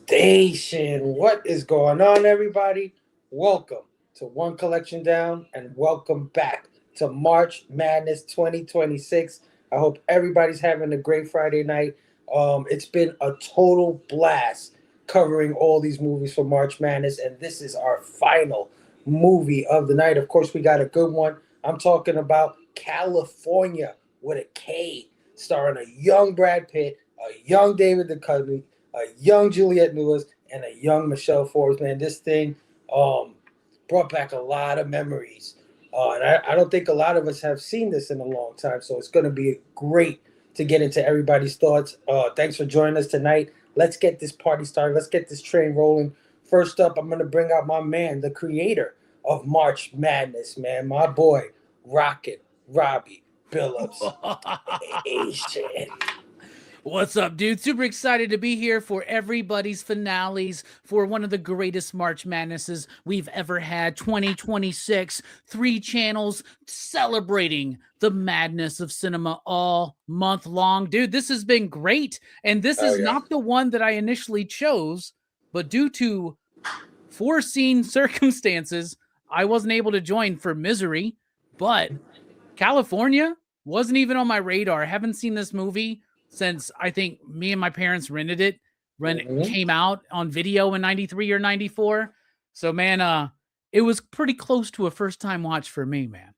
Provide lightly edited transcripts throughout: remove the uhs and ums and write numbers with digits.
Station. What is going on, everybody? Welcome to One Collection Down and welcome back to March Madness 2026. I hope everybody's having a great Friday night. It's been a total blast covering all these movies for March Madness, and this is our final movie of the night. Of course, we got a good one. I'm talking about California with a K, starring a young Brad Pitt, a young David Duchovny, a young Juliette Lewis, and a young Michelle Forbes. Man, this thing brought back a lot of memories. And I don't think a lot of us have seen this in a long time, so it's going to be great to get into everybody's thoughts. Thanks for joining us tonight. Let's get this party started. Let's get this train rolling. First up, I'm going to bring out my man, the creator of March Madness, man, my boy, Rocket Robbie Billups. Asian. What's up, dude? Super excited to be here for everybody's finales for one of the greatest March Madnesses we've ever had. 2026, 3 channels celebrating the madness of cinema all month long. Dude, this has been great. And this is not the one that I initially chose, but due to foreseen circumstances, I wasn't able to join for Misery. But California wasn't even on my radar. I haven't seen this movie since I think me and my parents rented it when it came out on video in 93 or 94. So, man, it was pretty close to a first-time watch for me, man.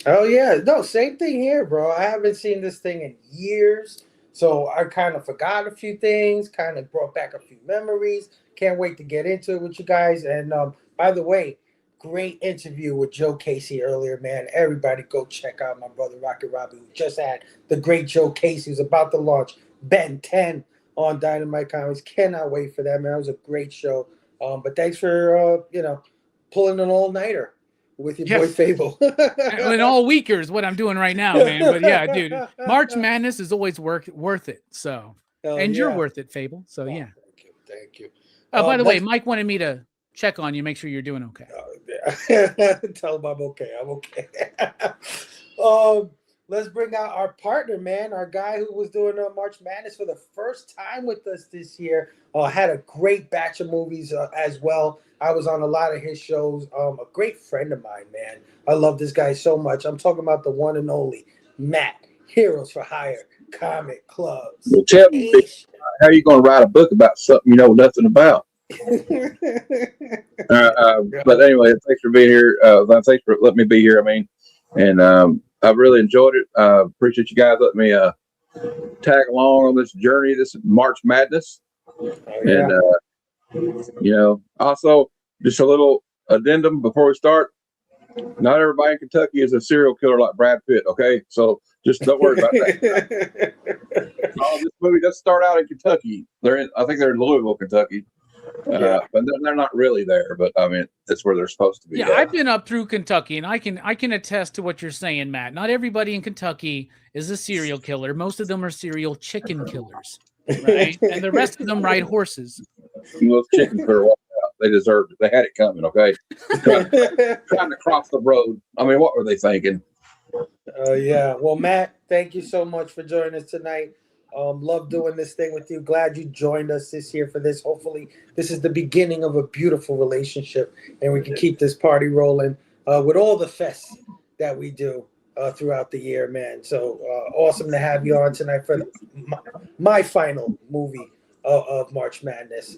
Oh, yeah. No, same thing here, bro. I haven't seen this thing in years, so I kind of forgot a few things, kind of brought back a few memories. Can't wait to get into it with you guys. And by the way, great interview with Joe Casey earlier, man. Everybody go check out my brother Rocket Robbie, who just had the great Joe Casey, who's about to launch Ben 10 on Dynamite Comics. Cannot wait for that, man. It was a great show. But thanks for, pulling an all-nighter with your boy Phable. And all weeker is what I'm doing right now, man. But yeah, dude, March Madness is always worth it. So, and you're worth it, Phable. So, yeah. Thank you. Oh, by the way, Mike wanted me to check on you, make sure you're doing okay. Tell him I'm okay. I'm okay. Let's bring out our partner, man. Our guy who was doing March Madness for the first time with us this year. Had a great batch of movies as well. I was on a lot of his shows. A great friend of mine, man. I love this guy so much. I'm talking about the one and only Matt, Heroes for Hire Comic Clubs. Well, tell me, how are you going to write a book about something you know nothing about? But anyway, thanks for being here. Thanks for letting me be here. And I've really enjoyed it. Appreciate you guys letting me tag along on this journey, this March Madness. And also just a little addendum before we start. Not everybody in Kentucky is a serial killer like Brad Pitt. Okay, so just don't worry about that. This movie does start out in Kentucky. I think they're in Louisville, Kentucky. But they're not really there, but I mean that's where they're supposed to be. Yeah, I've been up through Kentucky, and I can attest to what you're saying, Matt. Not everybody in Kentucky is a serial killer. Most of them are serial chicken killers, right? And the rest of them ride horses. Those chickens better walk out. They deserved it. They had it coming. Okay, trying to cross the road. I mean, what were they thinking? Yeah. Well, Matt, thank you so much for joining us tonight. Love doing this thing with you. Glad you joined us this year for this. Hopefully, this is the beginning of a beautiful relationship, and we can keep this party rolling with all the fests that we do throughout the year, man. So awesome to have you on tonight for my final movie of March Madness.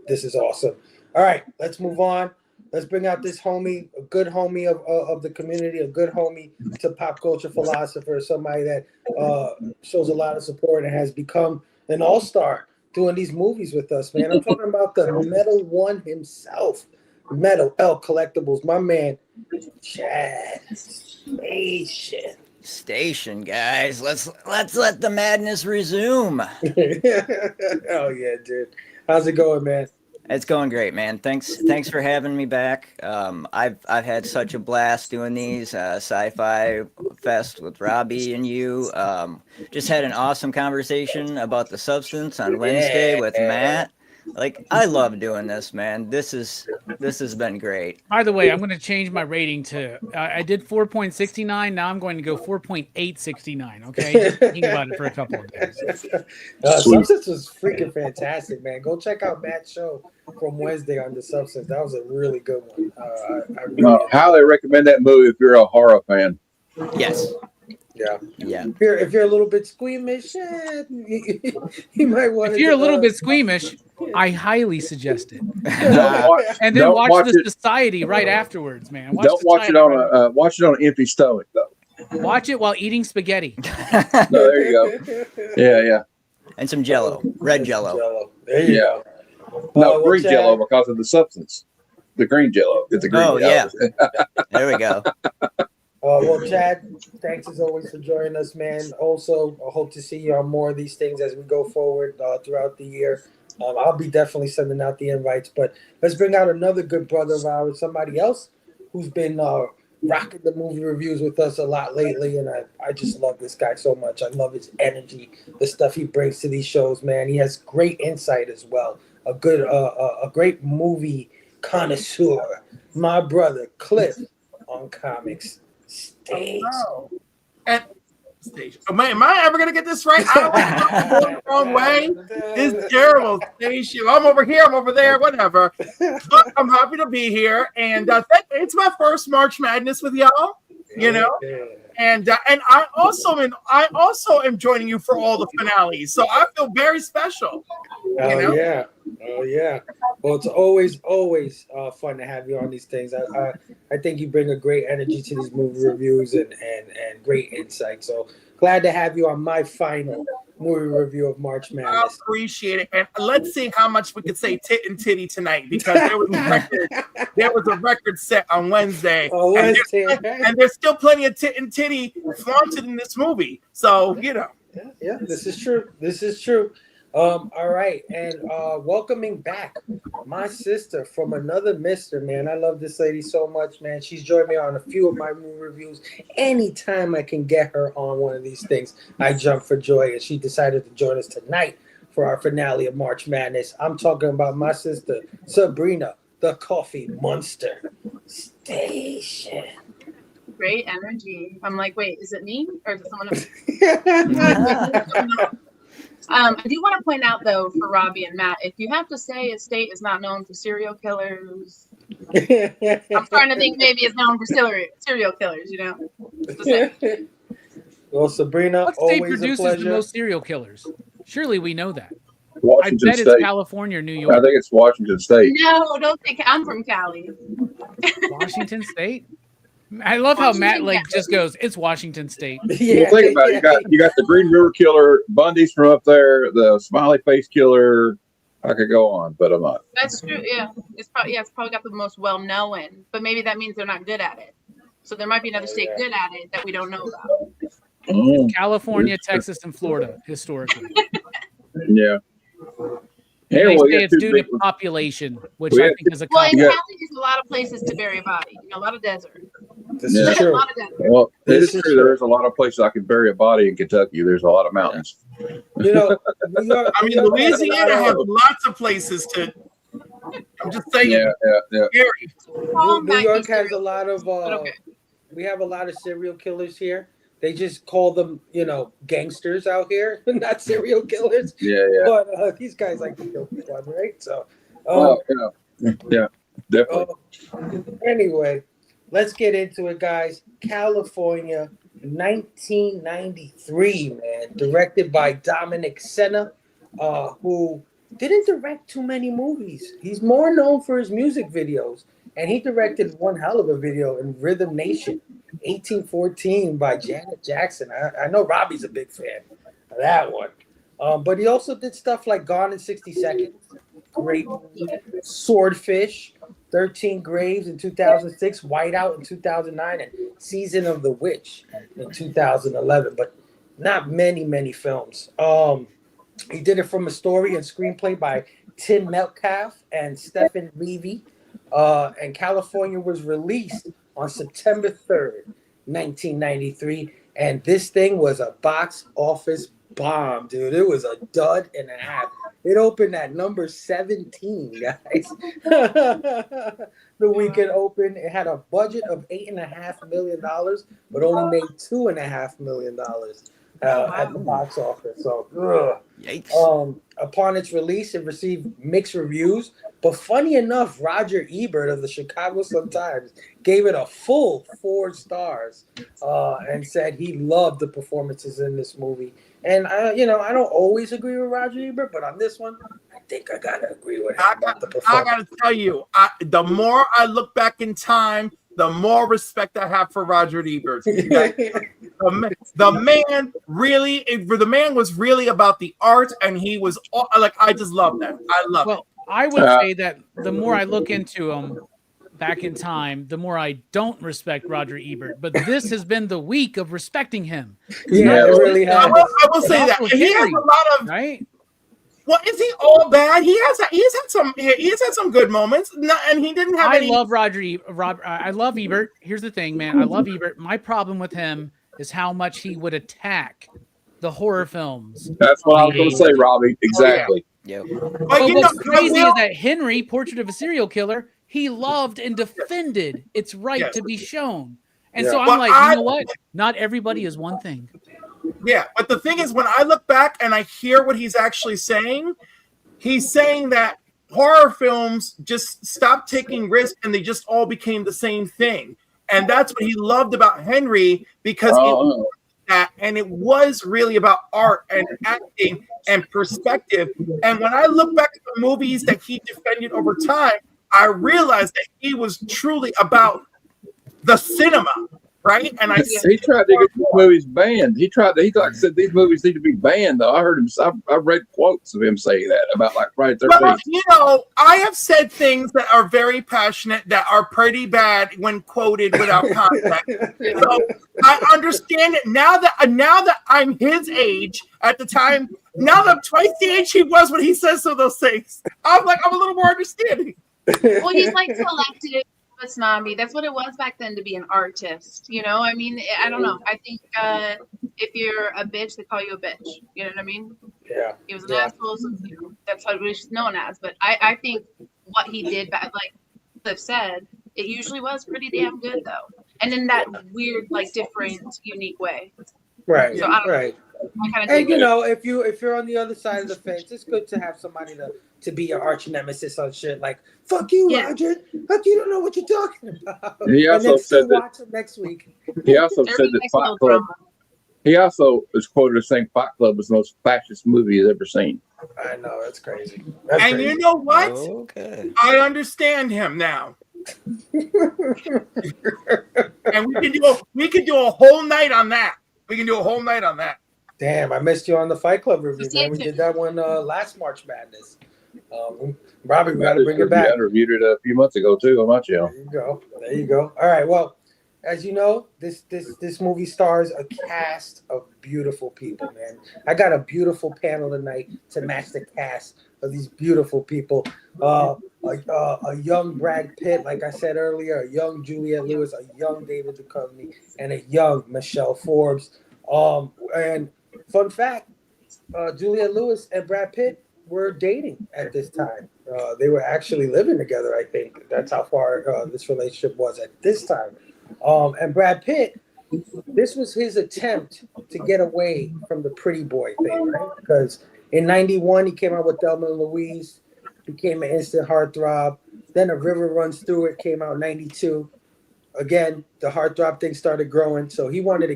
This is awesome. All right, let's move on. Let's bring out this homie, a good homie of the community, a good homie to pop culture philosopher, somebody that shows a lot of support and has become an all-star doing these movies with us, man. I'm talking about the Metal One himself, Metal L Collectibles, my man, Chad Station, guys. Let's let the madness resume. Oh yeah, dude. How's it going, man? It's going great, man. Thanks for having me back. I've had such a blast doing these sci-fi fest with Robbie and you. Just had an awesome conversation about the substance on Wednesday with Matt. Like, I love doing this, man. This has been great. By the way, I'm going to change my rating to I did 4.69. Now I'm going to go 4.869. Okay, just thinking about it for a couple of days. Sweet. Substance was freaking fantastic, man. Go check out Matt's show from Wednesday on the Substance. That was a really good one. I really Highly recommend that movie if you're a horror fan. Yes. yeah. Yeah. If you're a little bit squeamish, you might want to. If you're a little bit squeamish, I highly suggest it. And then Don't watch watch the it. Society right afterwards, man. Don't watch it on a watch it on an empty stomach though. Watch it while eating spaghetti. No, there you go. Yeah. And some Jello, red Jello. There you go. No, well, green Chad- Jello because of the substance. The green Jello. It's a green. Oh, Jello. There we go. Well, Chad, thanks as always for joining us, man. Also, I hope to see you on more of these things as we go forward throughout the year. I'll be definitely sending out the invites, but let's bring out another good brother of ours, somebody else who's been rocking the movie reviews with us a lot lately, and I just love this guy so much. I love his energy, the stuff he brings to these shows, man. He has great insight as well. A great movie connoisseur. My brother, Cliff on comics. Stage. Oh. At stage. Am I ever gonna get this right? I don't know the wrong way. It's terrible. Station. I'm over here. I'm over there. Whatever. But I'm happy to be here, and it's my first March Madness with y'all. You know, and I also am joining you for all the finales, so I feel very special. Oh yeah. Well, it's always fun to have you on these things. I think you bring a great energy to these movie reviews and great insight. So glad to have you on my final movie review of March I Madness. appreciate it, and let's see how much we could say tit and titty tonight, because there was a record set on Wednesday, Oh, Wednesday. and there's still plenty of tit and titty flaunted in this movie. So Yeah, this is true. All right, and welcoming back my sister from another mister, man. I love this lady so much, man. She's joined me on a few of my movie reviews. Anytime I can get her on one of these things, I jump for joy, and she decided to join us tonight for our finale of March Madness. I'm talking about my sister, Sabrina, the Coffee Monster. Station. Great energy. I'm like, wait, is it me or is it someone else? I do want to point out, though, for Robbie and Matt, if you have to say a state is not known for serial killers, I'm starting to think maybe it's known for serial killers, you know? Just saying. Well, Sabrina, What state always a produces the pleasure. most serial killers? Surely we know that. I Washington bet it's State. California or New I York. think it's Washington State. No, don't think I'm from Cali. Washington State? I love how Matt just goes, it's Washington State. Yeah, Well, think about it. You got the Green River Killer, Bundy's from up there, the Smiley Face Killer. I could go on, but I'm not. That's true, yeah. It's probably got the most well-known, but maybe that means they're not good at it. So there might be another state good at it that we don't know about. California, Texas, and Florida, historically. Yeah. And Anyway, they say it's due to population, which I think is a Well, in cop. Cali, there's a lot of places to bury a body. You know, a lot of desert. This Yeah. is A true. lot of desert. Well, This it's is true. true. There's a lot of places I can bury a body in Kentucky. There's a lot of mountains. You know, New York, I mean, New York has a Louisiana lot has of- lots of places to. I'm just saying, Yeah. scary. New York has a lot of But okay. we have a lot of serial killers here. They just call them, gangsters out here, not serial killers. Yeah. But these guys like to kill people, right? So, Well, yeah, definitely. anyway, let's get into it, guys. California, 1993, man. Directed by Dominic Senna, who didn't direct too many movies. He's more known for his music videos, and he directed one hell of a video in Rhythm Nation, 1814 by Janet Jackson. I know Robbie's a big fan of that one. But he also did stuff like Gone in 60 Seconds, great movie, Swordfish, 13 Graves in 2006, Whiteout in 2009, and Season of the Witch in 2011. But not many films. He did it from a story and screenplay by Tim Metcalf and Stephen Levy. And California was released on September 3rd, 1993. And this thing was a box office bomb, dude. It was a dud and a half. It opened at number 17, guys. The weekend open. It had a budget of $8.5 million, but only made $2.5 million at the box office. So, Yikes. upon its release, it received mixed reviews. But funny enough, Roger Ebert of the Chicago Sun-Times gave it a full 4 stars and said he loved the performances in this movie. And I don't always agree with Roger Ebert, but on this one, I think I gotta agree with him about the performance. I gotta tell you, the more I look back in time, the more respect I have for Roger Ebert. The man was really about the art, and he was like, I just love that. I love it. I would say that the more I look into him back in time, the more I don't respect Roger Ebert. But this has been the week of respecting him. Yeah, it really has. I will say that he has a lot of right. Well, is he all bad? He has had some good moments, and he didn't have any. I love I love Ebert. Here's the thing, man. I love Ebert. My problem with him is how much he would attack the horror films. That's what I was going to say, Robbie. Exactly. Yep. But what's crazy is that Henry, Portrait of a Serial Killer, he loved and defended its right to be shown. And so I'm you know what? Not everybody is one thing. Yeah, but the thing is, when I look back and I hear what he's actually saying, he's saying that horror films just stopped taking risks and they just all became the same thing. And that's what he loved about Henry, because it was really about art and acting and perspective. And when I look back at the movies that he defended over time, I realized that he was truly about the cinema. Right, and he tried to get these movies banned. He said these movies need to be banned. Though I heard him, I read quotes of him saying that about like Friday the 13th. Well, I have said things that are very passionate that are pretty bad when quoted without context. So I understand it now that I'm his age. At the time, now that I'm twice the age he was when he says some of those things, I'm a little more understanding. Well, he's like selective. A snobby. That's what it was back then to be an artist. I mean, I don't know. I think if you're a bitch, they call you a bitch. You know what I mean? Yeah. He was an asshole, so that's what he was known as. But I think what he did, like Cliff said, it usually was pretty damn good though, and in that weird, like different, unique way. Right. So I don't right. And if you're on the other side of the fence, it's good to have somebody to be your arch nemesis on shit like "fuck you, Roger." Like you don't know what you're talking about. He also said that watch it next week. He also said that Fight Club. He also is quoted as saying Fight Club was the most fascist movie he's ever seen. I know, that's crazy. You know what? Okay. I understand him now. And we can do a whole night on that. We can do a whole night on that. Damn, I missed you on the Fight Club review, man. We did that one last March Madness. Robbie, we got to bring it back. I reviewed it a few months ago too on my channel. There you go. All right. Well, as you know, this movie stars a cast of beautiful people, man. I got a beautiful panel tonight to match the cast of these beautiful people. A young Brad Pitt, like I said earlier, a young Juliette Lewis, a young David Duchovny, and a young Michelle Forbes. And fun fact, Juliette Lewis and Brad Pitt were dating at this time. They were actually living together, I think. That's how far this relationship was at this time. And Brad Pitt, this was his attempt to get away from the pretty boy thing, right? Because in 91, he came out with Thelma and Louise, became an instant heartthrob. Then A River Runs Through It came out in 92. Again, the heartthrob thing started growing. So he wanted to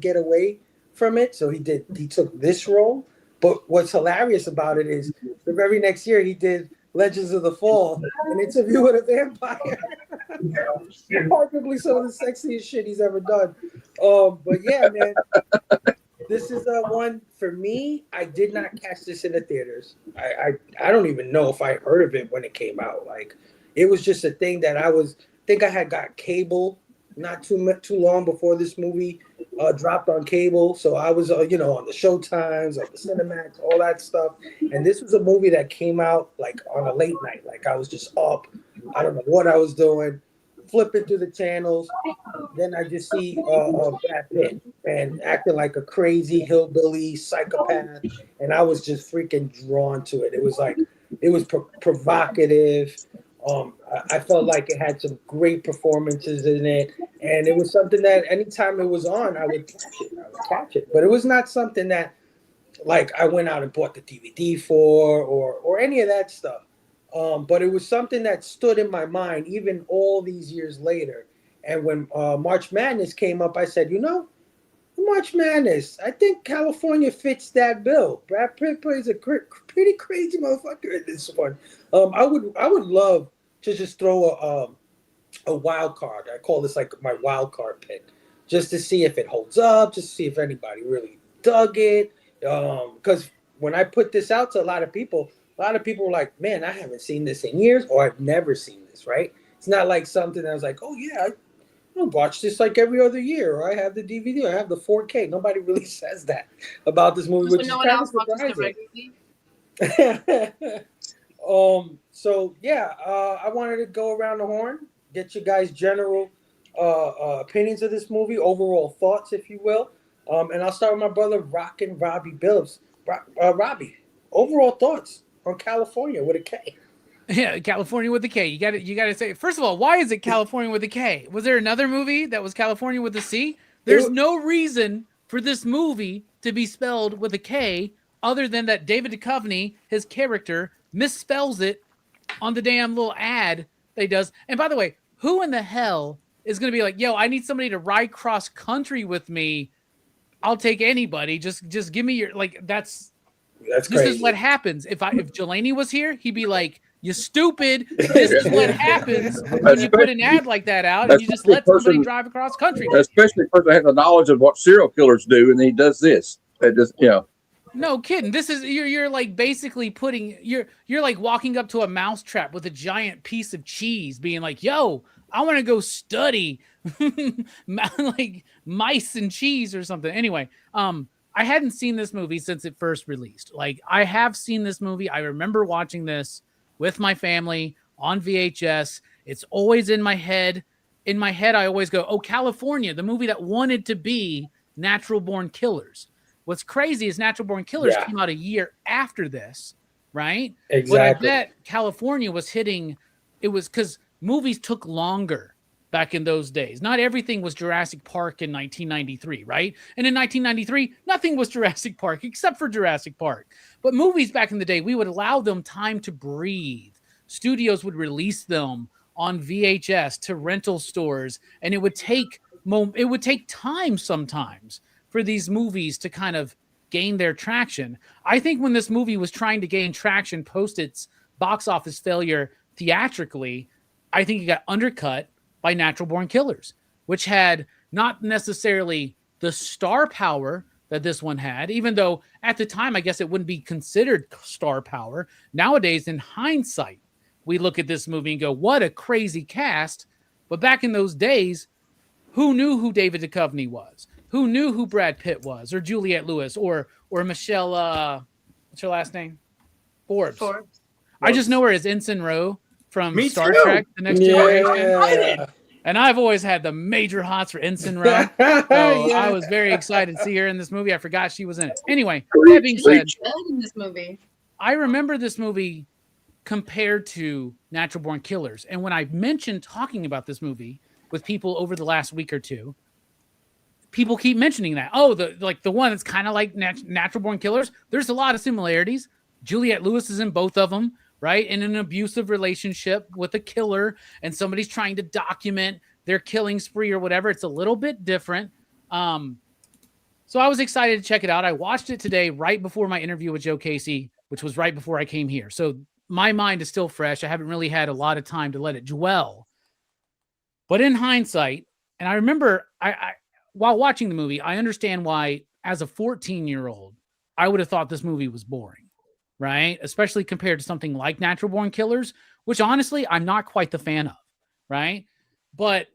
get away from it. So he took this role. But what's hilarious about it is the very next year he did Legends of the Fall, an interview with a vampire. Arguably some of the sexiest shit he's ever done. But yeah, man, this is one for me. I did not catch this in the theaters. I don't even know if I heard of it when it came out. Like, it was just a thing that I think I had got cable not too long before this movie dropped on cable. So I was, on the Showtimes, on the Cinemax, all that stuff. And this was a movie that came out like on a late night. Like I was just up. I don't know what I was doing. flipping through the channels. Then I just see Brad Pitt and acting like a crazy hillbilly psychopath, and I was just freaking drawn to it. It was like it was provocative. I felt like it had some great performances in it, and it was something that anytime it was on, I would catch it. I would catch it, but it was not something that like I went out and bought the DVD for or any of that stuff. But it was something that stood in my mind even all these years later. And when March Madness came up, I said, March Madness, I think California fits that bill. Brad Pitt plays a pretty crazy motherfucker in this one. I would love to just throw a wild card. I call this like my wild card pick, just to see if it holds up, just to see if anybody really dug it. Because when I put this out to a lot of people were like, man, I haven't seen this in years, or I've never seen this, right? It's not like something that I was like, oh yeah, I watch this like every other year, or I have the DVD, I have the 4K. Nobody really says that about this movie, So which no is one kind else of watches it surprising. regularly? So yeah, I wanted to go around the horn, get you guys general opinions of this movie, overall thoughts, if you will. And I'll start with my brother, Rockin' Robbie Billups. Robbie, overall thoughts on California with a K. Yeah, California with a K. You got to say, first of all, why is it California with a K? Was there another movie that was California with a C? There's no reason for this movie to be spelled with a K other than that David Duchovny, his character, misspells it on the damn little ad that he does. And by the way, who in the hell is going to be like, yo, I need somebody to ride cross country with me. I'll take anybody. Just give me your, like, that's this crazy. is what happens. If Jelani was here, he'd be like, you stupid. This is what happens when you put an ad like that out and you just let somebody drive across country. Especially a person that has the knowledge of what serial killers do, and he does this. That just, No kidding. This is you're like basically putting you're like walking up to a mousetrap with a giant piece of cheese, being like, yo, I want to go study like mice and cheese or something. Anyway, I hadn't seen this movie since it first released. Like, I have seen this movie. I remember watching this with my family on VHS. It's always in my head. In my head, I always go, oh, California, the movie that wanted to be Natural Born Killers. What's crazy is Natural Born Killers came out a year after this, right? Exactly. But I bet California was hitting, it was because movies took longer back in those days. Not everything was Jurassic Park in 1993, right? And in 1993, nothing was Jurassic Park except for Jurassic Park. But movies back in the day, we would allow them time to breathe. Studios would release them on VHS to rental stores, and it would take time sometimes for these movies to kind of gain their traction. I think when this movie was trying to gain traction post its box office failure theatrically, I think it got undercut by Natural Born Killers, which had not necessarily the star power that this one had, even though at the time, I guess it wouldn't be considered star power. Nowadays, in hindsight, we look at this movie and go, what a crazy cast. But back in those days, who knew who David Duchovny was? Who knew who Brad Pitt was, or Juliette Lewis, or Michelle, what's her last name? Forbes. I just know her as Ensign Ro from Star Trek, The Next Generation. And I've always had the major hots for Ensign Ro. So I was very excited to see her in this movie. I forgot she was in it. Anyway, that being said, in this movie, I remember this movie compared to Natural Born Killers. And when I mentioned talking about this movie with people over the last week or two, people keep mentioning that. Oh, the one that's kind of like Natural Born Killers. There's a lot of similarities. Juliette Lewis is in both of them, right? In an abusive relationship with a killer, and somebody's trying to document their killing spree or whatever. It's a little bit different. So I was excited to check it out. I watched it today right before my interview with Joe Casey, which was right before I came here. So my mind is still fresh. I haven't really had a lot of time to let it dwell. But in hindsight, and I remember I while watching the movie, I understand why, as a 14-year-old, I would have thought this movie was boring, right? Especially compared to something like Natural Born Killers, which honestly, I'm not quite the fan of, right? But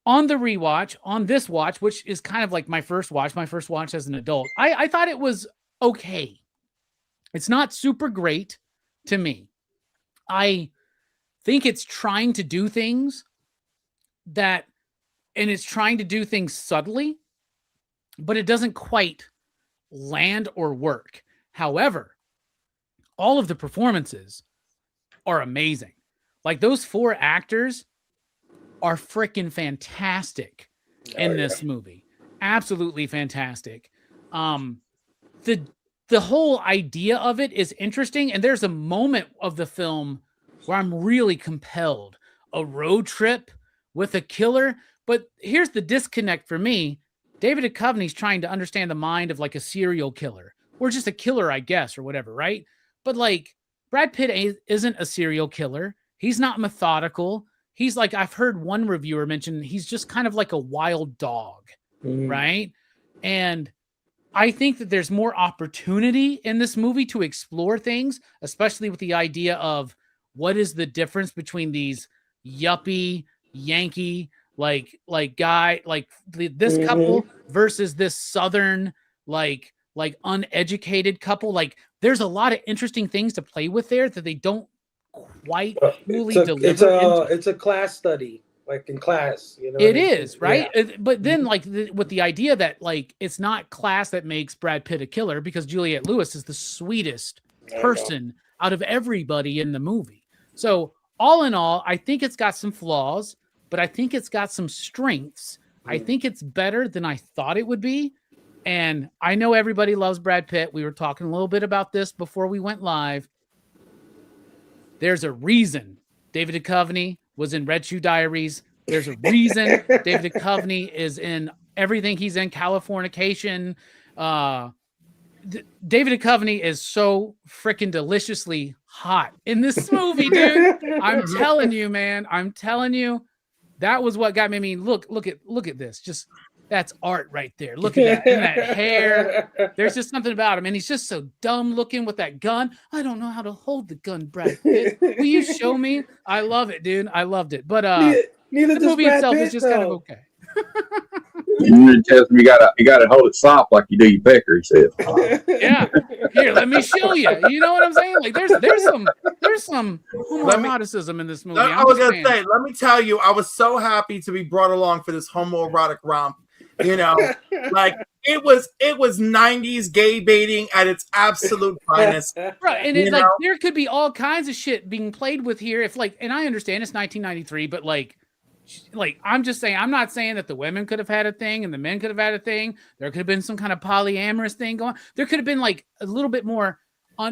on the rewatch, on this watch, which is kind of like my first watch as an adult, I thought it was okay. It's not super great to me. I think it's trying to do things that, and it's trying to do things subtly, but it doesn't quite land or work. However, all of the performances are amazing. Like those 4 actors are freaking fantastic in this movie. Absolutely fantastic. The whole idea of it is interesting, and there's a moment of the film where I'm really compelled. A road trip with a killer, but here's the disconnect for me. David Duchovny's trying to understand the mind of like a serial killer, or just a killer, I guess, or whatever, right? But like Brad Pitt isn't a serial killer. He's not methodical. He's like, I've heard one reviewer mention he's just kind of like a wild dog, right? And I think that there's more opportunity in this movie to explore things, especially with the idea of what is the difference between these yuppie Yankee like guy like this couple versus this Southern like uneducated couple. Like there's a lot of interesting things to play with there that they don't quite fully deliver. It's a class study, like in class, you know. It is, right? Yeah. But then like with the idea that like it's not class that makes Brad Pitt a killer, because Juliette Lewis is the sweetest person out of everybody in the movie. So all in all, I think it's got some flaws, but I think it's got some strengths. I think it's better than I thought it would be. And I know everybody loves Brad Pitt. We were talking a little bit about this before we went live. There's a reason David Duchovny was in Red Shoe Diaries. There's a reason David Duchovny is in everything he's in, Californication. David Duchovny is so freaking deliciously hot in this movie, dude. I'm telling you, man. I'm telling you, that was what got me. I mean, look at this. Just that's art right there. Look at that, and that hair. There's just something about him, and he's just so dumb looking with that gun. I don't know how to hold the gun, Brad Pitt. Will you show me? I love it, dude. I loved it. But the movie itself is just kind of okay. You tells me you gotta hold it soft like you do your pecker, he said. Yeah. Here, let me show you. You know what I'm saying? Like there's some homoeroticism in this movie. I was gonna say, let me tell you, I was so happy to be brought along for this homoerotic romp. You know, like it was 90s gay baiting at its absolute finest. Right. And it's like there could be all kinds of shit being played with here. If like, and I understand it's 1993, but like I'm just saying, I'm not saying that the women could have had a thing and the men could have had a thing. There could have been some kind of polyamorous thing going. There could have been like a little bit more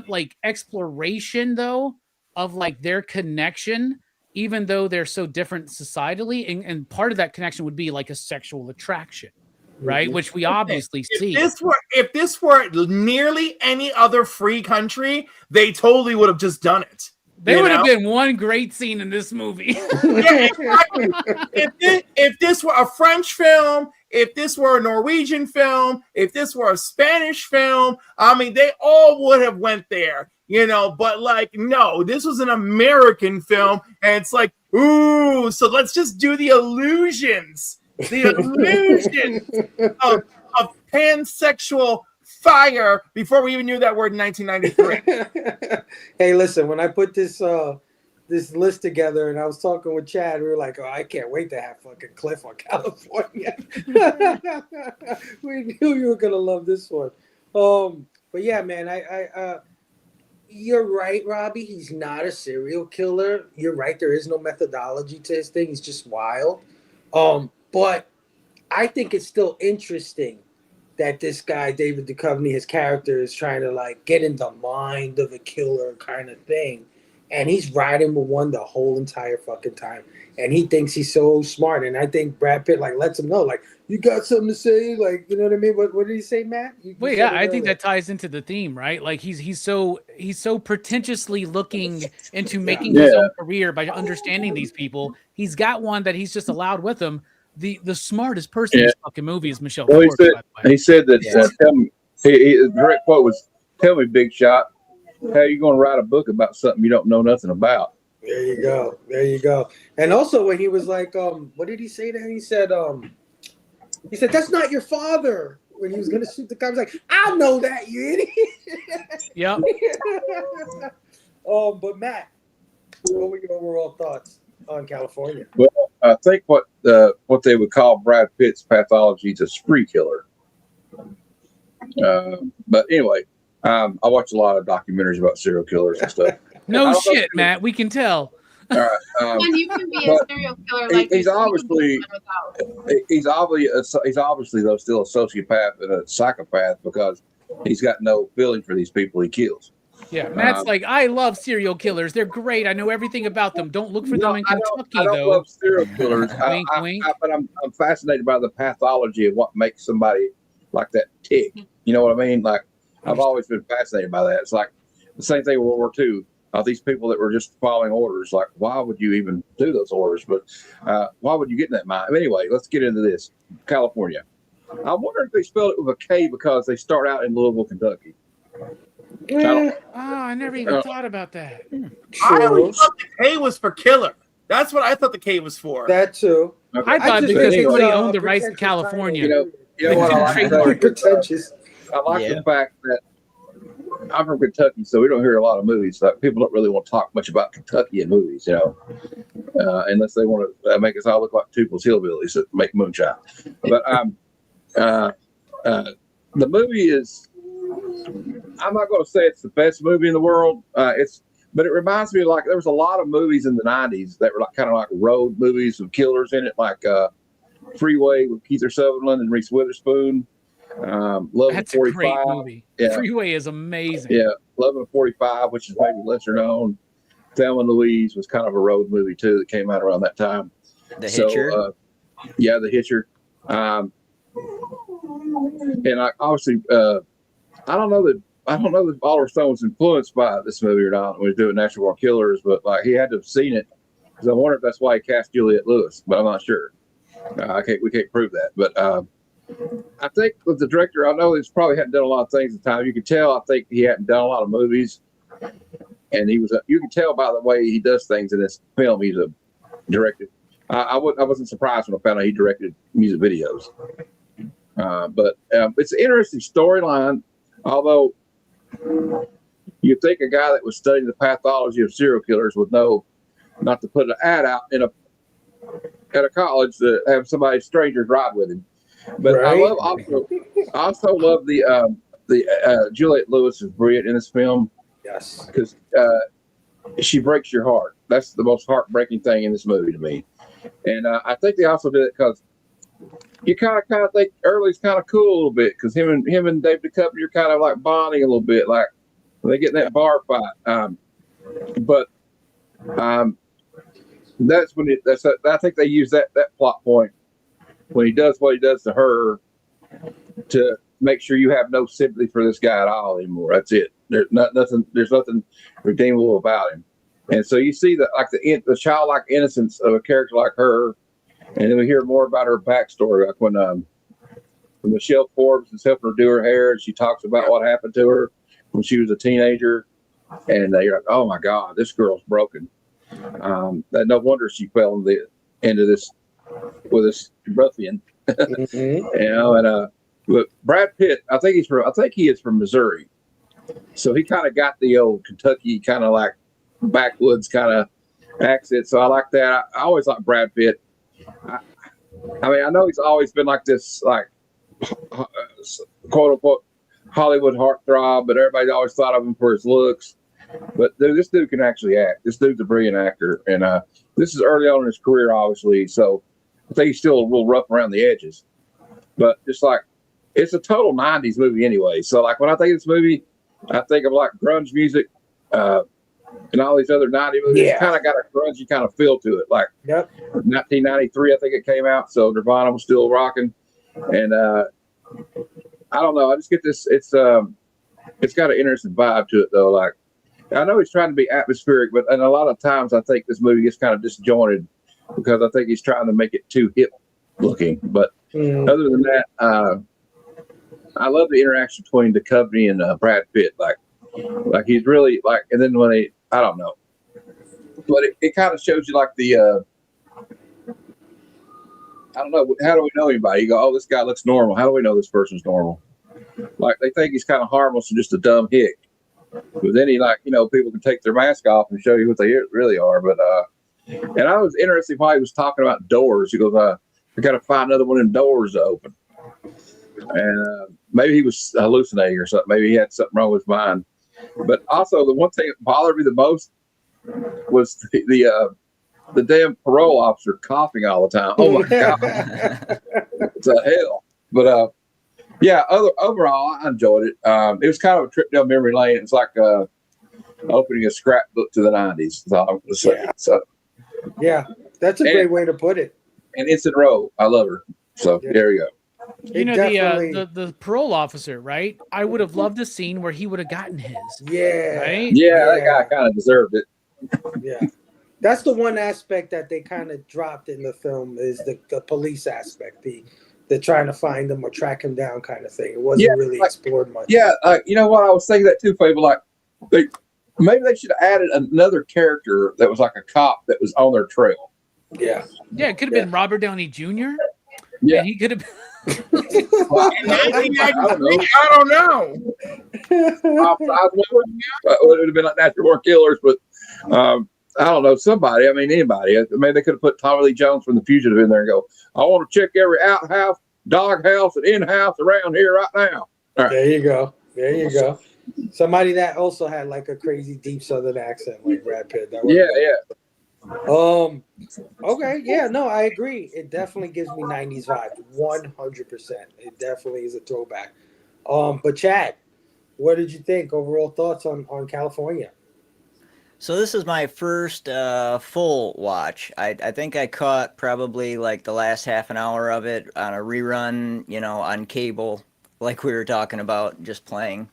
like exploration though of like their connection, even though they're so different societally. And part of that connection would be like a sexual attraction, right? Which we obviously see. If this were nearly any other free country, they totally would have just done it. There would have been one great scene in this movie. Yeah, exactly. If this were a French film, if this were a Norwegian film, if this were a Spanish film, I mean, they all would have went there, but like, no, this was an American film. And it's like, ooh, so let's just do the illusions of pansexual fire before we even knew that word in 1993. Hey, listen, when I put this list together and I was talking with Chad, we were like, oh, I can't wait to have fucking Cliff on California. We knew you were gonna love this one. But yeah, man, I you're right, Robbie. He's not a serial killer. You're right, there is no methodology to his thing. He's just wild. But I think it's still interesting that this guy, David Duchovny, his character is trying to like get in the mind of a killer kind of thing. And he's riding with one the whole entire fucking time. And he thinks he's so smart. And I think Brad Pitt like lets him know, like, you got something to say? Like, you know what I mean? What did he say, Matt? Well, yeah, I think that ties into the theme, right? Like he's so pretentiously looking into making his own career by understanding these people. He's got one that he's just allowed with him. The smartest person in this fucking movie is Michelle. Well, Pfeiffer, he said that. The direct quote was, "Tell me, Big Shot, how are you going to write a book about something you don't know nothing about?" There you go. And also when he was like, what did he say to him? He said, that's not your father. When he was going to shoot the cop, he was like, I know that, you idiot. Yep. But Matt, what were your overall thoughts on California? Well, I think what they would call Brad Pitt's pathology is a spree killer. But anyway, I watch a lot of documentaries about serial killers and stuff. No shit, Matt. We can tell. All right. And you can be a serial killer like he's this, obviously though still a sociopath and a psychopath because he's got no feeling for these people he kills. Yeah, Matt's like, I love serial killers. They're great. I know everything about them. Don't look for them in Kentucky, I don't though. love serial killers. Wink, wink. But I'm fascinated by the pathology of what makes somebody like that tick. You know what I mean? Like, I've always been fascinated by that. It's like the same thing with World War II. These people that were just following orders, like, why would you even do those orders? But why would you get in that mind? Anyway, let's get into this. California. I wonder if they spelled it with a K because they start out in Louisville, Kentucky. I never even thought about that. I always thought the K was for killer. That's what I thought the K was for. That too. Okay. I thought just because think somebody it's, owned the rights to pretentious California. You know what I like? Pretentious. I like the fact that I'm from Kentucky, so we don't hear a lot of movies. Like, people don't really want to talk much about Kentucky in movies, unless they want to make us all look like Tupel's hillbillies that make moonshine. But the movie is, I'm not going to say it's the best movie in the world. But it reminds me of, like, there was a lot of movies in the 90s that were like kind of like road movies with killers in it, like Freeway with Keith Sutherland and Reese Witherspoon. Love That's and 45. a great movie. Yeah. Freeway is amazing. Yeah, Love and 45, which is maybe lesser known. Thelma and Louise was kind of a road movie too that came out around that time. The Hitcher. Yeah, The Hitcher. And I obviously, I don't know that Oliver Stone was influenced by this movie or not when he was doing National War Killers, but like he had to have seen it because I wonder if that's why he cast Juliette Lewis, but I'm not sure. We can't prove that, but I think with the director, I know he's probably hadn't done a lot of things at the time. You could tell, I think he hadn't done a lot of movies, and you can tell by the way he does things in this film. He's a director. I wasn't surprised when I found out he directed music videos. But it's an interesting storyline, although you'd think a guy that was studying the pathology of serial killers would know not to put an ad out at a college to have somebody strangers ride with him. But right. I also love the Juliette Lewis is brilliant in this film. Yes, because she breaks your heart. That's the most heartbreaking thing in this movie to me. And I think they also did it because you kind of think Early's kind of cool a little bit because him and Dave Duchovny are kind of like bonding a little bit, like when they get in that bar fight. But that's when I think they use that plot point when he does what he does to her to make sure you have no sympathy for this guy at all anymore. That's it. There's nothing redeemable about him. And so you see that, like the childlike innocence of a character like her, and then we hear more about her backstory, like when Michelle Forbes is helping her do her hair, and she talks about what happened to her when she was a teenager, and you're like, oh my God, this girl's broken. No wonder she fell into this with this ruffian. Mm-hmm. But Brad Pitt, I think he is from Missouri, so he kind of got the old Kentucky kind of like backwoods kind of accent. So I like that. I always like Brad Pitt. I mean, I know he's always been like this, like quote unquote Hollywood heartthrob, but everybody always thought of him for his looks. But dude, this dude can actually act. This dude's a brilliant actor, and this is early on in his career, obviously. So I think he's still a little rough around the edges. But just like it's a total '90s movie anyway. So like when I think of this movie, I think of like grunge music. And all these other 90 movies kind of got a grungy kind of feel to it. Like 1993, I think it came out. So Nirvana was still rocking. And I don't know. I just get this. It's got an interesting vibe to it, though. Like, I know he's trying to be atmospheric, but and a lot of times I think this movie gets kind of disjointed because I think he's trying to make it too hip looking. But other than that, I love the interaction between Duchovny and Brad Pitt. Like he's really like, and then when I don't know, but it kind of shows you like the, I don't know, how do we know anybody? You go, oh, this guy looks normal. How do we know this person's normal? Like they think he's kind of harmless and just a dumb hick. But then he people can take their mask off and show you what they really are. But And I was interested why he was talking about doors. He goes, "I got to find another one of them doors to open." And maybe he was hallucinating or something. Maybe he had something wrong with his mind. But also, the one thing that bothered me the most was the damn parole officer coughing all the time. Oh my god, it's a hell. But yeah, overall, I enjoyed it. It was kind of a trip down memory lane. It's like opening a scrapbook to the '90s. That's all I'm going to say. Yeah. So, Yeah, that's a great way to put it. And Instant Row, I love her. So there you go. You know, the parole officer, right? I would have loved a scene where he would have gotten his. Yeah. Right? Yeah, that guy kind of deserved it. Yeah. That's the one aspect that they kind of dropped in the film is the police aspect, the trying to find him or track him down kind of thing. It wasn't really explored much. Yeah, you know what? I was thinking that too, Phable. Like, maybe they should have added another character that was like a cop that was on their trail. Yeah. Yeah, it could have been Robert Downey Jr. Yeah. And he could have been. Well, I don't know. It would have been like Natural Born Killers, but I don't know, somebody. I mean, anybody. Maybe they could have put Tommy Lee Jones from The Fugitive in there and go, "I want to check every outhouse, doghouse, and in-house around here right now." All right. There you go. There you go. Somebody that also had like a crazy deep Southern accent, like Brad Pitt. Yeah. Okay. Yeah. No, I agree. It definitely gives me '90s vibe. 100%. It definitely is a throwback. But Chad, what did you think? Overall thoughts on California? So this is my first full watch. I think I caught probably like the last half an hour of it on a rerun, on cable, like we were talking about, just playing.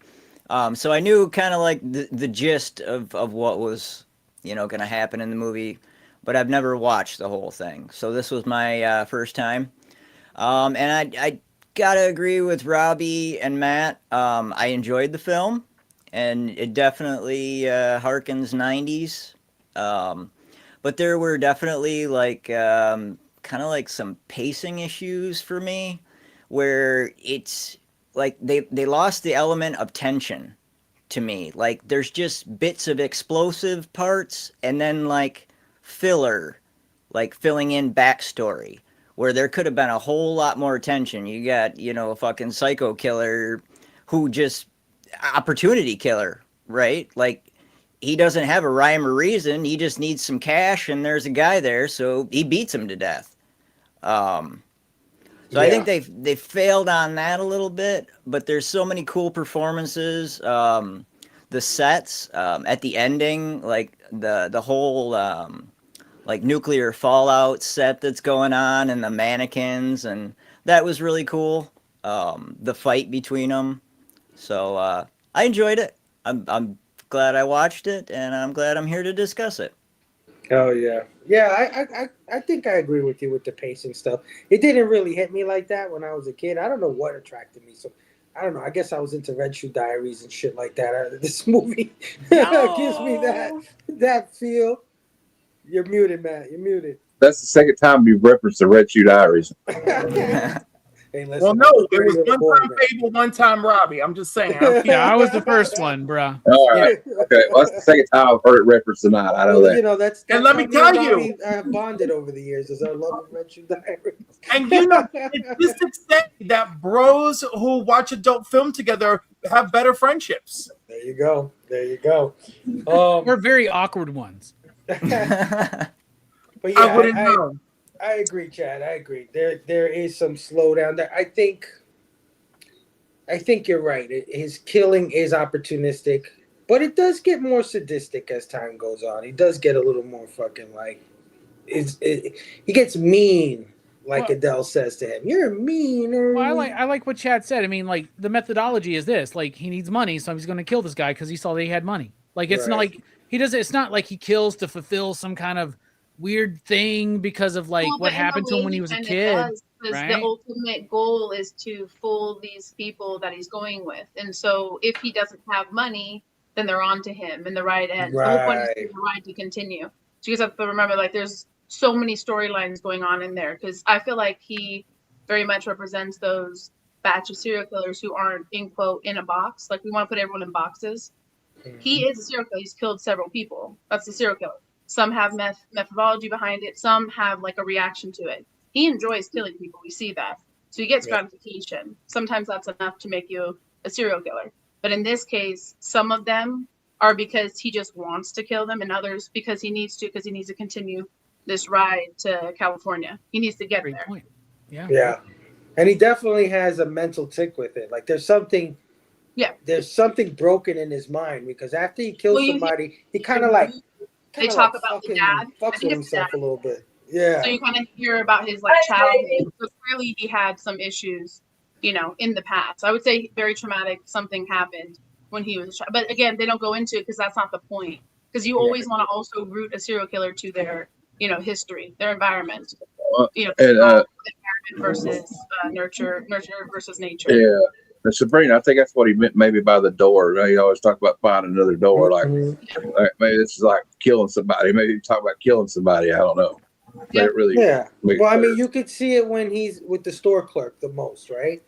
So I knew kind of like the gist of what was, going to happen in the movie, but I've never watched the whole thing. So this was my first time. And I gotta agree with Robbie and Matt. I enjoyed the film. And it definitely harkens 90s. But there were definitely like kind of like some pacing issues for me where it's like they lost the element of tension to me. Like there's just bits of explosive parts and then like filler, like filling in backstory where there could have been a whole lot more tension. You got, a fucking psycho killer who just opportunity killer, right? Like he doesn't have a rhyme or reason. He just needs some cash and there's a guy there, so he beats him to death. I think they failed on that a little bit, but there's so many cool performances. The sets at the ending, like the whole like nuclear fallout set that's going on and the mannequins, and that was really cool. The fight between them. So I enjoyed it. I'm glad I watched it, and I'm glad I'm here to discuss it. Oh yeah, I think I agree with you with the pacing stuff. It didn't really hit me like that when I was a kid. I don't know what attracted me. So I don't know. I guess I was into Red Shoe Diaries and shit like that. This movie gives me that feel. You're muted, Matt. You're muted. That's the second time you've referenced the Red Shoe Diaries. Hey, listen, well, no, it was one time Phable, one time Robbie. I'm just saying. I was the first one, bro. All right. Okay. Well, that's the second time I've heard it referenced tonight. I know that. That's and let me tell you, bonded over the years is our love of Red Shoe Diaries. And statistics say that bros who watch adult film together have better friendships. There you go. There you go. We're very awkward ones. But yeah, I wouldn't know. I agree, Chad. I agree. There is some slowdown there. I think you're right. His killing is opportunistic, but it does get more sadistic as time goes on. He does get a little more fucking like, he gets mean, like Adele says to him. You're mean. Well, I like what Chad said. I mean, like the methodology is this: like he needs money, so he's going to kill this guy because he saw that he had money. Like it's not like he does. It's not like he kills to fulfill some kind of weird thing because of like what happened to him when he was a kid. Right? The ultimate goal is to fool these people that he's going with, and so if he doesn't have money, then they're on to him in the right end. Right. The whole point is for the ride to continue. So you guys have to remember, like, there's so many storylines going on in there because I feel like he very much represents those batch of serial killers who aren't in quote in a box. Like we want to put everyone in boxes. He is a serial killer. He's killed several people. That's the serial killer. Some have methodology behind it. Some have like a reaction to it. He enjoys killing people. We see that. So he gets gratification. Sometimes that's enough to make you a serial killer. But in this case, some of them are because he just wants to kill them, and others because he needs to continue this ride to California. He needs to get Great there. point. Yeah. Yeah. And he definitely has a mental tick with it. Like there's something broken in his mind, because after he kills somebody, he kind of like they talk about the dad. Fucks with himself a little bit. Yeah. So you kind of hear about his like childhood. So clearly he had some issues, you know, in the past. I would say very traumatic. Something happened when he was a child. But again, they don't go into it because that's not the point. Because you always want to also root a serial killer to their, you know, history, their environment. You know, environment versus nurture versus nature. Yeah. And Sabrina, I think that's what he meant maybe by the door. You know, you always talk about finding another door. Like, maybe this is like killing somebody. Maybe you talk about killing somebody. I don't know. Yeah. Really Well, I mean, you could see it when he's with the store clerk the most, right?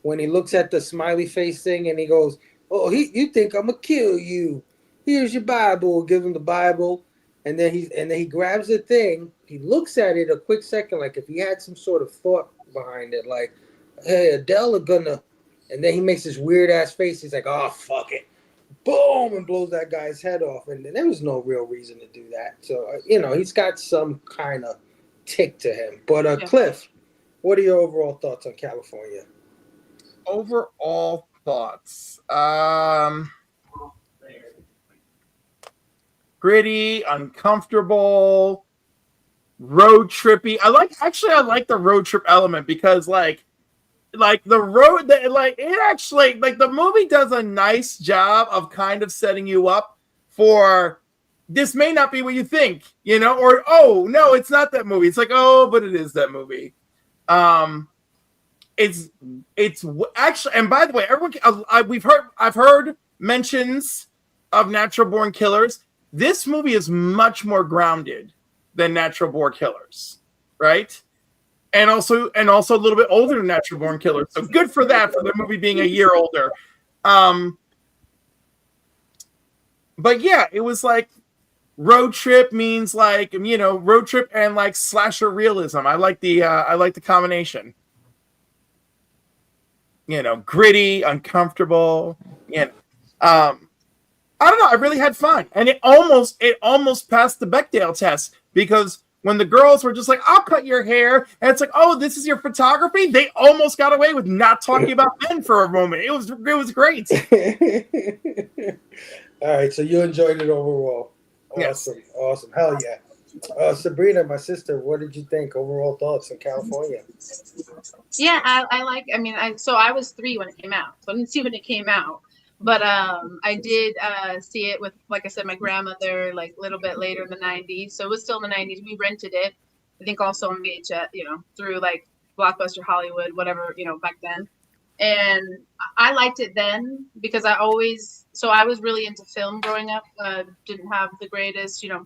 When he looks at the smiley face thing and he goes, "Oh, you think I'm gonna kill you? Here's your Bible." Give him the Bible, and then he grabs the thing. He looks at it a quick second, like if he had some sort of thought behind it, like, "Hey, Adele are gonna," and then he makes this weird ass face. He's like, "Oh, fuck it." Boom, and blows that guy's head off. And there was no real reason to do that. So, you know, he's got some kind of tick to him. But, Cliff, what are your overall thoughts on California? Overall thoughts. Gritty, uncomfortable, road trippy. I like the road trip element because like the road that like it actually like the movie does a nice job of kind of setting you up for this may not be what you think, you know, or oh no, it's not that movie. It's like, oh, but it is that movie. It's actually, and by the way, everyone I've heard mentions of Natural Born Killers. This movie is much more grounded than Natural Born Killers, right? And also a little bit older than Natural Born Killers. So good for that, for the movie being a year older. But yeah, it was like road trip means like, you know, road trip and like slasher realism. I like the combination. You know, gritty, uncomfortable. You know, I don't know. I really had fun, and it almost passed the Bechdel test because when the girls were just like, "I'll cut your hair," and it's like, "Oh, this is your photography," they almost got away with not talking about men for a moment. It was great. All right, so you enjoyed it overall. Awesome, yes. Awesome, hell yeah. Sabrina, my sister, what did you think? Overall thoughts on California? Yeah, I was 3 when it came out, so I didn't see when it came out. But I did see it with, like I said, my grandmother, like a little bit later in the 90s. So it was still in the 90s. We rented it, I think also on VHS, you know, through like Blockbuster Hollywood, whatever, you know, back then. And I liked it then because I was really into film growing up. Didn't have the greatest, you know,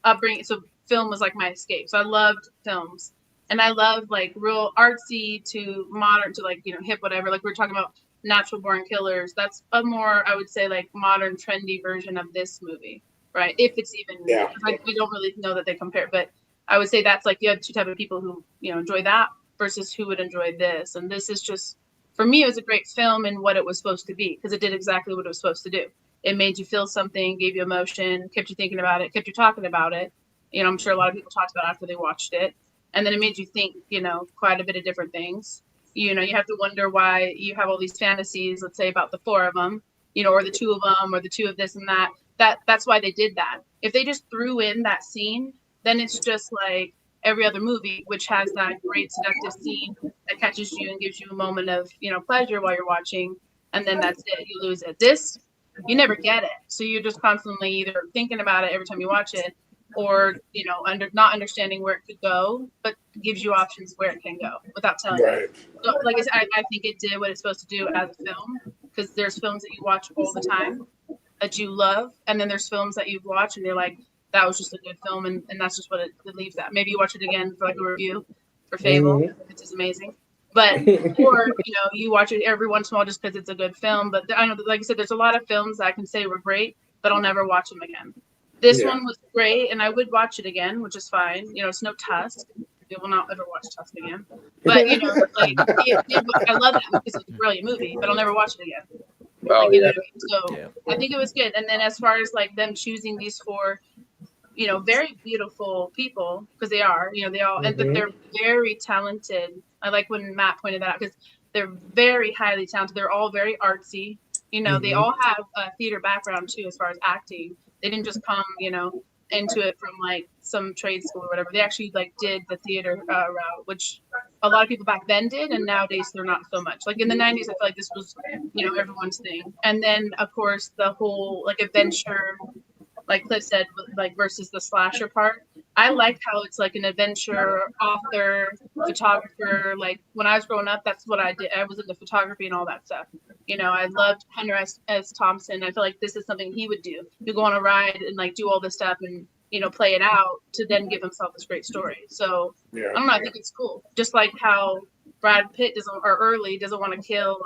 upbringing. So film was like my escape. So I loved films. And I loved like real artsy to modern to like, you know, hip, whatever. Like we were talking about Natural Born Killers. That's a more, I would say, like modern, trendy version of this movie, right? If it's even, we don't really know that they compare, but I would say that's like you have 2 types of people who, you know, enjoy that versus who would enjoy this. And this is just, for me, it was a great film in what it was supposed to be because it did exactly what it was supposed to do. It made you feel something, gave you emotion, kept you thinking about it, kept you talking about it. You know, I'm sure a lot of people talked about it after they watched it. And then it made you think, you know, quite a bit of different things. You know, you have to wonder why you have all these fantasies, let's say about the 4 of them, you know, or the 2 of them, or the 2 of this and that. That's why they did that. If they just threw in that scene, then it's just like every other movie, which has that great seductive scene that catches you and gives you a moment of, you know, pleasure while you're watching. And then that's it. You lose it. This, you never get it. So you're just constantly either thinking about it every time you watch it, or, you know, not understanding where it could go, but gives you options where it can go without telling you. So, like I said, I think it did what it's supposed to do as a film, because there's films that you watch all the time that you love, and then there's films that you've watched and you're like, that was just a good film, and that's just what it leaves at. Maybe you watch it again for like a review for Phable, which is amazing. But, or, you know, you watch it every once in a while just because it's a good film. But I know, like I said, there's a lot of films that I can say were great, but I'll never watch them again. This one was great, and I would watch it again, which is fine. You know, it's no Tusk. I will not ever watch Tusk again. But you know, like I love that movie. It's a brilliant movie, but I'll never watch it again. Oh, Like, you know yeah. what I mean? So I think it was good. And then as far as like them choosing these 4, you know, very beautiful people, because they are, you know, they all, and but they're very talented. I like when Matt pointed that out, because they're very highly talented. They're all very artsy. You know, they all have a theater background too, as far as acting. They didn't just come, you know, into it from like some trade school or whatever. They actually like did the theater route, which a lot of people back then did, and nowadays they're not so much. Like in the 90s, I feel like this was, you know, everyone's thing. And then of course the whole like adventure, like Cliff said, like versus the slasher part. I like how it's like an adventure, author, photographer. Like when I was growing up, that's what I did. I was into photography and all that stuff. You know, I loved Hunter S. Thompson. I feel like this is something he would do. You go on a ride and like do all this stuff and, you know, play it out to then give himself this great story. So I don't know. I think it's cool. Just like how Brad Pitt doesn't want to kill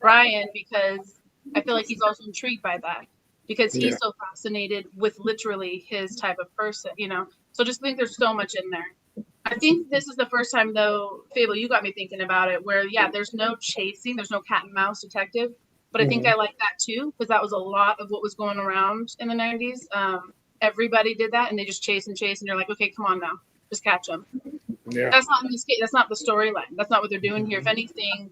Brian, because I feel like he's also intrigued by that, because he's so fascinated with literally his type of person, you know. So just think there's so much in there. I think this is the first time, though, Phable, you got me thinking about it, where, there's no chasing, there's no cat and mouse detective. But I think I like that, too, because that was a lot of what was going around in the 90s. Everybody did that, and they just chase, and you're like, okay, come on now, just catch them. Yeah. That's not in this case. That's not the storyline. That's not what they're doing here. If anything,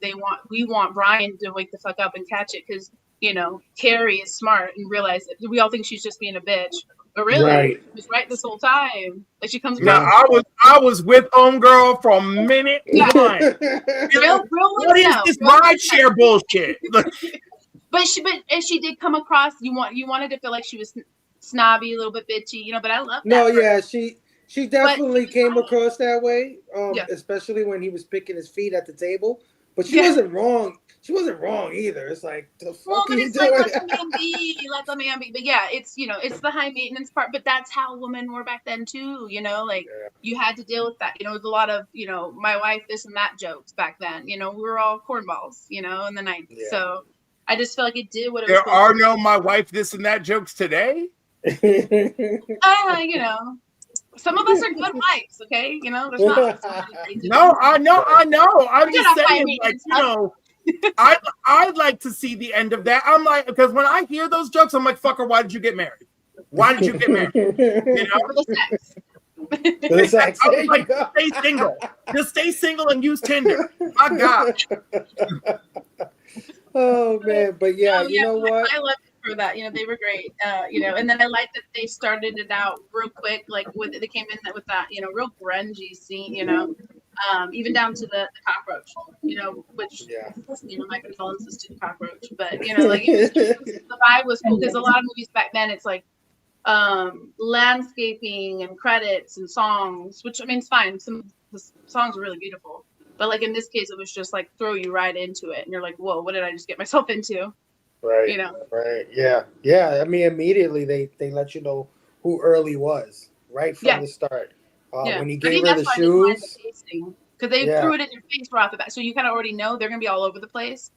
we want Brian to wake the fuck up and catch it, because, you know, Carrie is smart and realize that we all think she's just being a bitch. But really, she was right this whole time. Like, she comes Now, across. I was with homegirl from minute one. Real what is this ride share bullshit? But she did come across. You wanted to feel like she was snobby, a little bit bitchy, you know. But I love that. No, yeah, she definitely came across that way. Especially when he was picking his feet at the table. But she wasn't wrong. She wasn't wrong either. It's like, the fuck are you doing? Like, let the man be. But yeah, it's, you know, it's the high maintenance part. But that's how women were back then too. You know, like you had to deal with that. You know, there's a lot of, you know, my wife this and that jokes back then. You know, we were all cornballs, you know, in the 90s. Yeah. So I just feel like it did what it was. There are no my wife this and that jokes today. You know. Some of us are good wives, okay? You know, there's not. No, I know. I'm just saying, like, you know, I'd like to see the end of that. I'm like, because when I hear those jokes, I'm like, fucker, why did you get married? Why did you get married? You know, for the sex. The sex. I was like, stay single. Just stay single and use Tinder. My God. Oh man, but you know what? I love it for that. You know, they were great. You know, and then I like that they started it out real quick, like they came in with that, you know, real grungy scene, you know. Even down to the cockroach, you know, which you know, my condolences to the cockroach, but you know, like the vibe was cool, because a lot of movies back then it's like landscaping and credits and songs, which I mean it's fine. Some the songs were really beautiful, but like in this case it was just like throw you right into it, and you're like, whoa, what did I just get myself into? Right. You know. Right. Yeah. I mean, immediately they let you know who Early was right from the start. When he gave her the shoes, because they threw it in your face right off the bat, so you kind of already know they're gonna be all over the place.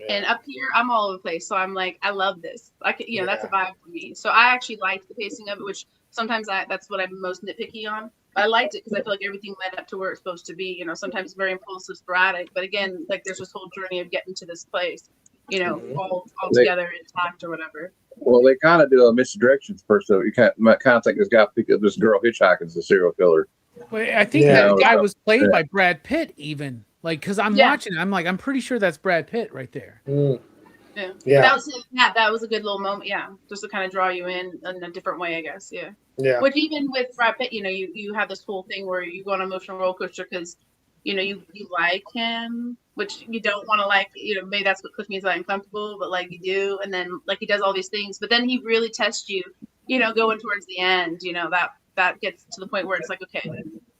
And up here, I'm all over the place, so I'm like, I love this. I can, you know, that's a vibe for me. So I actually liked the pacing of it, which sometimes that's what I'm most nitpicky on. But I liked it because I feel like everything led up to where it's supposed to be. You know, sometimes very impulsive, sporadic, but again, like there's this whole journey of getting to this place. You know, all together intact or whatever. Well, they kind of do a misdirections first, so you kind of think this guy picked up this girl hitchhiking as a serial killer. Well, I think that guy was played by Brad Pitt, even because I'm watching it. I'm like, I'm pretty sure that's Brad Pitt right there. Yeah. That was a good little moment. Yeah, just to kind of draw you in a different way, I guess. Yeah. Which even with Brad Pitt, you know, you have this whole thing where you go on an emotional roller coaster because, you know, you like him, which you don't want to like. You know, maybe that's what puts me like uncomfortable, but like you do, and then like he does all these things, but then he really tests you. You know, going towards the end, you know, that gets to the point where it's like, okay,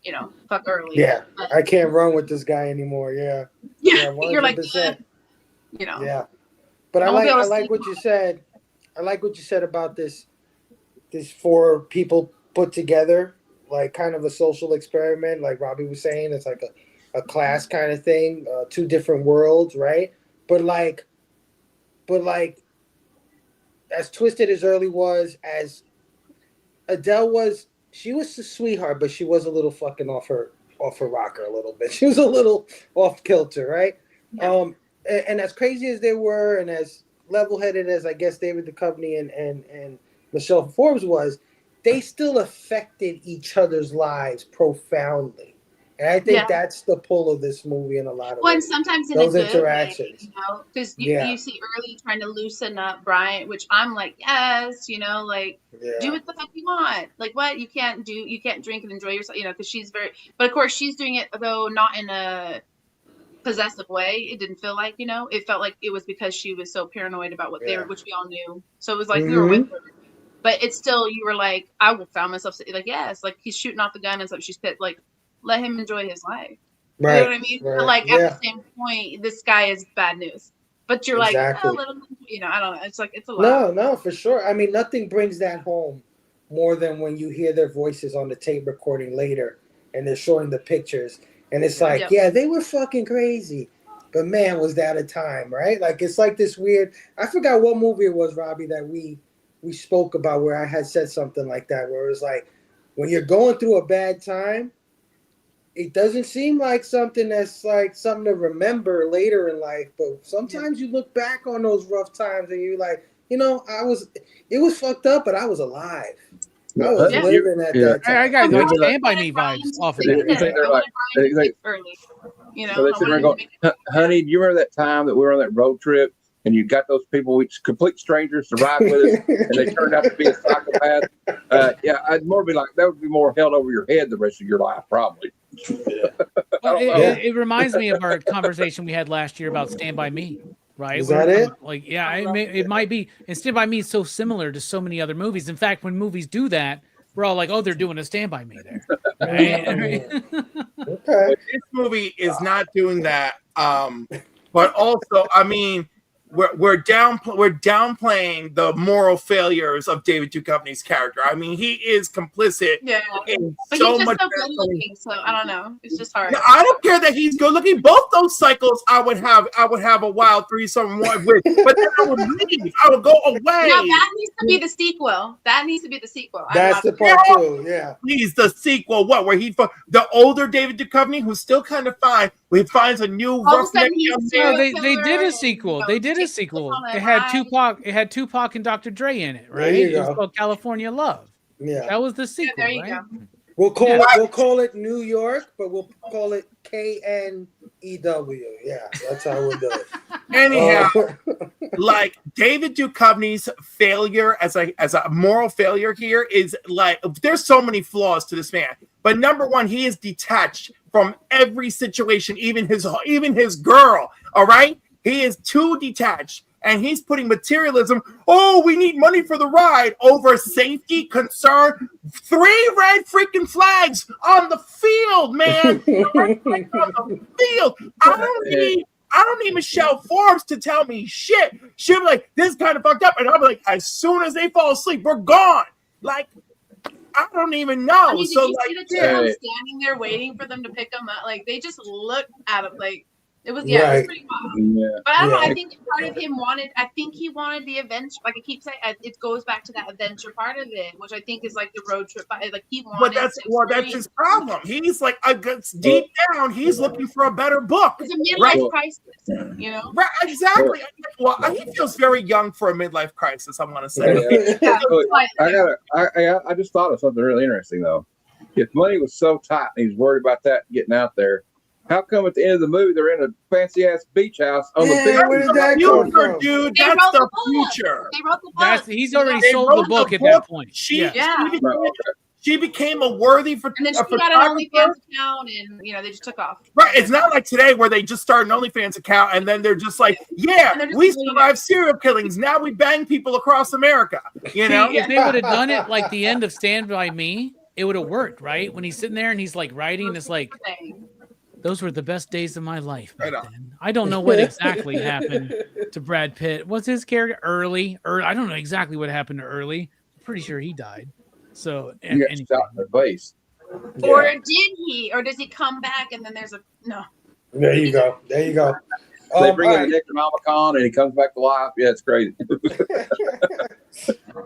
you know, fuck Early. Yeah, but I can't run with this guy anymore. Yeah, you're like, you know. Yeah, but I like what you said. I like what you said about this 4 people put together, like kind of a social experiment, like Robbie was saying. It's like a class kind of thing, 2 different worlds, right? But like, as twisted as Early was, as Adele was a sweetheart, but she was a little fucking off her rocker a little bit. She was a little off kilter, right? Yeah. And as crazy as they were, and as level-headed as I guess David Duchovny and Michelle Forbes was, they still affected each other's lives profoundly. And I think that's the pull of this movie in a lot of Well, and ways. sometimes in Those a good interactions. way, because you see early trying to loosen up Brian, which I'm like, yes, like do what the fuck you want. Like what you can't drink and enjoy yourself, because she's but of course she's doing it though not in a possessive way. It didn't feel like, it felt like it was because she was so paranoid about what they were, which we all knew. So it was like we were with her. But it's still, you were like, I found myself like, yes, like he's shooting off the gun and stuff. She's pissed, like, let him enjoy his life. Right. You know what I mean? Right. But like at the same point, this guy is bad news. But you're like, Exactly. let him, I don't know. It's like, it's a lot. No, for sure. I mean, nothing brings that home more than when you hear their voices on the tape recording later and they're showing the pictures. And it's like, yeah, they were fucking crazy. But man, was that a time, right? Like, it's like this weird, I forgot what movie it was, Robbie, that we spoke about where I had said something like that, where it was like, when you're going through a bad time, it doesn't seem like something that's like something to remember later in life. But sometimes you look back on those rough times and you're like, it was fucked up, but I was alive. I was living at that time. I got like Stand By Me vibes off of that. Early, So they sit there and go, honey, do you remember that time that we were on that road trip and you got those people, complete strangers, to ride with us, and they turned out to be a psychopath? I'd more be like, that would be more held over your head the rest of your life, probably. Well, it reminds me of our conversation we had last year about Stand By Me, right? Is that it? Like, it might be. And Stand By Me is so similar to so many other movies. In fact, when movies do that, we're all like, oh, they're doing a Stand By Me there. Right? Okay. This movie is not doing that. But also, I mean, we're downplaying the moral failures of David Duchovny's character. I mean, he is complicit in but so he's just much. so good looking, so I don't know. It's just hard. Now, I don't care that he's good looking. Both those cycles, I would have a wild threesome with, but then I would leave. I would go away. Now that needs to be the sequel. That's the part 2. Yeah. Please, the sequel. What? Where the older David Duchovny, who's still kind of fine, where he finds a new roughneck. No, they did a sequel. They did a sequel. It had Tupac. It had Tupac and Dr. Dre in it, right? It was called California Love. Yeah, that was the sequel. There you right? go. We'll call it New York, but we'll call it KNEW. Yeah, that's how we'll do it. Anyhow, like David Duchovny's failure as a moral failure here is like, there's so many flaws to this man. But number one, he is detached from every situation, even his girl. All right, he is too detached. And he's putting materialism, we need money for the ride, over safety, concern. 3 red freaking flags on the field, man. On the field. I don't need Michelle Forbes to tell me shit. She'll be like, this is kind of fucked up. And I'll be like, as soon as they fall asleep, we're gone. Like, I don't even know. I mean, did you see the two standing there waiting for them to pick them up? Like, they just looked at him like, it was it was pretty wild. Yeah. But I don't know. I think part of him he wanted the adventure. Like I keep saying, it goes back to that adventure part of it, which I think is like the road trip. Like he wanted. But that's his problem. He's like, deep down, he's looking for a better book. It's a midlife crisis, Right, exactly. Well, he feels very young for a midlife crisis. I want to say. I just thought of something really interesting though. If money was so tight and he's worried about that getting out there, how come at the end of the movie they're in a fancy ass beach house on the beach? Where did that come from? Dude, that's the future. They wrote the book. He's already sold the book at that point. She became a worthy photographer. And then she got an OnlyFans account, and they just took off. Right, it's not like today where they just start an OnlyFans account and then they're just like, we survived serial killings. Now we bang people across America. If they would have done it like the end of Stand By Me, it would have worked, right? When he's sitting there and he's like writing, it's like, those were the best days of my life back then. I don't know what exactly happened to Brad Pitt. What's his character? Early. I don't know exactly what happened to Early. I'm pretty sure he died. So, he got shot in the face. Or did he? Or does he come back and then there's no? There you go. They bring in an Necronomicon and he comes back to life. Yeah, it's crazy.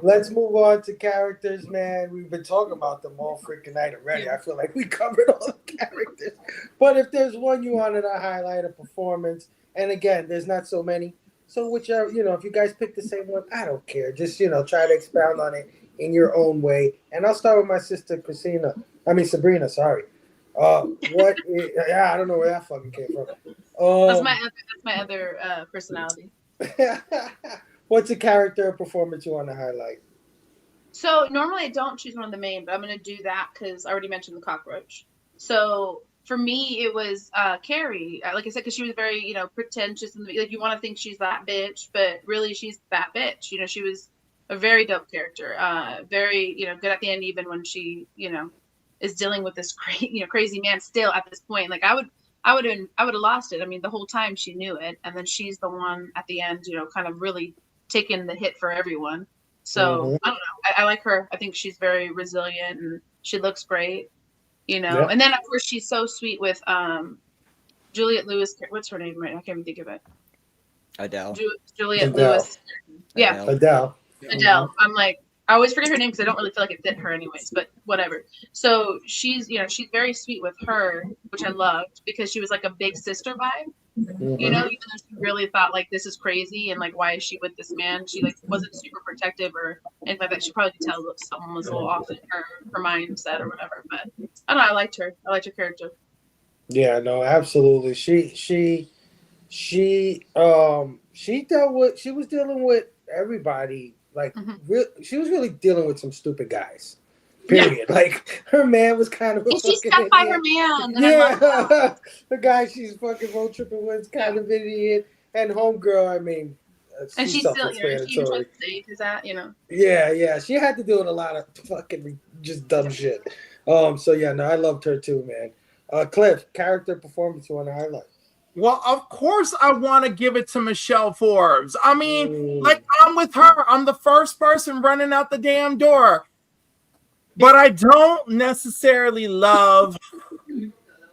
Let's move on to characters, man. We've been talking about them all freaking night already. I feel like we covered all the characters. But if there's one you wanted to highlight a performance, and again, there's not so many. So whichever, if you guys pick the same one, I don't care. Just, try to expound on it in your own way. And I'll start with my sister Sabrina, sorry. I don't know where that fucking came from. That's my other personality. What's a character or performance you want to highlight? So normally I don't choose one of the main, but I'm going to do that because I already mentioned the cockroach. So for me, it was Carrie. Like I said, because she was very, pretentious. And like you want to think she's that bitch, but really she's that bitch. She was a very dope character. Very, good at the end, even when she, is dealing with this crazy man still at this point. Like I would have lost it. I mean, the whole time she knew it. And then she's the one at the end, kind of really taking the hit for everyone. So I don't know. I like her. I think she's very resilient and she looks great, Yeah. And then of course she's so sweet with Juliette Lewis. What's her name? Right? I can't even think of it. Adele. Juliette Lewis. Yeah. Adele. Adele. I'm like, I always forget her name because I don't really feel like it fit her anyways, but whatever. So she's, she's very sweet with her, which I loved because she was like a big sister vibe. Even though she really thought like this is crazy and like why is she with this man? She like wasn't super protective or anything like that. She probably could tell that someone was a little off in her mindset or whatever. But I don't know. I liked her. I liked her character. Yeah, no, absolutely. She was dealing with everybody. Like she was really dealing with some stupid guys. Period. Yeah. Like her man was kind of. And she stuck by her man. Yeah, the guy she's fucking road tripping with is kind of idiot, and homegirl. I mean, and she's still she was safe. Is that Yeah. She had to deal with a lot of fucking just dumb shit. So yeah, no, I loved her too, man. Cliff, character performance you want to highlight? Well, of course I want to give it to Michelle Forbes. I mean, like I'm with her. I'm the first person running out the damn door. But I don't necessarily love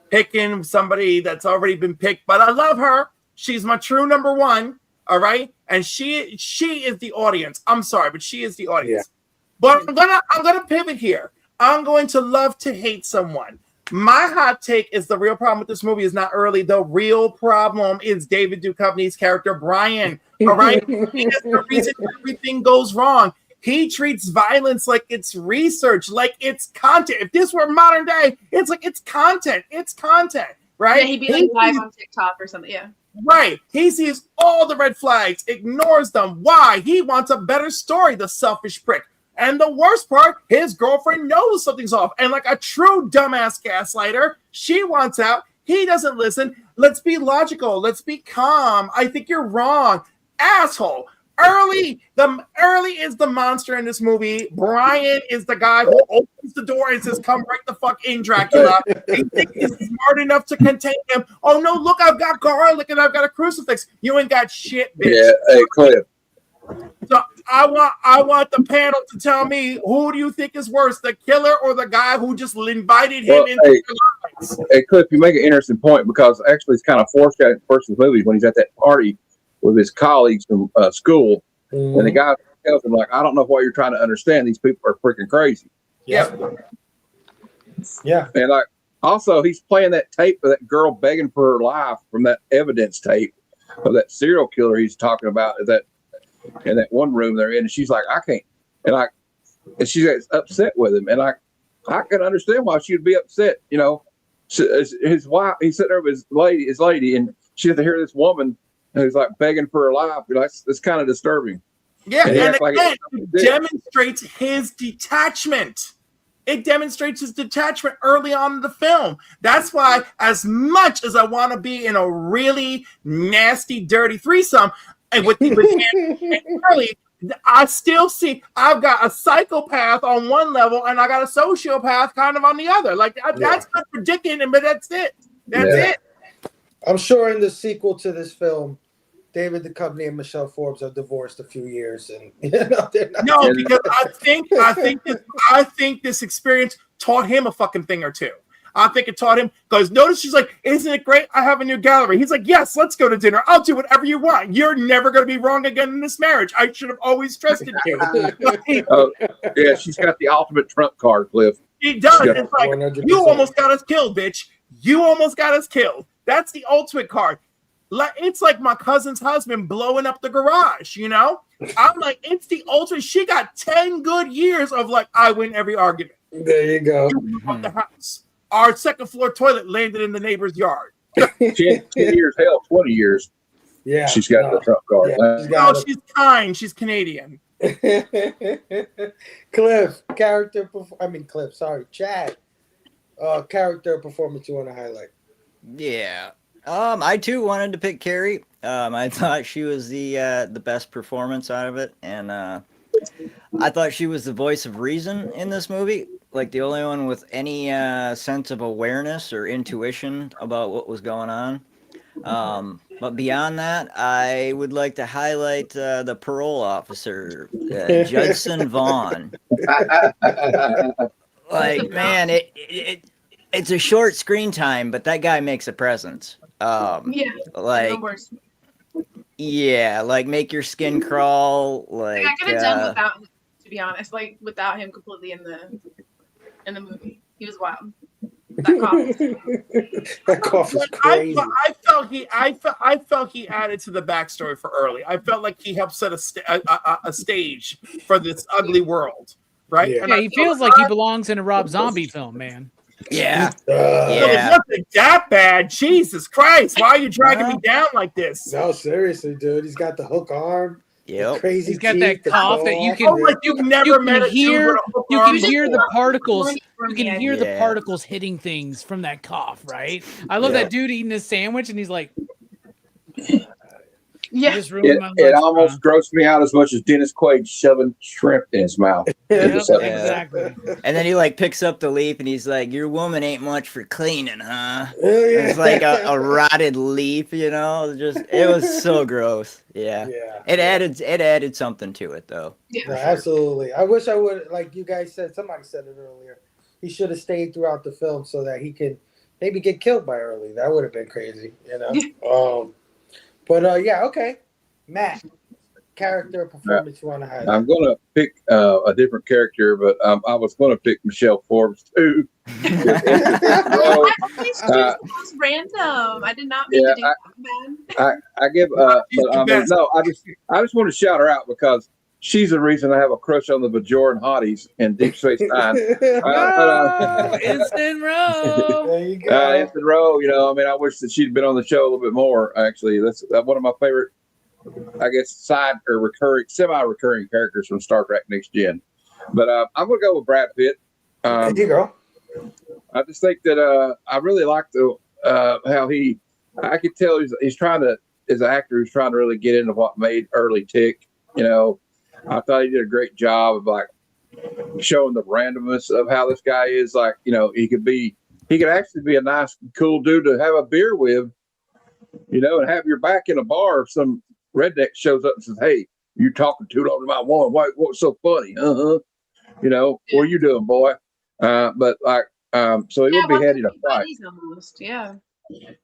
picking somebody that's already been picked. But I love her. She's my true number one. All right. And she is the audience. I'm sorry, but she is the audience. Yeah. But I'm gonna pivot here. I'm going to love to hate someone. My hot take is the real problem with this movie is not early. The real problem is David Duchovny's character, Brian. All right. He is the reason everything goes wrong. He treats violence like it's research, like it's content. If this were modern day, it's like it's content. It's content, right? Yeah, he'd be like live on TikTok or something. Yeah. Right. He sees all the red flags, ignores them. Why? He wants a better story, the selfish prick. And the worst part, his girlfriend knows something's off. And like a true dumbass gaslighter, she wants out. He doesn't listen. Let's be logical. Let's be calm. I think you're wrong. Asshole. Early is the monster in this movie. Brian is the guy who opens the door and says, "Come right the fuck in, Dracula." He thinks he's smart enough to contain him. Oh no, look, I've got garlic and I've got a crucifix. You ain't got shit, bitch. Yeah, hey, Cliff. So I want the panel to tell me who do you think is worse, the killer or the guy who just invited him into their lives? Hey, Cliff, you make an interesting point because actually it's kind of foreshadowing the first movie when he's at that party with his colleagues from school, and the guy tells him, like, I don't know why you're trying to understand. These people are freaking crazy. Yeah. And like, also, he's playing that tape of that girl begging for her life from that evidence tape of that serial killer he's talking about in that one room they're in. And she's like, I can't. And she gets upset with him. And I can understand why she would be upset. His wife, he's sitting there with his lady, and she has to hear this woman who's like begging for her life. It's kind of disturbing. Yeah, and again, it demonstrates his detachment. It demonstrates his detachment early on in the film. That's why, as much as I want to be in a really nasty, dirty threesome, and with Charlie, I still see I've got a psychopath on one level and I got a sociopath kind of on the other. Like that's not predicting, but that's it. That's it. I'm sure in the sequel to this film, David Duchovny and Michelle Forbes are divorced a few years, and they're not. No, because I think this experience taught him a fucking thing or two. I think it taught him because notice she's like, isn't it great? I have a new gallery. He's like, yes, let's go to dinner. I'll do whatever you want. You're never going to be wrong again in this marriage. I should have always trusted you. Oh, yeah, she's got the ultimate trump card, Cliff. She does. Yeah. It's like, 100%. you almost got us killed, bitch. You almost got us killed. That's the ultimate card. It's like my cousin's husband blowing up the garage, you know? I'm like, it's the ultimate. She got 10 good years of like, I win every argument. There you go. Of the house. Our second floor toilet landed in the neighbor's yard. 10 years, hell, 20 years. Yeah. She's got the trump card. Yeah, she's No, got she's kind. She's Canadian. Cliff, Chad. Character performance you want to highlight? Yeah. I too wanted to pick Carrie. I thought she was the best performance out of it, and I thought she was the voice of reason in this movie, like the only one with any sense of awareness or intuition about what was going on. But beyond that, I would like to highlight the parole officer, Judson Vaughn. Like, man, it's a short screen time, but that guy makes a presence. Like, yeah, like make your skin crawl. Like, I could have done without him, to be honest. Like without him completely in the movie, he was wild. That cough. That cough is crazy. I felt he added to the backstory for early. I felt like he helped set a stage for this ugly world, right? Yeah. Yeah, he feels like he belongs in a Rob Zombie film, man. yeah, It wasn't that bad. Jesus Christ! Why are you dragging me down like this? No, seriously, dude. He's got the hook arm. yep. Crazy. He's got teeth, that the cough that you claw. can Oh, like you've never met a dude hear. with a hook You arm can hear the before. particles. You can hear the Yeah. particles hitting things from that cough, right? I love Yeah. that dude eating his sandwich, and he's like, Yeah. "You just ruined my It lunch, almost grossed me out as much as Dennis Quaid shoving shrimp in his mouth. bro." Yep, Just, exactly. And then he like picks up the leaf and he's like, "Your woman ain't much for cleaning, huh?" Oh, yeah. It's like a rotted leaf, you know. It was so gross. Yeah. Yeah. It added something to it though. Yeah. No, absolutely. I wish I would, like you guys said, somebody said it earlier. He should have stayed throughout the film so that he can maybe get killed by early. That would have been crazy, you know? But yeah, okay. Matt, character performance you want to highlight? I'm going to pick a different character, but I was going to pick Michelle Forbes too. I always choose the most random. I did not mean to do that, man. I give, but I mean, no, I just want to shout her out because she's the reason I have a crush on the Bajoran hotties in Deep Space Nine. Oh, instant row. There you go. Instant Row, you know, I mean, I wish that she'd been on the show a little bit more. Actually, that's one of my favorite, I guess, side or semi-recurring characters from Star Trek Next Gen. But I'm gonna go with Brad Pitt. There you go. I just think that I really like how I could tell he's trying to, as an actor, who's trying to really get into what made early tick. You know, I thought he did a great job of like showing the randomness of how this guy is. Like, you know, he could actually be a nice, cool dude to have a beer with, you know, and have your back in a bar if some redneck shows up and says, "Hey, you're talking too long to my woman. What's so funny? You know, what are you doing, boy?" But like, so he would be heading a fight. Almost, yeah.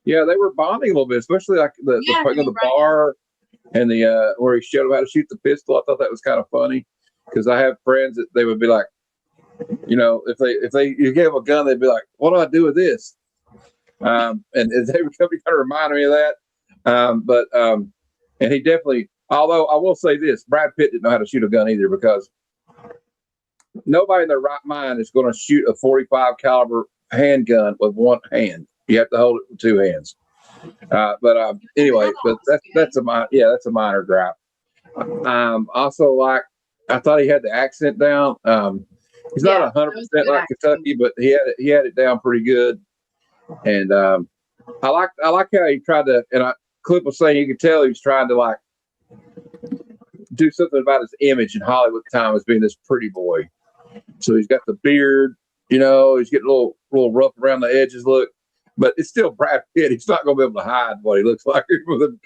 Yeah, they were bonding a little bit, especially like the bar and the where he showed him how to shoot the pistol. I thought that was kind of funny because I have friends that they would be like, you know, if you gave them a gun, they'd be like, "What do I do with this?" And they would kind of remind me of that. And he definitely, although I will say this, Brad Pitt didn't know how to shoot a gun either because nobody in their right mind is going to shoot a .45 caliber handgun with one hand. You have to hold it with two hands. Anyway, but that's a minor gripe. Also, like, I thought he had the accent down. He's not 100% like Kentucky, but he had it down pretty good. And I like how he tried to. And Cliff was saying you could tell he was trying to like do something about his image in Hollywood time as being this pretty boy. So he's got the beard, you know, he's getting a little rough around the edges. Look. But it's still Brad Pitt. He's not going to be able to hide what he looks like. Even with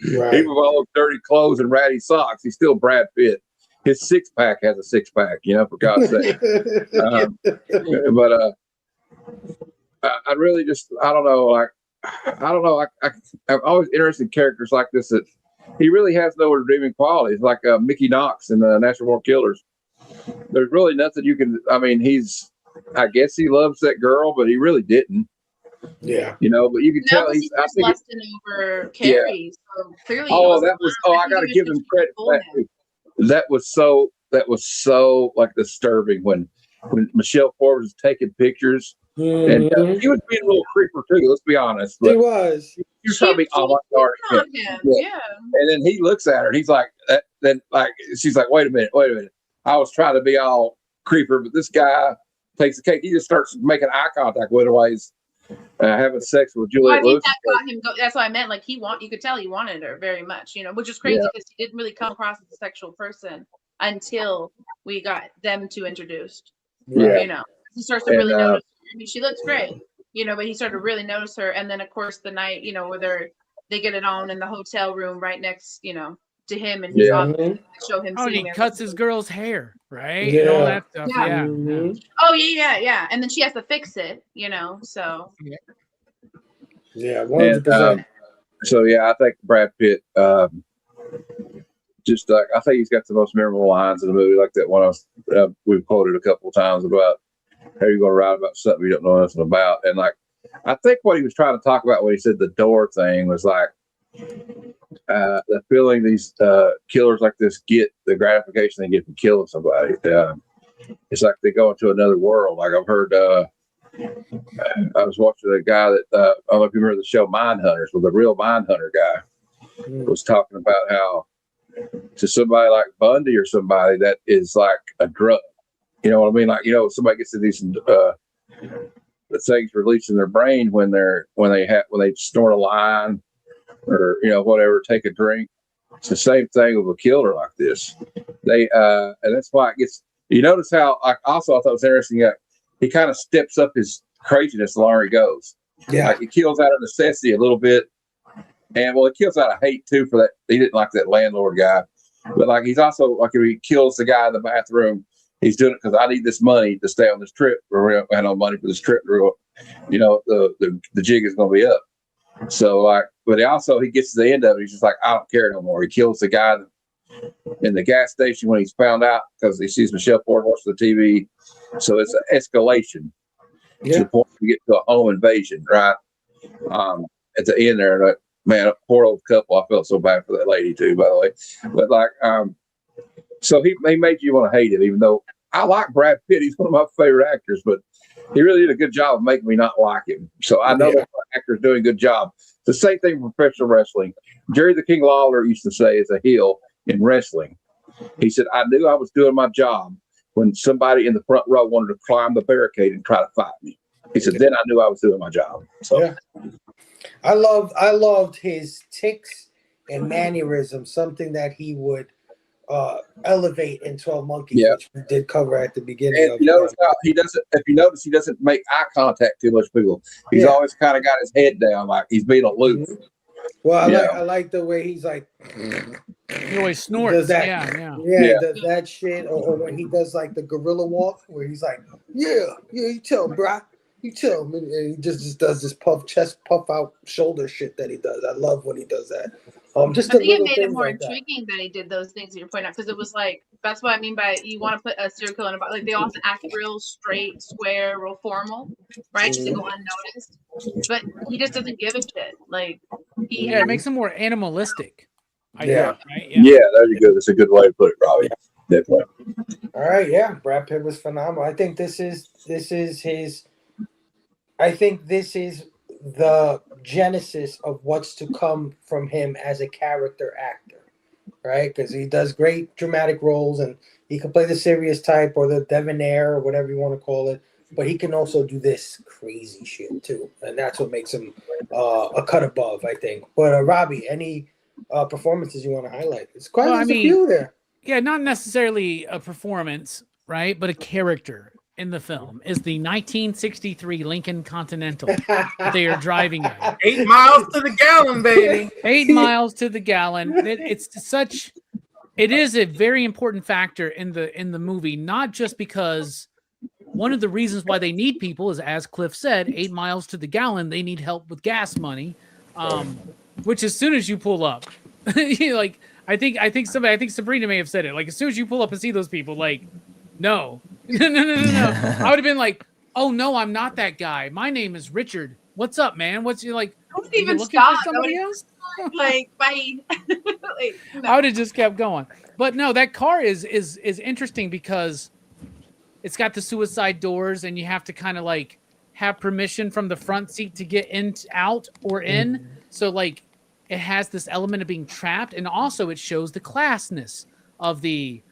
all those dirty clothes and ratty socks, he's still Brad Pitt. His six-pack has a six-pack, you know, for God's sake. I really just, I don't know. Like, I don't know. I'm always interested in characters like this that he really has no redeeming qualities, like Mickey Knox in National Born Killers. There's really nothing you can. I mean, I guess he loves that girl, but he really didn't. Yeah. You know, but you can tell he's I think lusting over Carrie. So clearly, that was. Oh, I got to give him credit for that. That was so like disturbing when Michelle Forbes was taking pictures, and he was being a little creeper too. Let's be honest. He was. He was trying to be avant-garde. Yeah. And then he looks at her, and he's like, she's like, wait a minute. I was trying to be all creeper, but this guy takes the cake. He just starts making eye contact with her while he's having sex with Juliette Lewis. That got him. That's what I meant. Like you could tell he wanted her very much. You know, which is crazy because he didn't really come across as a sexual person until we got them two introduced. Yeah. You know, he starts to really notice her. I mean, she looks great. You know, but he started to really notice her, and then of course the night, you know, where they get it on in the hotel room right next, you know, to him, and he's show him. Oh, and he cuts his girl's hair, right? Yeah. And all that stuff. Yeah. Oh yeah. And then she has to fix it, you know. So. Yeah. 100%. So yeah, I think Brad Pitt. Just like I think he's got the most memorable lines in the movie, like that one we've quoted a couple of times about how you're going to write about something you don't know nothing about, and like I think what he was trying to talk about when he said the door thing was like the feeling these killers like this get, the gratification they get from killing somebody. It's like they go into another world. Like I've heard, I was watching a guy that I don't know if you remember the show Mindhunters, with the real Mindhunter guy was talking about how to somebody like Bundy or somebody that is like a drug. You know what I mean? Like, you know, somebody gets to these the things released in their brain when they snort a line or, you know, whatever, take a drink. It's the same thing with a killer like this. They and that's why it gets. You notice how I thought it was interesting that he kind of steps up his craziness the longer he goes. Yeah, like he kills out of necessity a little bit, and well, he kills out of hate too for that. He didn't like that landlord guy, but like he's also like if he kills the guy in the bathroom, he's doing it because I need this money to stay on this trip, or we don't have no money for this trip. You know, the jig is going to be up. So like, but he gets to the end of it. He's just like, I don't care no more. He kills the guy in the gas station when he's found out because he sees Michelle Ford watching the TV. So it's an escalation to the point to get to a home invasion, right? At the end there, like, man, a poor old couple. I felt so bad for that lady too, by the way. But like, so he made you want to hate him, even though I like Brad Pitt. He's one of my favorite actors, but he really did a good job of making me not like him. So I know that actor's doing a good job. The same thing with professional wrestling. Jerry the King Lawler used to say as a heel in wrestling, he said, I knew I was doing my job when somebody in the front row wanted to climb the barricade and try to fight me. He said, then I knew I was doing my job. So I loved his tics and mannerisms, something that he would elevate in 12 Monkeys, which we did cover at the beginning. And you notice how he doesn't. If you notice, he doesn't make eye contact too much. People, he's always kind of got his head down, like he's being aloof. Well, I like the way he's like. He always snorts. Does that, yeah. Does that shit, or when he does like the gorilla walk, where he's like, you tell him, bro. You tell him, and he just does this chest puff out shoulder shit that he does. I love when he does that. Just I think it made it more like intriguing that he did those things that you're pointing out, because it was like, that's what I mean by you want to put a serial killer in a box. Like they often act real straight, square, real formal, right? Just to go unnoticed. But he just doesn't give a shit. Like it makes him more animalistic. Right? Yeah, there you go. That's a good way to put it, Robbie. Definitely. All right, Brad Pitt was phenomenal. I think this is the genesis of what's to come from him as a character actor, right? Because he does great dramatic roles, and he can play the serious type or the debonair or whatever you want to call it. But he can also do this crazy shit too, and that's what makes him a cut above, I think. But Robbie, any performances you want to highlight? It's quite a few there. Yeah, not necessarily a performance, right? But a character in the film is the 1963 Lincoln Continental that they are driving at. 8 miles to the gallon, baby. 8 miles to the gallon. It is a very important factor in the movie, not just because one of the reasons why they need people is, as Cliff said, 8 miles to the gallon. They need help with gas money, which as soon as you pull up, like I think Sabrina may have said it. Like as soon as you pull up and see those people, like no. I would have been like, oh no, I'm not that guy. My name is Richard. What's up, man? What's you like? I wouldn't even looking for stop. somebody else? Like, bye. Like, no. I would have just kept going. But no, that car is interesting because it's got the suicide doors, and you have to kind of like have permission from the front seat to get in, out, or in. So like, it has this element of being trapped, and also it shows the classness of the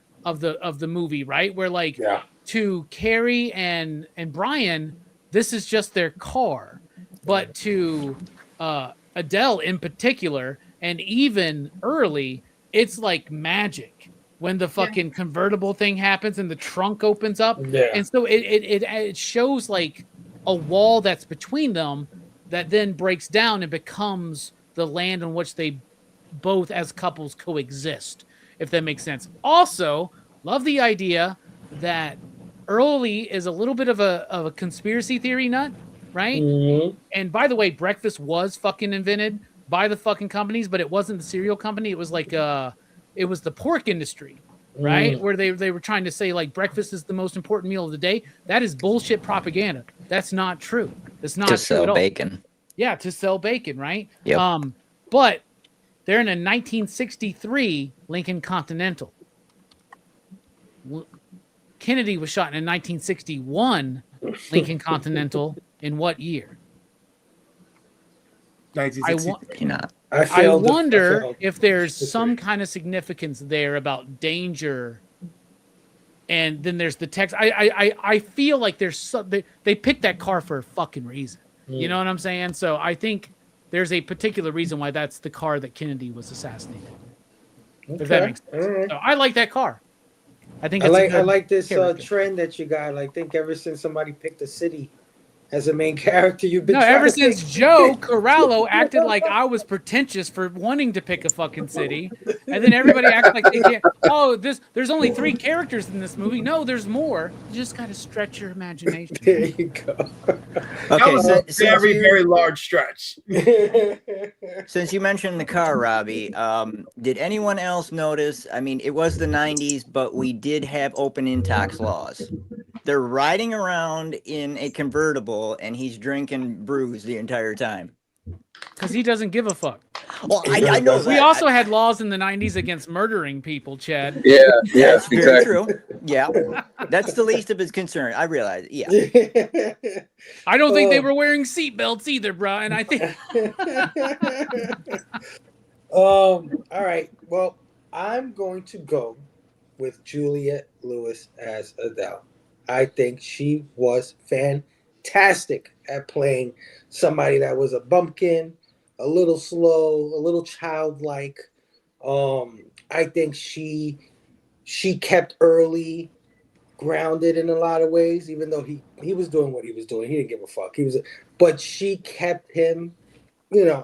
movie, right? Where like to Carrie and Brian, this is just their car, but to Adele in particular, and even early, it's like magic when the fucking convertible thing happens and the trunk opens up. And so it shows like a wall that's between them that then breaks down and becomes the land on which they both as couples coexist, if that makes sense. Also, love the idea that Early is a little bit of a conspiracy theory nut, right? And by the way, breakfast was fucking invented by the fucking companies, but it wasn't the cereal company. It was like it was the pork industry, right? Where they were trying to say like breakfast is the most important meal of the day. That is bullshit propaganda. That's not true. That's not To true sell at all. bacon. Yeah, to sell bacon, right? Yep. But they're in a 1963 Lincoln Continental. Kennedy was shot in a 1961 Lincoln Continental. In what year? 1960. I wonder if there's some kind of significance there about danger. And then there's the text. I feel like there's they picked that car for a fucking reason. You know what I'm saying? So I think there's a particular reason why that's the car that Kennedy was assassinated. If that makes sense. So I like that car. I think it's I like this trend that you got. I think ever since somebody picked a city as a main character, you've been ever since Joe Corallo acted like I was pretentious for wanting to pick a fucking city, and then everybody acts like they can't. Oh, there's only 3 characters in this movie. No, there's more. You just got to stretch your imagination. There you go. That was a very, very large stretch. Since you mentioned the car, Robbie, did anyone else notice? I mean, it was the 90s, but we did have open intox laws. They're riding around in a convertible, and he's drinking brews the entire time. Because he doesn't give a fuck. Well, I know that. We also had laws in the 90s against murdering people, Chad. Yeah, That's very exactly. true. Yeah, that's the least of his concern. I realize. Yeah. I don't think they were wearing seatbelts either, bro. And I think. All right. Well, I'm going to go with Juliette Lewis as Adele. I think she was fantastic at playing somebody that was a bumpkin, a little slow, a little childlike. I think she kept Early grounded in a lot of ways, even though he was doing what he was doing. He didn't give a fuck. But she kept him,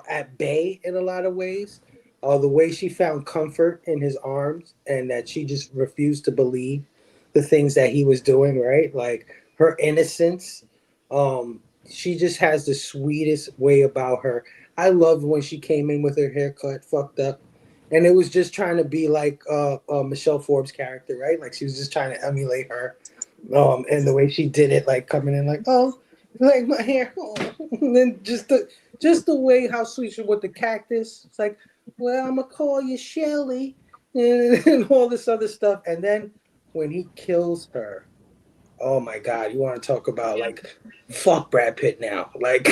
at bay in a lot of ways. The way she found comfort in his arms, and that she just refused to believe the things that he was doing, right? Like her innocence. She just has the sweetest way about her. I loved when she came in with her haircut fucked up, and it was just trying to be like Michelle Forbes' character, right? Like she was just trying to emulate her, and the way she did it, like coming in like, oh, like my hair, and then just the way how sweet she with the cactus. It's like, well, I'm gonna call you Shelly, and all this other stuff, and then when he kills her, oh my God, you want to talk about like fuck Brad Pitt now, like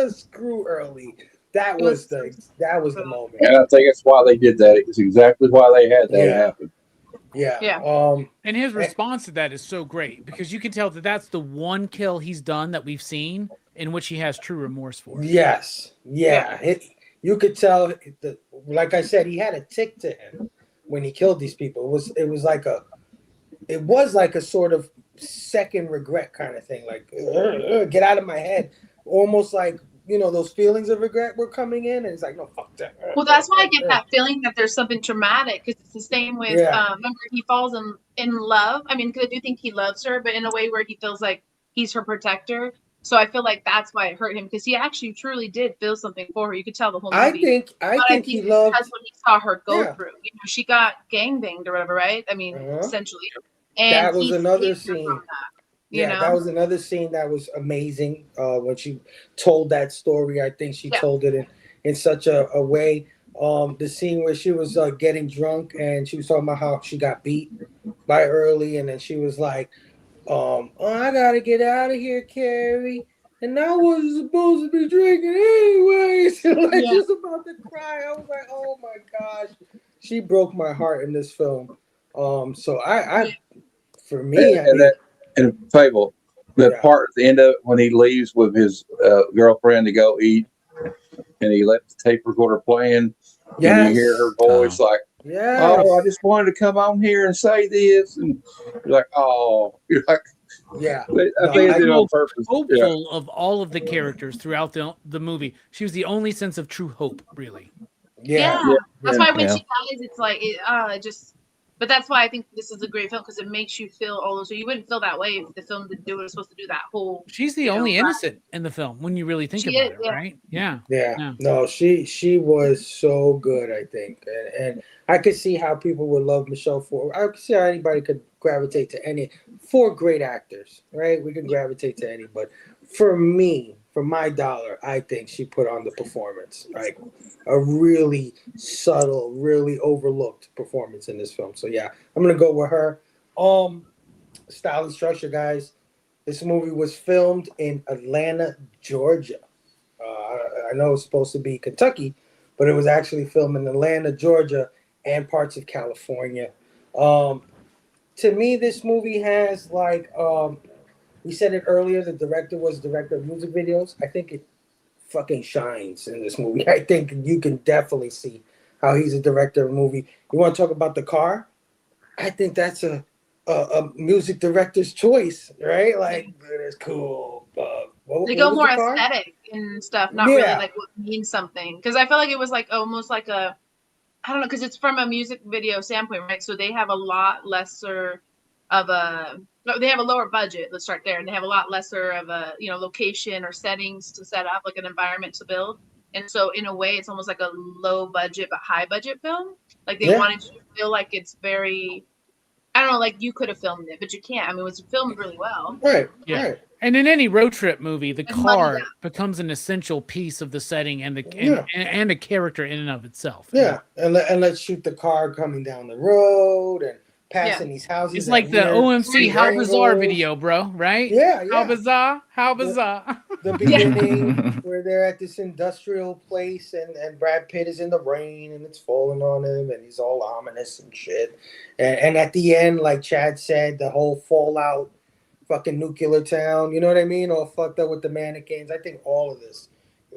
screw Early. That was the moment. And I think it's why they did that. It's exactly why they had that happen. Yeah. And his response to that is so great because you can tell that that's the one kill he's done that we've seen in which he has true remorse for. Yes. Yeah. You could tell, like I said, he had a tick to him when he killed these people. It was like a sort of second regret kind of thing, like get out of my head, almost like those feelings of regret were coming in, and it's like, no, fuck that. Well, that's why I get that feeling that there's something traumatic, because it's the same with remember he falls in love. I mean, because I do think he loves her, but in a way where he feels like he's her protector. So I feel like that's why it hurt him, because he actually truly did feel something for her. You could tell the whole movie. I think he loved. That's what he saw her go through. She got gangbanged or whatever, right? I mean, essentially. And that was another scene. That was another scene that was amazing. When she told that story, I think she told it in such a way. The scene where she was getting drunk and she was talking about how she got beat by Early, and then she was like, I gotta get out of here, Carrie. And I wasn't supposed to be drinking anyways. She was about to cry. I was like, oh my gosh. She broke my heart in this film. So I for me, and Phable, the part at the end of it when he leaves with his girlfriend to go eat, and he let the tape recorder playing, and you hear her voice like, "Oh, I just wanted to come on here and say this," and you're like, "Oh," you're like, "Yeah." I think they did it on purpose. Hopeful of all of the characters throughout the movie, she was the only sense of true hope, really. Yeah. That's why when she dies, it's like it just. But that's why I think this is a great film, because it makes you feel all those. So you wouldn't feel that way if the film didn't do what it was supposed to do. That whole. She's the only innocent in the film when you really think about it, right? Yeah. No, she was so good, I think, and I could see how people would love Michelle Pfeiffer. I could see how anybody could gravitate to any. 4 great actors, right? We can gravitate to any, but for me, for my dollar, I think she put on the performance, like a really subtle, really overlooked performance in this film. So yeah, I'm gonna go with her. Style and structure, guys. This movie was filmed in Atlanta, Georgia. I know it's supposed to be Kentucky, but it was actually filmed in Atlanta, Georgia, and parts of California. To me, this movie has we said it earlier, the director was director of music videos. I think it fucking shines in this movie. I think you can definitely see how he's a director of a movie. You want to talk about the car? I think that's a music director's choice, right? Like, it's cool. They go more aesthetic and stuff, not really like what means something. Because I felt like it was like almost like a, I don't know, because it's from a music video standpoint, right? So they have a lot lesser of a, they have a lower budget. Let's start there. And they have a lot lesser of a, location or settings to set up, like an environment to build. And so in a way, it's almost like a low budget but high budget film. Like they wanted to feel like it's very, I don't know, like you could have filmed it, but you can't. I mean, it was filmed really well. Right. Yeah. Right. And in any road trip movie, the car becomes an essential piece of the setting and and a character in and of itself. Yeah. And let's shoot the car coming down the road and passing these houses. It's like the OMC How Bizarre video, bro, right? Yeah. How bizarre. The beginning where they're at this industrial place and Brad Pitt is in the rain and it's falling on him and he's all ominous and shit. And at the end, like Chad said, the whole Fallout fucking nuclear town, you know what I mean? All fucked up with the mannequins. I think all of this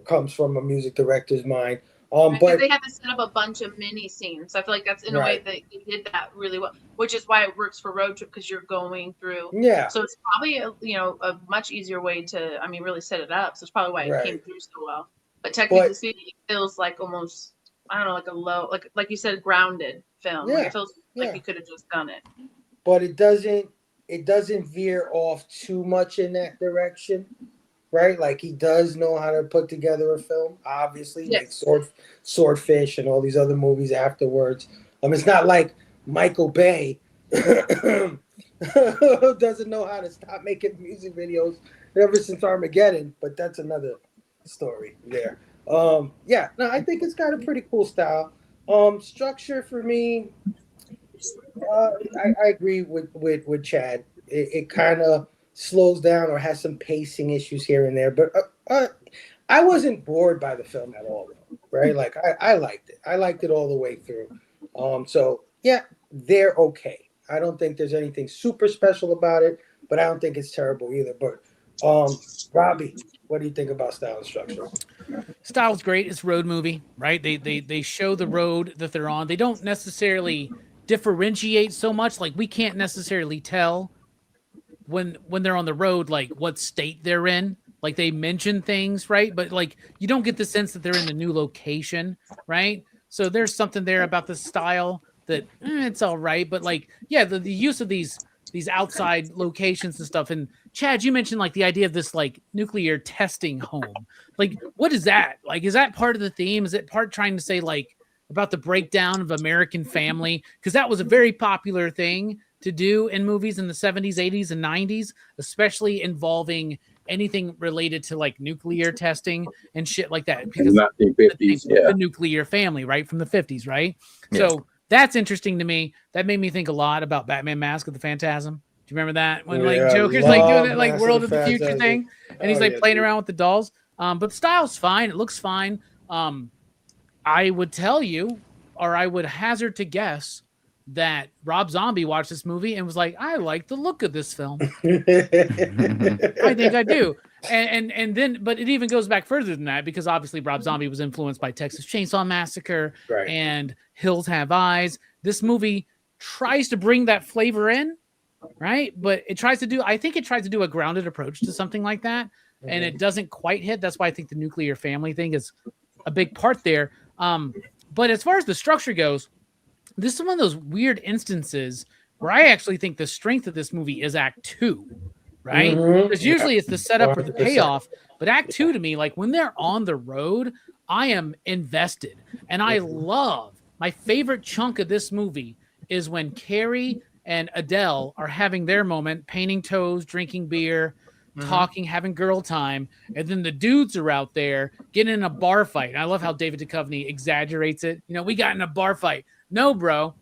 comes from a music director's mind. But they had to set up a bunch of mini scenes. I feel like that's in a way that they did that really well, which is why it works for road trip, because you're going through. Yeah. So it's probably a much easier way to, really set it up. So it's probably why it came through so well. But technically speaking, it feels like almost, I don't know, like a low, like you said, grounded film. Yeah. Like it feels like you could have just done it. But it doesn't veer off too much in that direction. Right, like he does know how to put together a film. Obviously, like Swordfish and all these other movies afterwards. It's not like Michael Bay doesn't know how to stop making music videos ever since Armageddon. But that's another story there. I think it's got a pretty cool style. Structure for me, I agree with Chad. It kind of slows down or has some pacing issues here and there, but I wasn't bored by the film at all, right? Like I liked it. I liked it all the way through. So yeah, they're okay. I don't think there's anything super special about it, but I don't think it's terrible either. But Robbie, what do you think about style and structure? Style's great. It's a road movie, right? They show the road that they're on. They don't necessarily differentiate so much. Like we can't necessarily tell when they're on the road, like what state they're in. Like they mention things, right? But like you don't get the sense that they're in a new location, right? So there's something there about the style that it's all right, but like the use of these outside locations and stuff. And Chad, you mentioned like the idea of this like nuclear testing home. Like, what is that? Like, is that part of the theme? Is it part trying to say like about the breakdown of American family? Because that was a very popular thing to do in movies in the 70s, 80s, and 90s, especially involving anything related to like nuclear testing and shit like that. Because in the 1950s, the nuclear family, right, from the 50s, right? Yeah. So that's interesting to me. That made me think a lot about Batman Mask of the Phantasm. Do you remember that when like Joker's like doing that like World of the Future thing, and he's like playing around with the dolls? But the style's fine. It looks fine. I would tell you, or I would hazard to guess, that Rob Zombie watched this movie and was like, I like the look of this film. I think I do. And then, but it even goes back further than that, because obviously Rob Zombie was influenced by Texas Chainsaw Massacre and Hills Have Eyes. This movie tries to bring that flavor in, right? But I think it tries to do a grounded approach to something like that. And it doesn't quite hit. That's why I think the nuclear family thing is a big part there. But as far as the structure goes, this is one of those weird instances where I actually think the strength of this movie is Act 2, right? Because usually it's the setup or the payoff, but Act 2 to me, like when they're on the road, I am invested. And I love, my favorite chunk of this movie is when Carrie and Adele are having their moment, painting toes, drinking beer, talking, having girl time, and then the dudes are out there getting in a bar fight. And I love how David Duchovny exaggerates it. You know, we got in a bar fight. No, bro,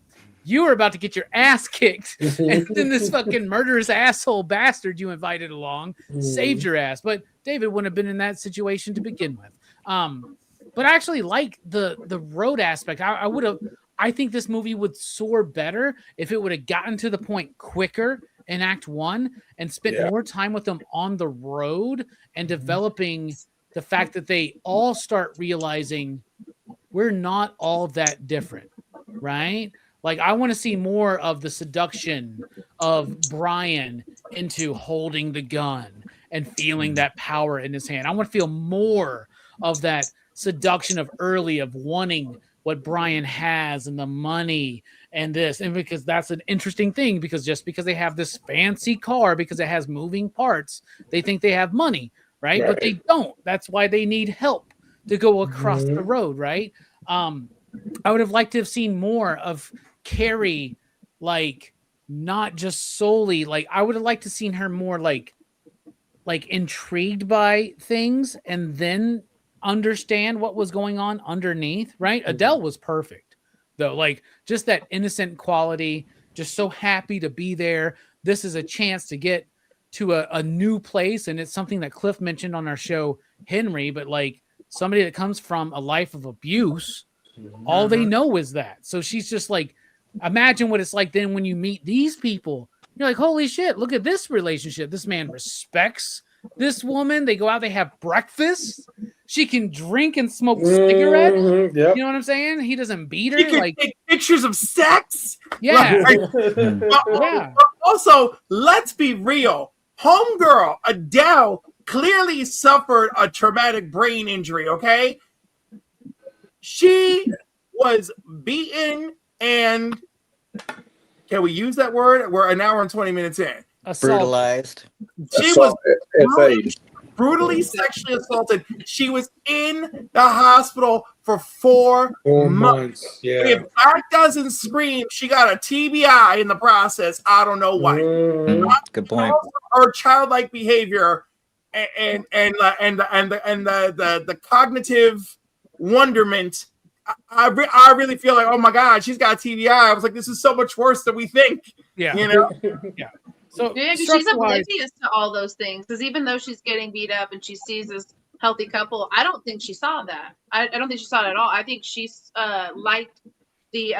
you were about to get your ass kicked, and then this fucking murderous asshole bastard you invited along saved your ass. But David wouldn't have been in that situation to begin with. But I actually like the road aspect. I think this movie would soar better if it would have gotten to the point quicker in Act 1 and spent more time with them on the road and developing the fact that they all start realizing we're not all that different, right? Like, I want to see more of the seduction of Brian into holding the gun and feeling that power in his hand. I want to feel more of that seduction of early, of wanting what Brian has and the money and this. And because that's an interesting thing, because just because they have this fancy car, because it has moving parts, they think they have money, right? But they don't. That's why they need help to go across the road, right? I would have liked to have seen more of Carrie, like not just solely like, I would have liked to seen her more like intrigued by things and then understand what was going on underneath, right? Adele was perfect though, like just that innocent quality, just so happy to be there. This is a chance to get to a new place, and it's something that Cliff mentioned on our show, Henry, but like somebody that comes from a life of abuse, all they know is that. So she's just like, imagine what it's like then when you meet these people. You're like, holy shit, look at this relationship. This man respects this woman. They go out, they have breakfast. She can drink and smoke cigarettes. You know what I'm saying? He doesn't beat her. He can like take pictures of sex. Yeah. But also, let's be real. Homegirl, Adele, clearly suffered a traumatic brain injury, okay? She was beaten and, can we use that word? We're an hour and 20 minutes in. Brutalized. She was brutally sexually assaulted. She was in the hospital for 4 months. Yeah. If that doesn't scream, she got a TBI in the process. I don't know why. Good point. Her childlike behavior and the cognitive wonderment. I really feel like, oh my God, she's got TBI. I was like, this is so much worse than we think. Yeah. You know? Yeah. So yeah, she's oblivious to all those things, because even though she's getting beat up and she sees this healthy couple, I don't think she saw that. I don't think she saw it at all. I think she liked the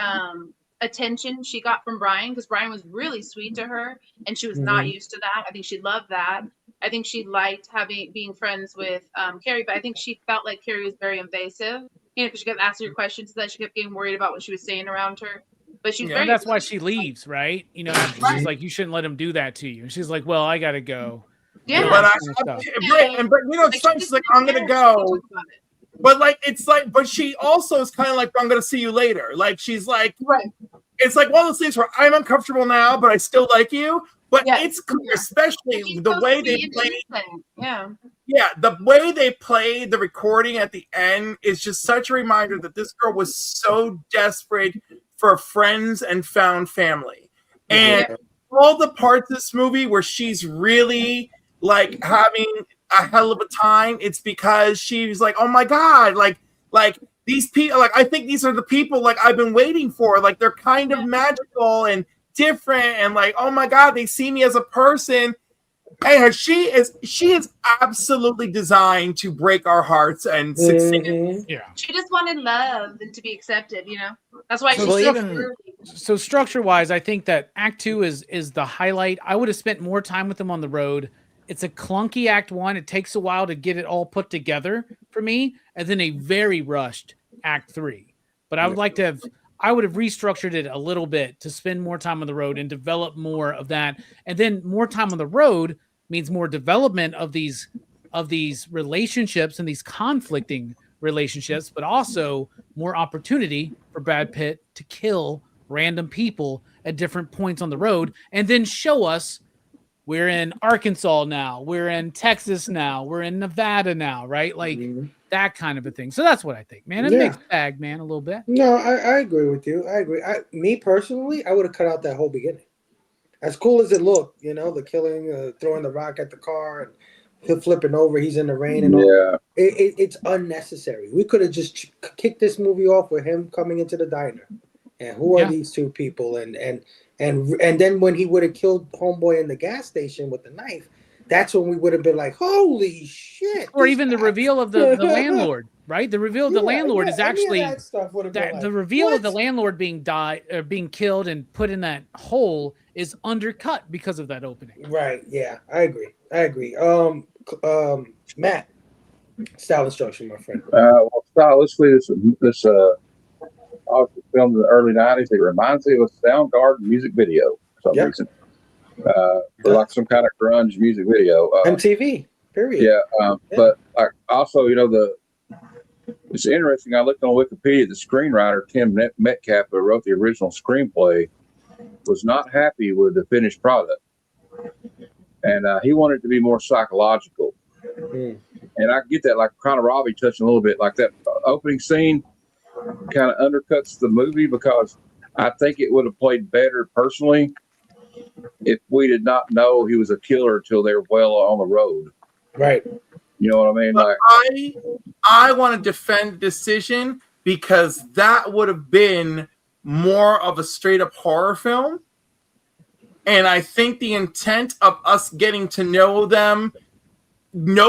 attention she got from Brian, because Brian was really sweet to her and she was not used to that. I think she loved that. I think she liked being friends with Carrie, but I think she felt like Carrie was very invasive. You know, because she kept asking her questions, so that she kept getting worried about what she was saying around her. But she's that's why she leaves, right? You know, she's like, you shouldn't let him do that to you. And she's like, well, I gotta go. Yeah. But Stuff. but you know, it's funny. She's like, I'm gonna go. But like, it's like, but she also is kind of like, I'm gonna see you later. Like, she's like, Right. it's like one of those things where I'm uncomfortable now, but I still like you. But Yeah. it's clear, Yeah. especially She's the supposed way to they be play. innocent. Yeah. Yeah, the way they played the recording at the end is just such a reminder that this girl was so desperate for friends and found family. And all the parts of this movie where she's really like having a hell of a time, it's because she's like, oh my God, like these people, like I think these are the people like I've been waiting for. Like they're kind of magical and different, and like, oh my God, they see me as a person. And she is absolutely designed to break our hearts and succeed. Yeah. She just wanted love and to be accepted, you know. That's why So she's even- So structure-wise, I think that Act 2 is the highlight. I would have spent more time with them on the road. It's a clunky Act 1. It takes a while to get it all put together for me, and then a very rushed Act 3. But I would like to have I would have restructured it a little bit to spend more time on the road and develop more of that. And then more time on the road means more development of these relationships and these conflicting relationships, but also more opportunity for Brad Pitt to kill random people at different points on the road, and then show us we're in Arkansas now, we're in Texas now, we're in Nevada now, right? Like that kind of a thing. So that's what I think, man. It makes bag, man, a little bit. No, I agree with you. I agree. Me personally, I would have cut out that whole beginning. As cool as it looked, you know, the killing, throwing the rock at the car, and him flipping over, he's in the rain, and all. It's unnecessary. We could have just kicked this movie off with him coming into the diner, and who are these two people, and then when he would have killed homeboy in the gas station with the knife, that's when we would have been like, holy shit! Or even the reveal of the landlord, right? The reveal of the landlord is actually that stuff would have been like, the reveal of the landlord being killed and put in that hole is undercut because of that opening. Right. Yeah, I agree. Matt, style instruction, my friend. Well, stylistically, this obviously filmed in the early '90s. It reminds me of a Soundgarden music video for some reason. Like some kind of grunge music video. MTV. Period. Yeah, but like also, you know, it's interesting. I looked on Wikipedia. The screenwriter Tim Metcalf, who wrote the original screenplay, was not happy with the finished product, and he wanted it to be more psychological. And I get that, like kind of Robbie touched a little bit, like that opening scene kind of undercuts the movie, because I think it would have played better personally if we did not know he was a killer until they were well on the road. Right. You know what I mean? But Like, I want to defend the decision, because that would have been more of a straight up horror film. And I think the intent of us getting to know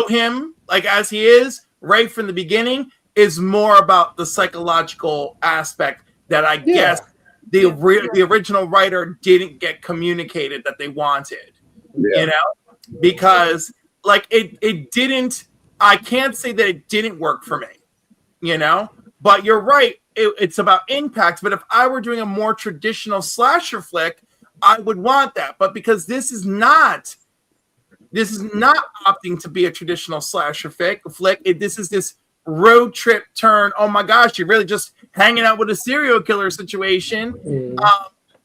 him like as he is right from the beginning is more about the psychological aspect that I guess the original writer didn't get communicated that they wanted. You know, because like it didn't. I can't say that it didn't work for me. You know, but you're right. It's about impact. But if I were doing a more traditional slasher flick, I would want that. But because this is not opting to be a traditional slasher flick. This is this road trip turn. Oh my gosh, you're really just hanging out with a serial killer situation.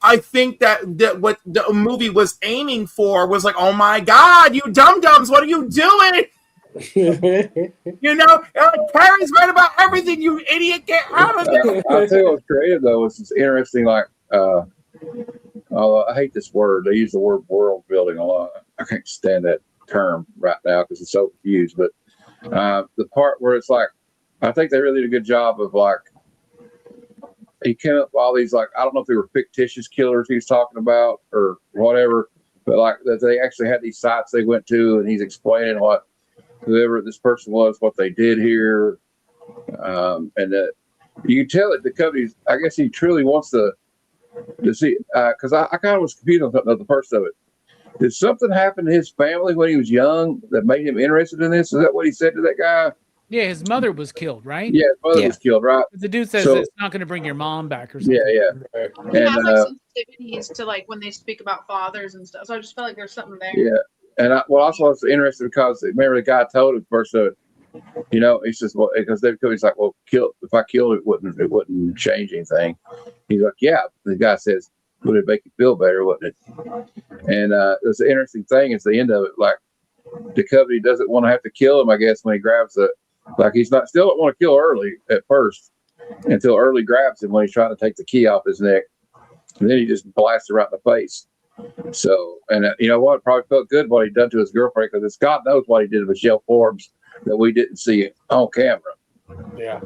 I think that what the movie was aiming for was like, oh my God, you dum-dums, what are you doing? You know, Carrie's right about everything, you idiot, get out of there. I tell you what's creative though, it's interesting, like I hate this word. They use the word world building a lot. I can't stand that term right now because it's so confused. But the part where it's like, I think they really did a good job of like, he came up with all these, like, I don't know if they were fictitious killers he was talking about or whatever, but like that they actually had these sites they went to, and he's explaining what whoever this person was, what they did here, and that you can tell that the company's, I guess he truly wants to see, because I kind of was confused on the first of it. Did something happen to his family when he was young that made him interested in this? Is that what he said to that guy? Yeah, his mother was killed, right? Yeah, his mother was killed, right? The dude says it's not going to bring your mom back or something. Yeah. He has like sensitivities to like when they speak about fathers and stuff. So I just felt like there's something there. Yeah. also was interested because remember the guy told him first of it, he says, well, because he's like, well, if I killed it, wouldn't change anything. He's like, yeah. The guy says, would it make you feel better, wouldn't it? And it's an interesting thing is the end of it, like the company doesn't want to have to kill him, I guess, when he grabs he's still don't want to kill Early at first until Early grabs him when he's trying to take the key off his neck. And then he just blasts her right in the face. So, and you know what? It probably felt good what he'd done to his girlfriend because God knows what he did with Michelle Forbes that we didn't see on camera. Yeah.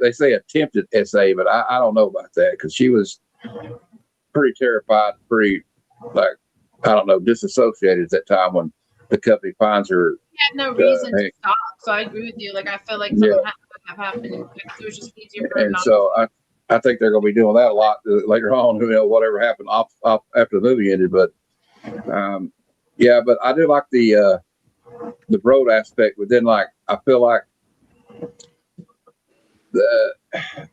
They say attempted SA, but I don't know about that because she was pretty terrified, pretty, disassociated at that time when the company finds her. He had no reason to stop, so I agree with you. Like, I feel like something have happened. It was just easier for him not to. I think they're going to be doing that a lot later on. Whatever happened off after the movie ended, but but I do like the road aspect. But then, I feel like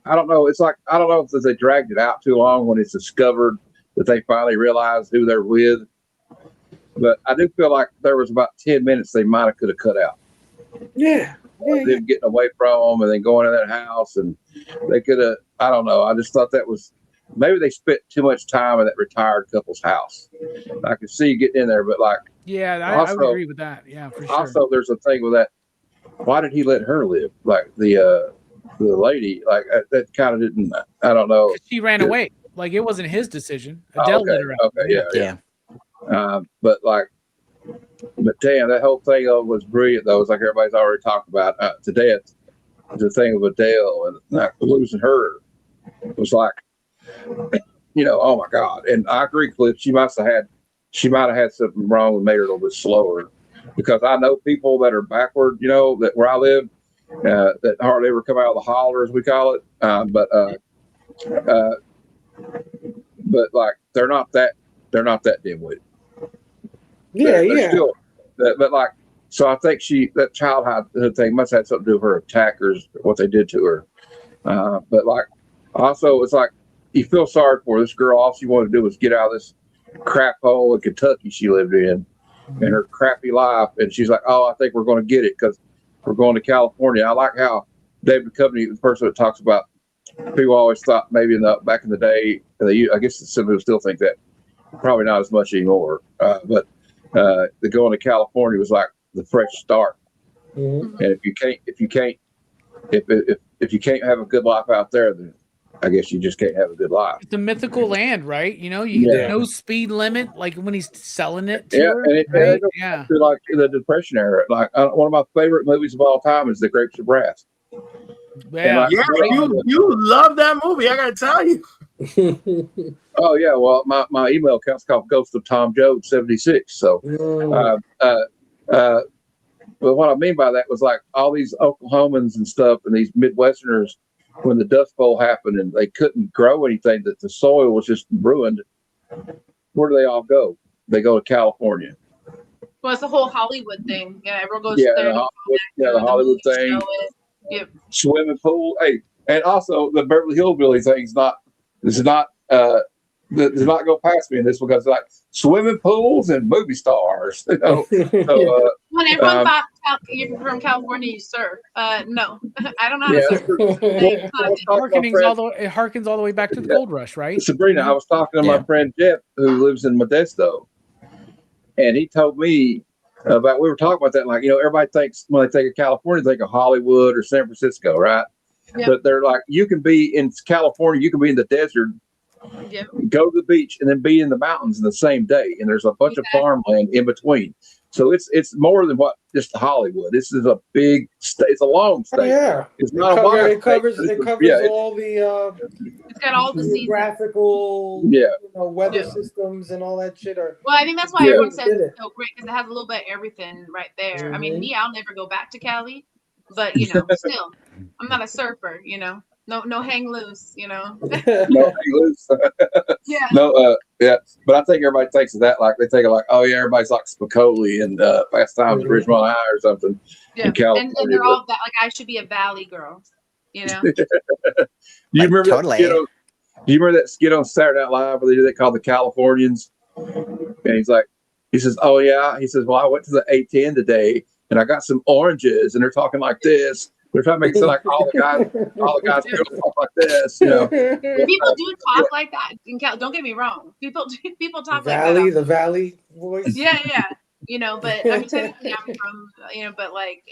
I don't know. It's like I don't know if they dragged it out too long when it's discovered that they finally realized who they're with. But I do feel like there was about 10 minutes they could have cut out. Yeah. Them getting away from them and then going to that house, and they could have. I don't know. I just thought that was maybe they spent too much time in that retired couple's house. I could see you getting in there, but I would agree with that. Yeah, for sure. Also, there's a thing with that. Why did he let her live? Like the lady, that kind of didn't. I don't know. She ran away. Like it wasn't his decision. Adele let her out. Okay, yeah. But damn, that whole thing was brilliant though. It's like everybody's already talked about to death. The thing with Adele and losing her was like, oh my God. And I agree, Cliff. She might have had something wrong and made her a little bit slower. Because I know people that are backward, that where I live, that hardly ever come out of the holler, as we call it. But they're not that dimwitted. They're still, so I think that childhood thing must have had something to do with her attackers, what they did to her. Also it's like you feel sorry for this girl. All she wanted to do was get out of this crap hole in Kentucky she lived in her crappy life. And she's like, oh, I think we're going to get it because we're going to California. I like how David Duchovny, the person that talks about people always thought maybe back in the day, I guess some people still think that, probably not as much anymore. But the going to California was like the fresh start. Mm-hmm. And if you can't have a good life out there, then I guess you just can't have a good life. It's a mythical land, right? No speed limit, like when he's selling it to her. And to like the Depression era. Like one of my favorite movies of all time is The Grapes of Wrath. Yeah, you love that movie. I gotta tell you. Oh yeah, well my email account's called Ghost of Tom Joad 76. So, but what I mean by that was like all these Oklahomans and stuff, and these Midwesterners, when the Dust Bowl happened and they couldn't grow anything, that the soil was just ruined. Where do they all go? They go to California. Well, it's the whole Hollywood thing. Yeah, everyone goes there. The Hollywood thing. Yep. Swimming pool. Hey, and also the Beverly Hillbilly thing does not go past me in this because like swimming pools and movie stars. When everyone thought you're from California, you surf. No, I don't know how to surf. It harkens all the way back to the gold rush, right? Sabrina, I was talking to my friend Jeff who lives in Modesto, and he told me we were talking about that. Like, everybody thinks when they think of California, they think of Hollywood or San Francisco, right? Yep. But they're like, you can be in California, you can be in the desert, go to the beach, and then be in the mountains in the same day. And there's a bunch of farmland in between. So it's more than what just Hollywood. This is a big state. It's a long state. Yeah, it's not it covers all the. It's got all the geographical, weather systems and all that shit. Well, I think that's why everyone says it's so great because it has a little bit of everything right there. Mm-hmm. I mean, I'll never go back to Cali, but still, I'm not a surfer. No hang loose. No hang loose. But I think everybody thinks of that like they think of like, oh yeah, everybody's like Spicoli and Fast Times at Ridgemont High or something. Yeah, and they're all that. Like I should be a valley girl. Do you remember that skit? Do you remember that skit on Saturday Night Live where they do that called The Californians? And he's like, He says, "Oh yeah." He says, "Well, I went to the ATM today and I got some oranges, and they're talking like this. They're trying to make it sound like all the guys talk like this, you know." People do talk like that. Don't get me wrong. People talk Valley, like that. the Valley voice. Yeah. You know, but I mean, technically, I'm from, you know, but like,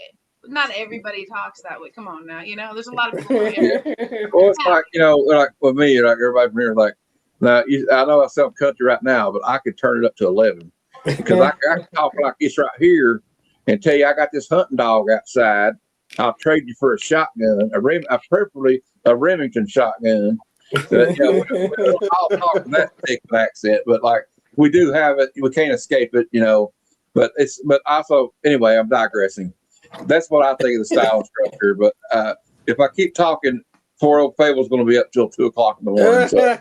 not everybody talks that way. Come on now, you know, there's a lot of people. Well, it's like, you know, like with me, like everybody from here, like, now I know I sound country right now, but I could turn it up to 11 because I can talk like this right here and tell you I got this hunting dog outside. I'll trade you for a shotgun, preferably a Remington shotgun. You know, we don't all talk in that particular accent, but like we do have it. We can't escape it, you know. But also, anyway, I'm digressing. That's what I think of the style and structure. But if I keep talking, poor old Phable's going to be up till 2:00 in the morning. So,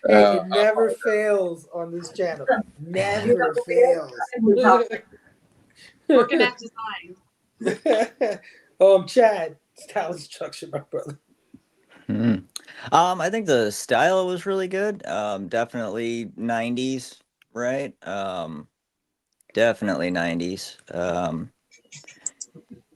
it never fails on this channel. Never fails. Working at design. Chad, style and structure, my brother. I think the style was really good. Definitely 90s, right? Definitely 90s.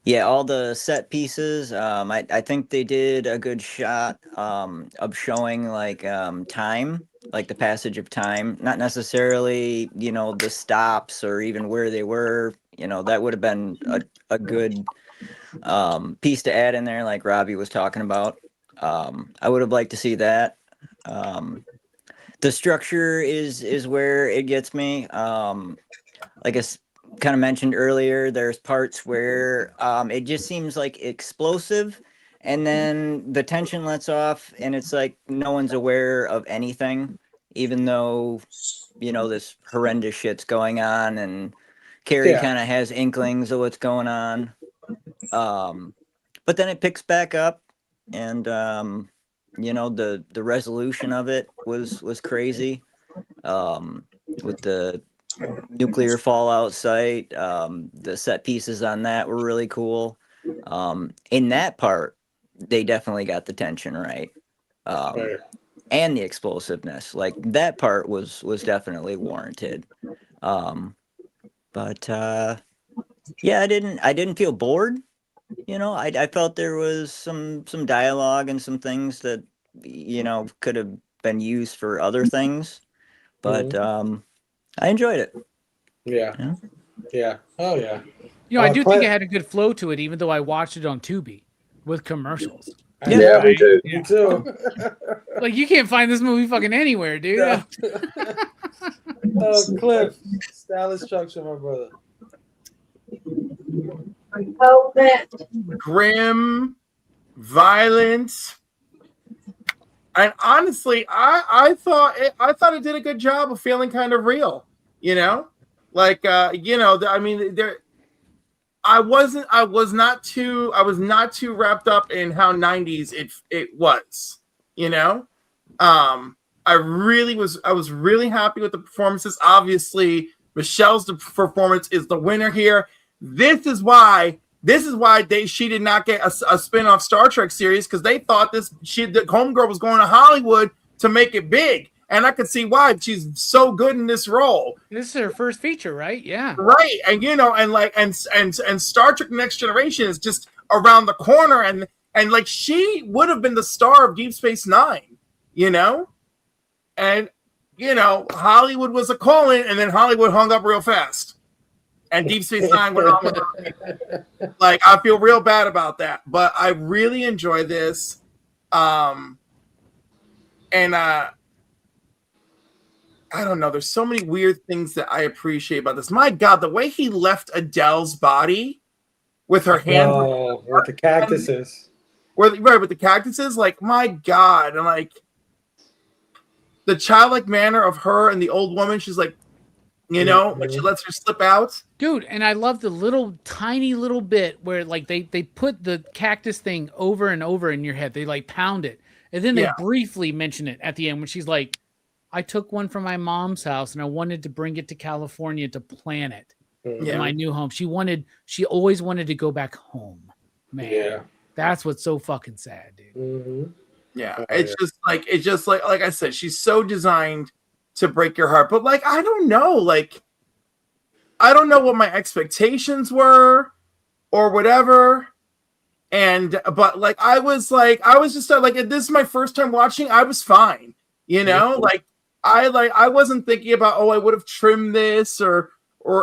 Yeah, all the set pieces. I think they did a good shot of showing like time, like the passage of time. Not necessarily, you know, the stops or even where they were. You know, that would have been a good piece to add in there, like Robbie was talking about. I would have liked to see that. The structure is where it gets me. Like I kind of mentioned earlier, there's parts where it just seems like explosive, and then the tension lets off, and it's like no one's aware of anything, even though, you know, this horrendous shit's going on, and Carrie kind of has inklings of what's going on. But then it picks back up, and you know, the resolution of it was crazy. With the nuclear fallout site, the set pieces on that were really cool. In that part, they definitely got the tension right. And the explosiveness, like that part was definitely warranted. But yeah, I didn't feel bored. You know, I felt there was some dialogue and some things that, you know, could have been used for other things, but I enjoyed it. Yeah. Oh yeah. You know, I do think it had a good flow to it, even though I watched it on Tubi with commercials. Yeah, me too. Me too. Like, you can't find this movie fucking anywhere, dude. Yeah. Cliff, style and structure, my brother. Grim, violent, and honestly, I thought it did a good job of feeling kind of real. You know, like you know, I mean, I was not too wrapped up in how 90s it was. You know, I was really happy with the performances. Obviously, Michelle's performance is the winner here. This is why she did not get a spin-off Star Trek series, because they thought the homegirl was going to Hollywood to make it big, and I could see why. She's so good in this role. This is her first feature, right? Yeah, right. And you know, and like and Star Trek Next Generation is just around the corner, and like she would have been the star of Deep Space Nine, you know, and you know, Hollywood was a calling, and then Hollywood hung up real fast. And Deep Space Nine went on with it. Like, I feel real bad about that, but I really enjoy this. And I don't know. There's so many weird things that I appreciate about this. My God, the way he left Adele's body with her hands, with the cactuses, with the cactuses. Like, my God, and like the childlike manner of her and the old woman. She's like, you know, but she lets her slip out. Dude, and I love the tiny little bit where like they put the cactus thing over and over in your head. They like pound it. And then they briefly mention it at the end when she's like, I took one from my mom's house and I wanted to bring it to California to plant it in my new home. She always wanted to go back home. Man. Yeah. That's what's so fucking sad, dude. Mm-hmm. Yeah. It's just like I said, she's so designed to break your heart. But like, I don't know, like I don't know what my expectations were or whatever. But like I was just like this is my first time watching. I was fine, you know. I wasn't thinking about I would have trimmed this or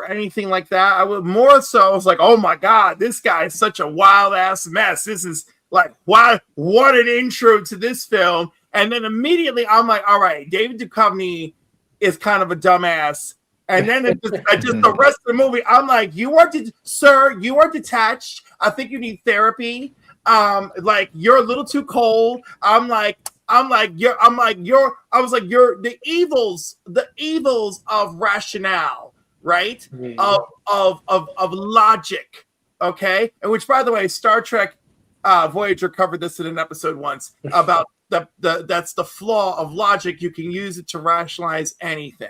anything like that. I was more so I was like, oh my god, this guy is such a wild ass mess. This is like what an intro to this film. And then immediately I'm like, all right, David Duchovny is kind of a dumbass. And then just the rest of the movie, I'm like, sir, you are detached. I think you need therapy. Like you're a little too cold. I was like, you're the evils of rationale, right? Of logic. Okay. And which, by the way, Star Trek Voyager covered this in an episode once about that's the flaw of logic. You can use it to rationalize anything.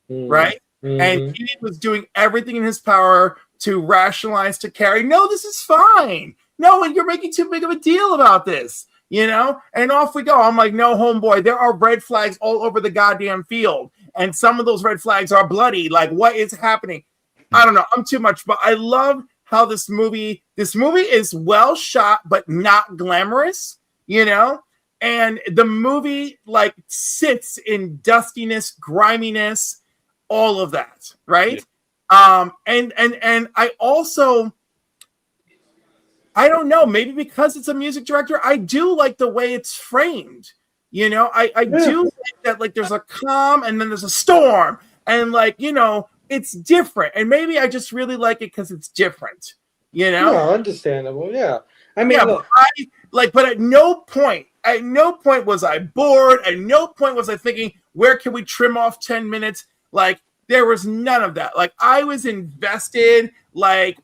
Right. And he was doing everything in his power to rationalize to Carrie, no, this is fine. No, you're making too big of a deal about this, you know? And off we go. I'm like, no, homeboy, there are red flags all over the goddamn field. And some of those red flags are bloody. Like, what is happening? I don't know. I'm too much, but I love how this movie is well shot, but not glamorous, you know? And the movie like sits in dustiness, griminess, all of that, right? Yeah. And I also, I don't know, maybe because it's a music director, I do like the way it's framed. You know, I do like that, like there's a calm and then there's a storm, and like, you know, it's different. And maybe I just really like it because it's different, you know? No, understandable, yeah. I mean, look. But at no point was I bored. At no point was I thinking, where can we trim off 10 minutes? Like, there was none of that. Like, I was invested, like,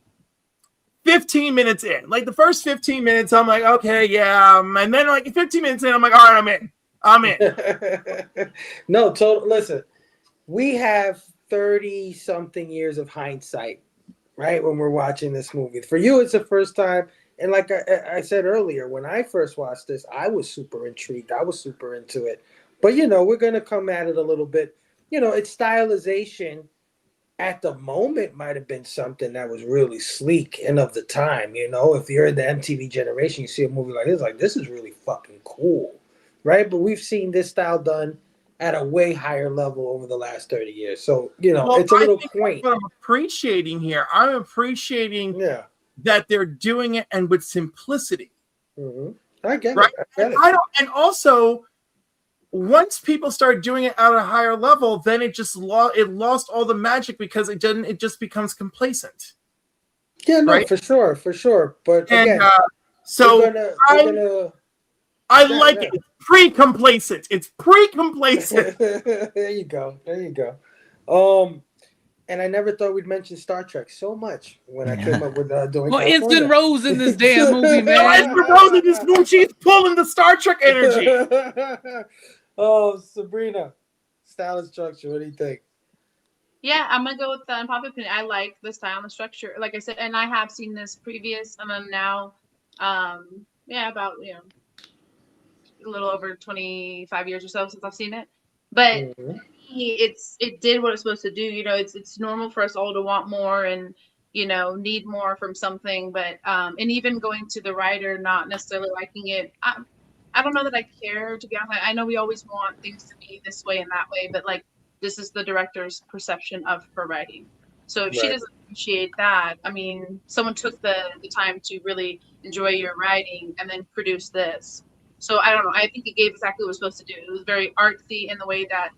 15 minutes in. Like, the first 15 minutes, I'm like, okay, yeah. And then, like, 15 minutes in, I'm like, all right, I'm in. No, listen, we have 30-something years of hindsight, right, when we're watching this movie. For you, it's the first time. And like I said earlier, when I first watched this, I was super intrigued. I was super into it. But, you know, we're going to come at it a little bit. You know, its stylization at the moment might have been something that was really sleek and of the time. You know, if you're in the MTV generation, you see a movie like this is really fucking cool, right? But we've seen this style done at a way higher level over the last 30 years. So, you know, it's a little quaint. What I'm appreciating here, I'm appreciating that they're doing it and with simplicity. Mm-hmm. I get right? it. And also, once people start doing it at a higher level, then it lost all the magic because it just becomes complacent. Yeah, no, right? for sure. But again, I like it. It's pre-complacent. It's pre-complacent. There you go. And I never thought we'd mention Star Trek so much when I came up with doing. Well, Instant Rose in this damn movie, man. Instant Rose in this movie, she's pulling the Star Trek energy. Oh, Sabrina, style and structure. What do you think? Yeah, I'm gonna go with the unpopular opinion. I like the style and the structure, like I said, and I have seen this previous. I'm now, about a little over 25 years or so since I've seen it, but. Mm-hmm. It did what it's supposed to do. You know, it's normal for us all to want more and, you know, need more from something. But and even going to the writer not necessarily liking it, I don't know that I care, to be honest. I know we always want things to be this way and that way, but like this is the director's perception of her writing. So if she doesn't appreciate that, I mean, someone took the time to really enjoy your writing and then produce this. So I don't know. I think it gave exactly what it was supposed to do. It was very artsy in the way that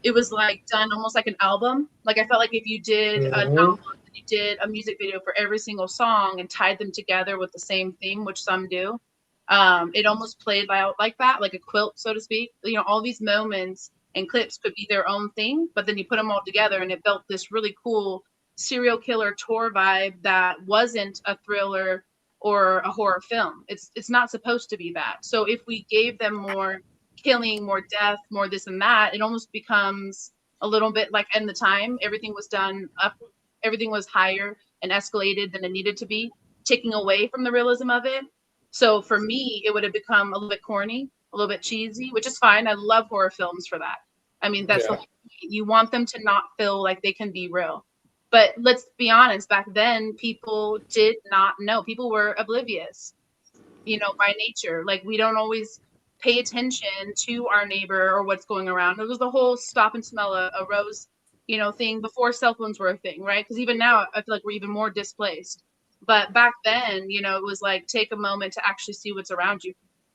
it was like done almost like an album. Like I felt like if you did an album, you did a music video for every single song and tied them together with the same theme, which some do. It almost played out like that, like a quilt, so to speak. You know, all these moments and clips could be their own thing, but then you put them all together and it built this really cool serial killer tour vibe that wasn't a thriller or a horror film. It's not supposed to be that. So if we gave them more killing, more death, more this and that, it almost becomes a little bit like in the time everything was done up, everything was higher and escalated than it needed to be, taking away from the realism of it. So for me, it would have become a little bit corny, a little bit cheesy, which is fine. I love horror films for that. I mean, that's you want them to not feel like they can be real. But let's be honest, back then people did not know. People were oblivious, by nature. Like, we don't always pay attention to our neighbor or what's going around. It was the whole stop and smell a rose, thing before cell phones were a thing, right? Because even now I feel like we're even more displaced. But back then, it was like, take a moment to actually see what's around you.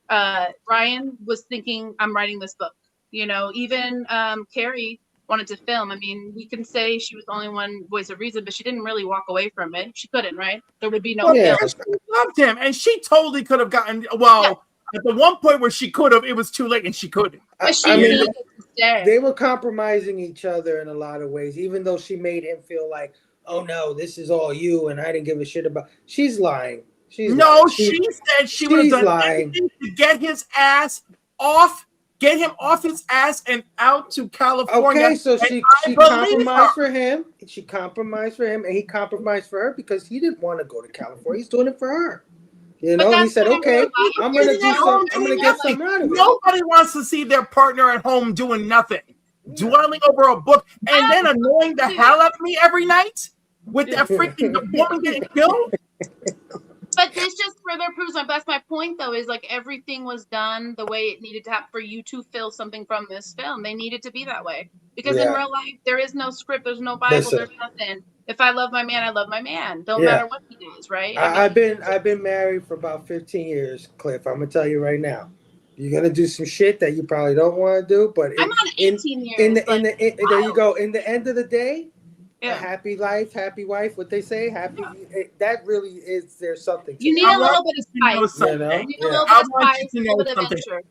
Ryan was thinking, I'm writing this book. Even Carrie wanted to film. I mean, we can say she was the only one voice of reason, but she didn't really walk away from it. She couldn't, right? There would be no film. She loved him, and she totally could have gotten, at the one point where she could have, it was too late, and she couldn't. I mean, they were compromising each other in a lot of ways, even though she made him feel like, oh no, this is all you, and I didn't give a shit about. She's lying. She said she would have done everything to get his ass off. Get him off his ass and out to California. Okay, so she compromised for him. She compromised for him, and he compromised for her because he didn't want to go to California. He's doing it for her. He said, "Okay, I'm gonna do something. I'm gonna get something out of it." Nobody wants to see their partner at home doing nothing, dwelling over a book, and then annoying the hell out of me every night with that freaking woman getting killed. But this just further proves that's my point, though, is like everything was done the way it needed to happen for you to feel something from this film. They needed to be that way because in real life there is no script, there's no Bible, there's nothing. If I love my man, I love my man. Don't matter what he does, right? I've been married for about 15 years, Cliff. I'm gonna tell you right now, you're gonna do some shit that you probably don't want to do. But I'm on 18 years. There you go. In the end of the day. A happy life, happy wife. What they say, happy. That really is. There's something. You need a little bit of spice. You need a little bit of spice, a little bit of adventure.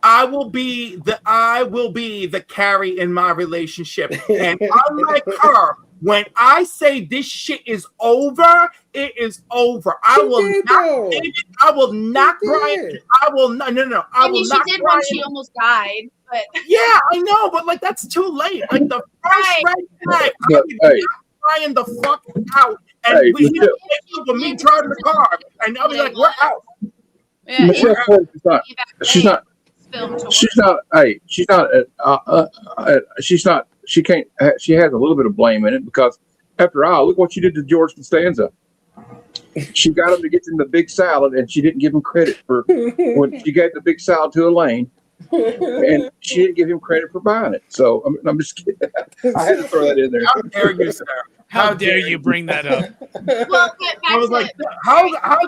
I will be the Carrie in my relationship, and unlike her, when I say this shit is over, it is over. I will not Brian. I will not. No. I will not. She did when she almost died. But yeah, I know, but like that's too late. Like the first red flag, I would Brian the fuck out, and we need to take over me driving the car, and I'll be like, we're out. Yeah, she's not. She can't. She has a little bit of blame in it because, after all, look what she did to George Costanza. She got him to get him the big salad, and she didn't give him credit for when she gave the big salad to Elaine. And she didn't give him credit for buying it. So I'm just kidding. I had to throw that in there. How dare you, sir? How dare you bring that up? Well, I was like, how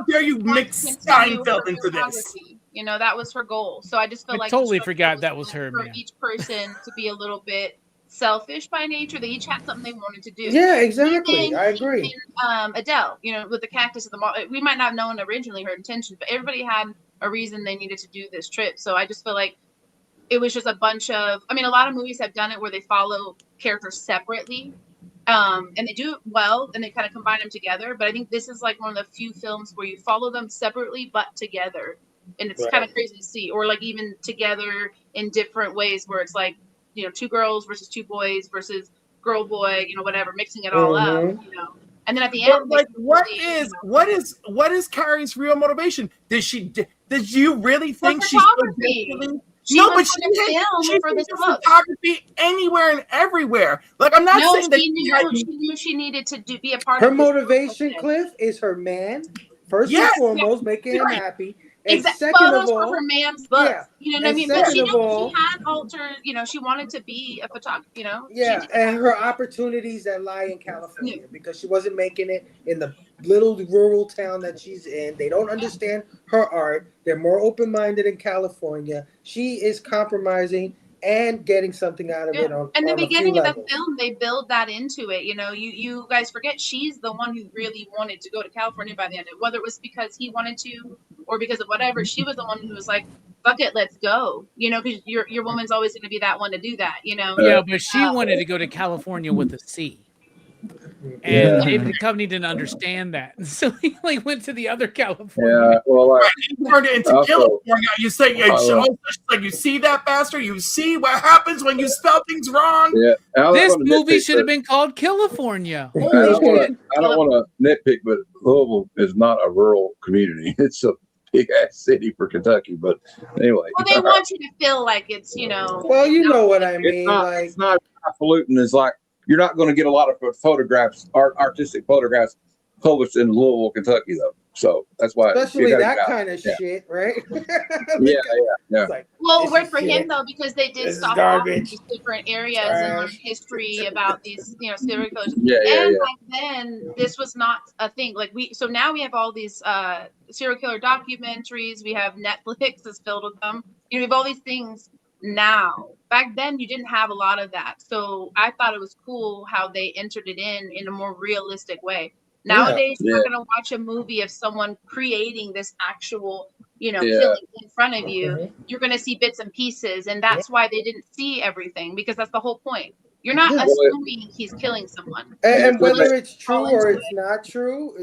dare you mix Steinfeld into this? That was her goal. So I just feel like totally forgot that was her. For each person to be a little bit selfish by nature. They each had something they wanted to do. Yeah, exactly. I agree. Adele, with the cactus of the mall, we might not have known originally her intentions, but everybody had a reason they needed to do this trip. So I just feel like it was just a bunch of, a lot of movies have done it where they follow characters separately, and they do it well, and they kind of combine them together. But I think this is like one of the few films where you follow them separately but together, and it's kind of crazy to see. Or like even together in different ways, where it's like, 2 girls versus 2 boys versus girl boy, whatever, mixing it all up, And then at the end, like, what is Carrie's real motivation? Did you really think she's photography? She's photography anywhere and everywhere. Like, I'm not saying that she knew she needed to be a part of her motivation. Cliff is her man first and foremost, making him happy. And second of all, for her man's book. You know what I mean? But she had altered, she wanted to be a photographer, and her opportunities that lie in California because she wasn't making it in the little rural town that she's in. They don't understand her art. They're more open-minded in California. She is compromising and getting something out of it. And the beginning of the film, they build that into it. You guys forget she's the one who really wanted to go to California by the end of it, whether it was because he wanted to or because of whatever. She was the one who was like, fuck it, let's go. Because your woman's always going to be that one to do that. Yeah, but she wanted to go to California with a C. And David Duchovny didn't understand that, so he went to the other California. Yeah, well, he turned it into California. You say, you see that, bastard? You see what happens when you spell things wrong? Yeah, this movie should have been called California. I don't want to nitpick, but Louisville is not a rural community. It's a big ass city for Kentucky. But anyway, well, they want you to feel like it's Well, you know what I mean. It's not highfalutin as like you're not going to get a lot of photographs, artistic photographs published in Louisville, Kentucky, though. So that's why, especially that kind of shit, right? Yeah. Like, well, it worked for shit. him though because they did This is stop off garbage. these different areas and learn history about these, serial killers. Yeah. Back then, this was not a thing. Like so now we have all these serial killer documentaries. We have Netflix is filled with them. We have all these things now. Back then, you didn't have a lot of that. So I thought it was cool how they entered it in a more realistic way. Nowadays, you're not going to watch a movie of someone creating this actual, killing in front of you. You're going to see bits and pieces, and that's why they didn't see everything, because that's the whole point. You're not assuming he's killing someone. And whether it's true or it's not true,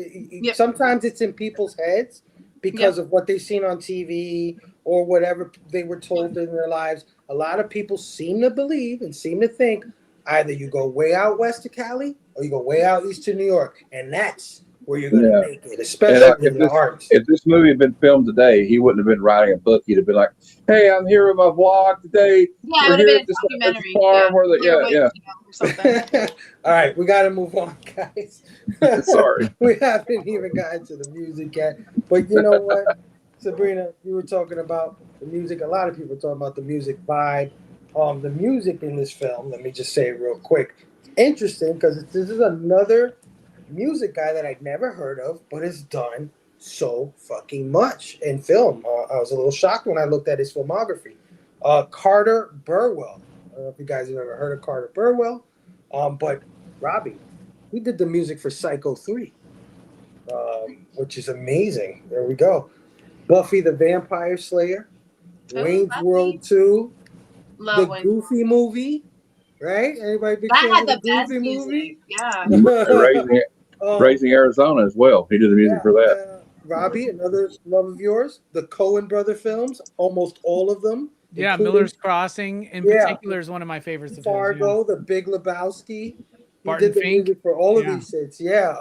sometimes it's in people's heads because of what they've seen on TV or whatever they were told in their lives. A lot of people seem to believe and seem to think either you go way out west to Cali or you go way out east to New York, and that's where you're going to make it, especially in the arts. If this movie had been filmed today, he wouldn't have been writing a book. He'd have been like, "Hey, I'm here with my vlog today. Yeah, it would have been a documentary. Or something. All right, we got to move on, guys. Sorry. We haven't even gotten to the music yet. But you know what, Sabrina, you were talking about the music. A lot of people talking about the music vibe. The music in this film, let me just say it real quick. Interesting, because this is another music guy that I'd never heard of, but has done so fucking much in film. I was a little shocked when I looked at his filmography. Carter Burwell. I don't know if you guys have ever heard of Carter Burwell, but Robbie, he did the music for Psycho 3, which is amazing. There we go. Buffy the Vampire Slayer, Wayne's World 2, the Goofy movie, right? Anybody big fan of the Goofy movie? Yeah. Raising Arizona as well. He did the music for that. Robbie, another love of yours, the Coen brother films, almost all of them. Yeah, Miller's Crossing in particular is one of my favorites. Fargo, The Big Lebowski. He Barton did the Fink. music for all of these shits. Yeah.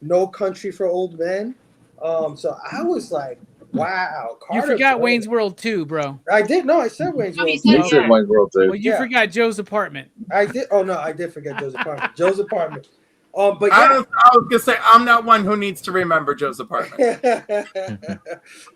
No Country for Old Men. So I was like, wow. You forgot Wayne's World 2, bro. I did. No, I said Wayne's World 2. You said Wayne's World 2. Well, you forgot Joe's Apartment. I did. Oh, no, I did forget Joe's Apartment. Joe's Apartment. But I was gonna say I'm not one who needs to remember Joe's Apartment.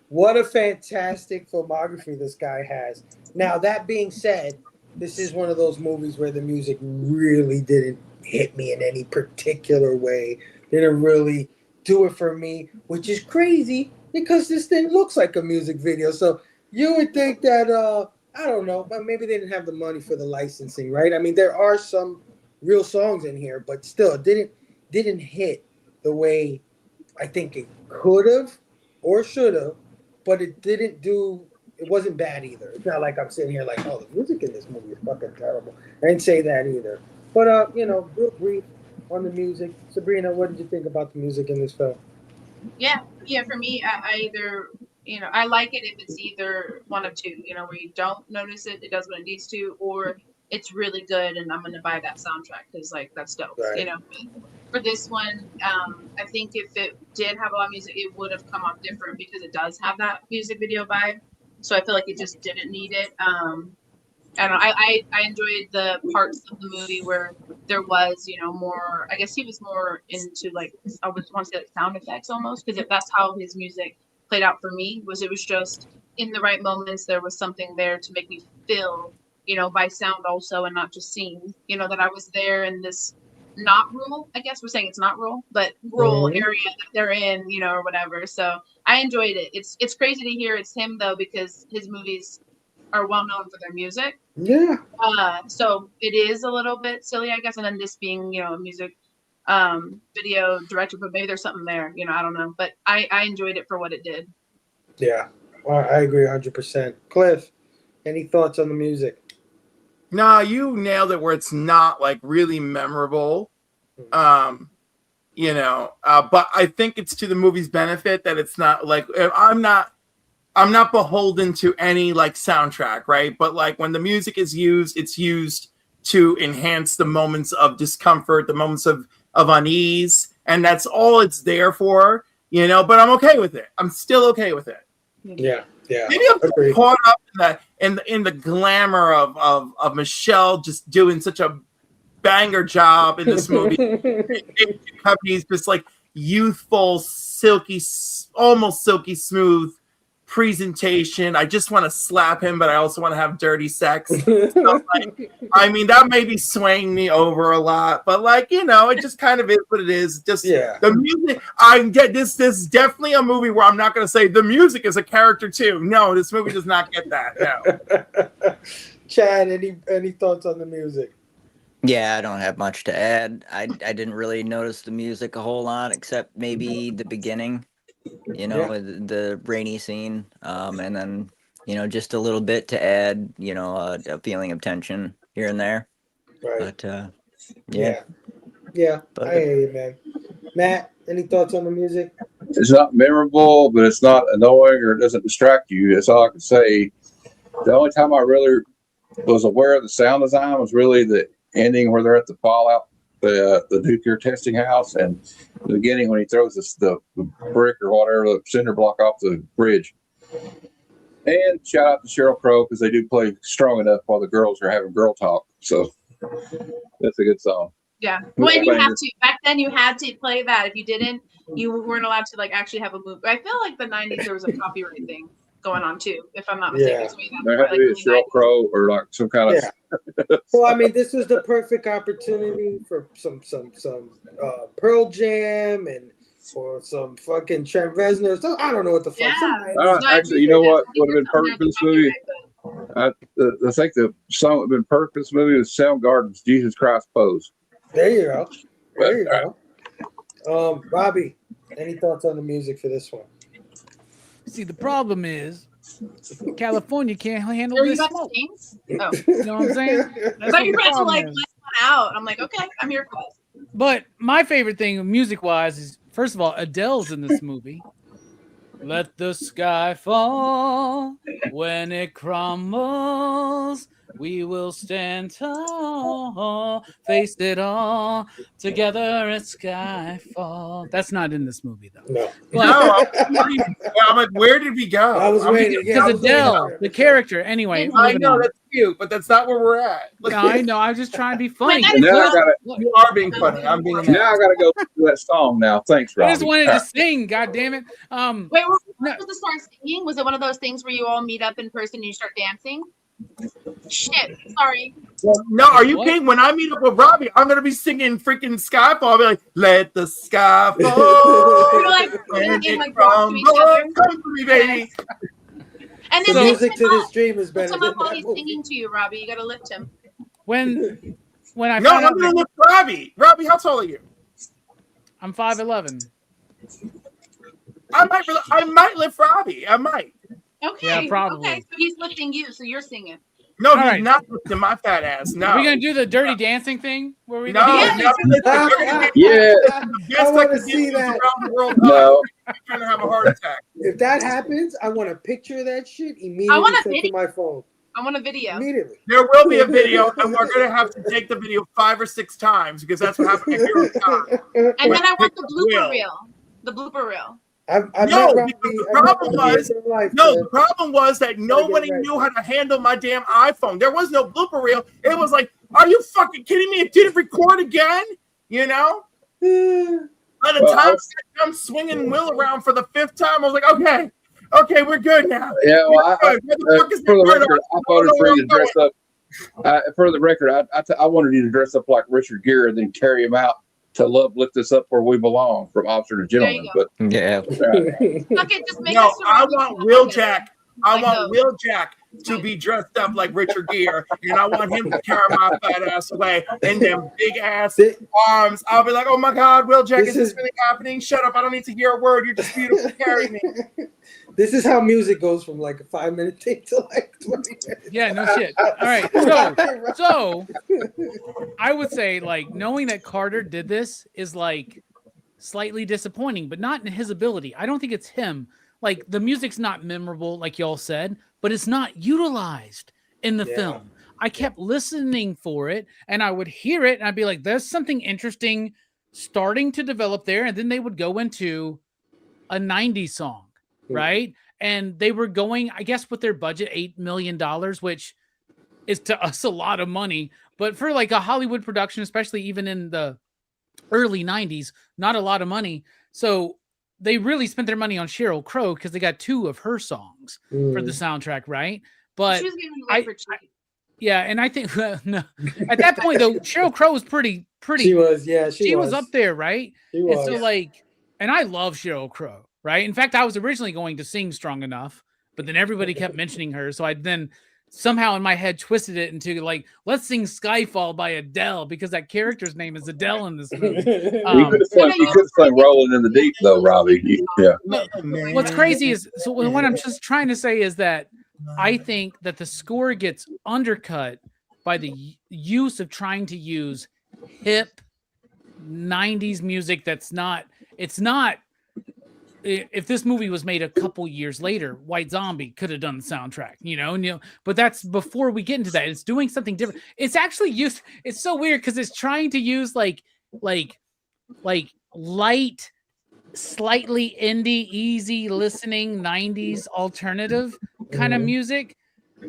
What a fantastic filmography this guy has. Now, that being said, this is one of those movies where the music really didn't hit me in any particular way. Didn't really do it for me, which is crazy because this thing looks like a music video. So you would think that I don't know, but maybe they didn't have the money for the licensing, right? I mean, there are some real songs in here, but still it didn't hit the way I think it could have or should have, but it wasn't bad either. It's not like I'm sitting here like, oh, the music in this movie is fucking terrible. I didn't say that either. But real brief on the music. Sabrina, what did you think about the music in this film? Yeah, for me, I either I like it if it's either one of two, where you don't notice it does what it needs to, or it's really good and I'm going to buy that soundtrack because that's dope, right. For this one, I think if it did have a lot of music, it would have come off different because it does have that music video vibe. So I feel like it just didn't need it. I don't know. I enjoyed the parts of the movie where there was, more, I guess he was more into I would want to say sound effects almost, because that's how his music played out for me, it was just in the right moments. There was something there to make me feel, by sound also, and not just seeing, that I was there in this not rural, I guess we're saying it's not rural, but rural area that they're in, or whatever. So I enjoyed it. It's crazy to hear it's him though, because his movies are well known for their music. Yeah. So it is a little bit silly, I guess. And then this being, a music video director, but maybe there's something there, I don't know. But I enjoyed it for what it did. Yeah. Well, I agree 100%. Cliff, any thoughts on the music? No, you nailed it where it's not really memorable. But I think it's to the movie's benefit that it's not I'm not beholden to any soundtrack, right? But when the music is used, it's used to enhance the moments of discomfort, the moments of unease, and that's all it's there for, but I'm okay with it. I'm still okay with it. Yeah. Maybe I'm caught up in the glamour of Michelle just doing such a banger job in this movie. He's just like youthful, silky, almost silky smooth presentation. I just want to slap him, but I also want to have dirty sex. So, like, I mean, that may be swaying me over a lot, but like, you know, it just kind of is what it is. Just the music. I get this. This is definitely a movie where I'm not going to say the music is a character too. No, this movie does not get that. No. Chad, any thoughts on the music? Yeah, I don't have much to add. I didn't really notice the music a whole lot, except maybe the beginning, you know, the rainy scene, and then, you know, just a little bit to add, you know, a feeling of tension here and there. Right. But I hear you, man. Matt, any thoughts on the music? It's not memorable, but it's not annoying or it doesn't distract you. That's all I can say. The only time I really was aware of the sound design was really the ending where they're at the fallout, the nuclear testing house, and the beginning when he throws the brick or whatever, the cinder block off the bridge. And shout out to Sheryl Crow because they do play strong enough while the girls are having girl talk. So that's a good song. Yeah. Well, and you have to. Back then, you had to play that. If you didn't, you weren't allowed to like actually have a movie. I feel like the '90s there was a copyright thing going on too, if I'm not mistaken. There had to be a Sheryl Crow or like some kind of. Well, I mean, this was the perfect opportunity for some Pearl Jam and for some fucking Trent Reznor. So I don't know what the fuck. Actually, you know what would have been perfect for this movie? I think the song that would have been perfect for this movie was Soundgarden's "Jesus Christ Pose." There you go. There you go. Robbie, any thoughts on the music for this one? See, the problem is California can't handle this smoke. You know what I'm saying? But you're about to like let one out. I'm like, okay, I'm here for this. But my favorite thing, music-wise, is first of all, Adele's in this movie. Let the sky fall when it crumbles. We will stand tall, face it all together at skyfall. That's not in this movie, though. No. I'm like, where did we go? I was waiting. Because Adele, the character. Anyway, I know that's cute, but that's not where we're at. No, I know. I was just trying to be funny. You are being funny. I'm being. Now I gotta go to that song. Now, thanks, Robbie. I just wanted to sing. God damn it. Wait, was the start singing? Was it one of those things where you all meet up in person and you start dancing? Shit, sorry. No, are you kidding? When I meet up with Robbie, I'm gonna be singing freaking Skyfall. I'll be like, "Let the sky fall." You're like, come to me, baby. And the then music to this dream is better. Come up while he's singing to you, Robbie. You gotta lift him. When I I'm gonna lift Robbie. Robbie, how tall are you? I'm 5'11". I might lift Robbie. I might. Okay. Yeah, probably. Okay, so he's lifting you, so you're singing. No, he's not lifting my fat ass. No. Are we gonna do the dirty dancing thing? Where we I want to see that. Around the world, no. I'm trying to have a heart attack. If that happens, I want a picture of that shit immediately. I want a sent to video. my phone. I want a video. Immediately. There will be a video, and we're gonna have to take the video 5 or 6 times because that's what happened here with Tom. And then I want the blooper reel. The blooper reel. The problem was that nobody knew how to handle my damn iPhone. There was no blooper reel. It was like, are you fucking kidding me? It didn't record again, you know? By the time I'm swinging Will around for the 5th time, I was like, okay, we're good now. Yeah, well, for the record, I voted for you to dress up. For the record, I wanted you to dress up like Richard Gere and then carry him out to Love Lift Us Up Where We Belong from Officer to Gentleman. But yeah. Okay, just make no, I want Will Jack. I want Will Jack to be dressed up like Richard Gere, and I want him to carry my fat ass away in them big ass arms. I'll be like, oh my God, Will Jack, is this really happening? Shut up. I don't need to hear a word. You're just beautiful. Carry me. This is how music goes from like a 5-minute thing to like 20 minutes. Yeah, no shit. All right. So I would say like knowing that Carter did this is like slightly disappointing, but not in his ability. I don't think it's him. Like the music's not memorable, like y'all said, but it's not utilized in the film. I kept listening for it and I would hear it and I'd be like, there's something interesting starting to develop there. And then they would go into a 90s song, right? And they were going, I guess, with their budget, $8 million, which is to us a lot of money, but for like a Hollywood production, especially even in the early 90s, not a lot of money. So they really spent their money on Sheryl Crow because they got 2 of her songs for the soundtrack, right? But She was giving away for cheap. yeah, and I think no, at that point though, Sheryl Crow was pretty. She was, yeah, she was up there, right? She was. And so like, and I love Sheryl Crow, right? In fact, I was originally going to sing Strong Enough, but then everybody kept mentioning her, so I then somehow in my head twisted it into like, let's sing Skyfall by Adele because that character's name is Adele in this movie. You could have sung Rolling in the Deep though, Robbie. Yeah. What's crazy is, so what I'm just trying to say is that I think that the score gets undercut by the use of trying to use hip 90s music that's not, it's not, if this movie was made a couple years later, White Zombie could have done the soundtrack, you know, but that's before we get into that. It's doing something different. It's actually used, it's so weird because it's trying to use like light, slightly indie, easy listening 90s alternative kind of music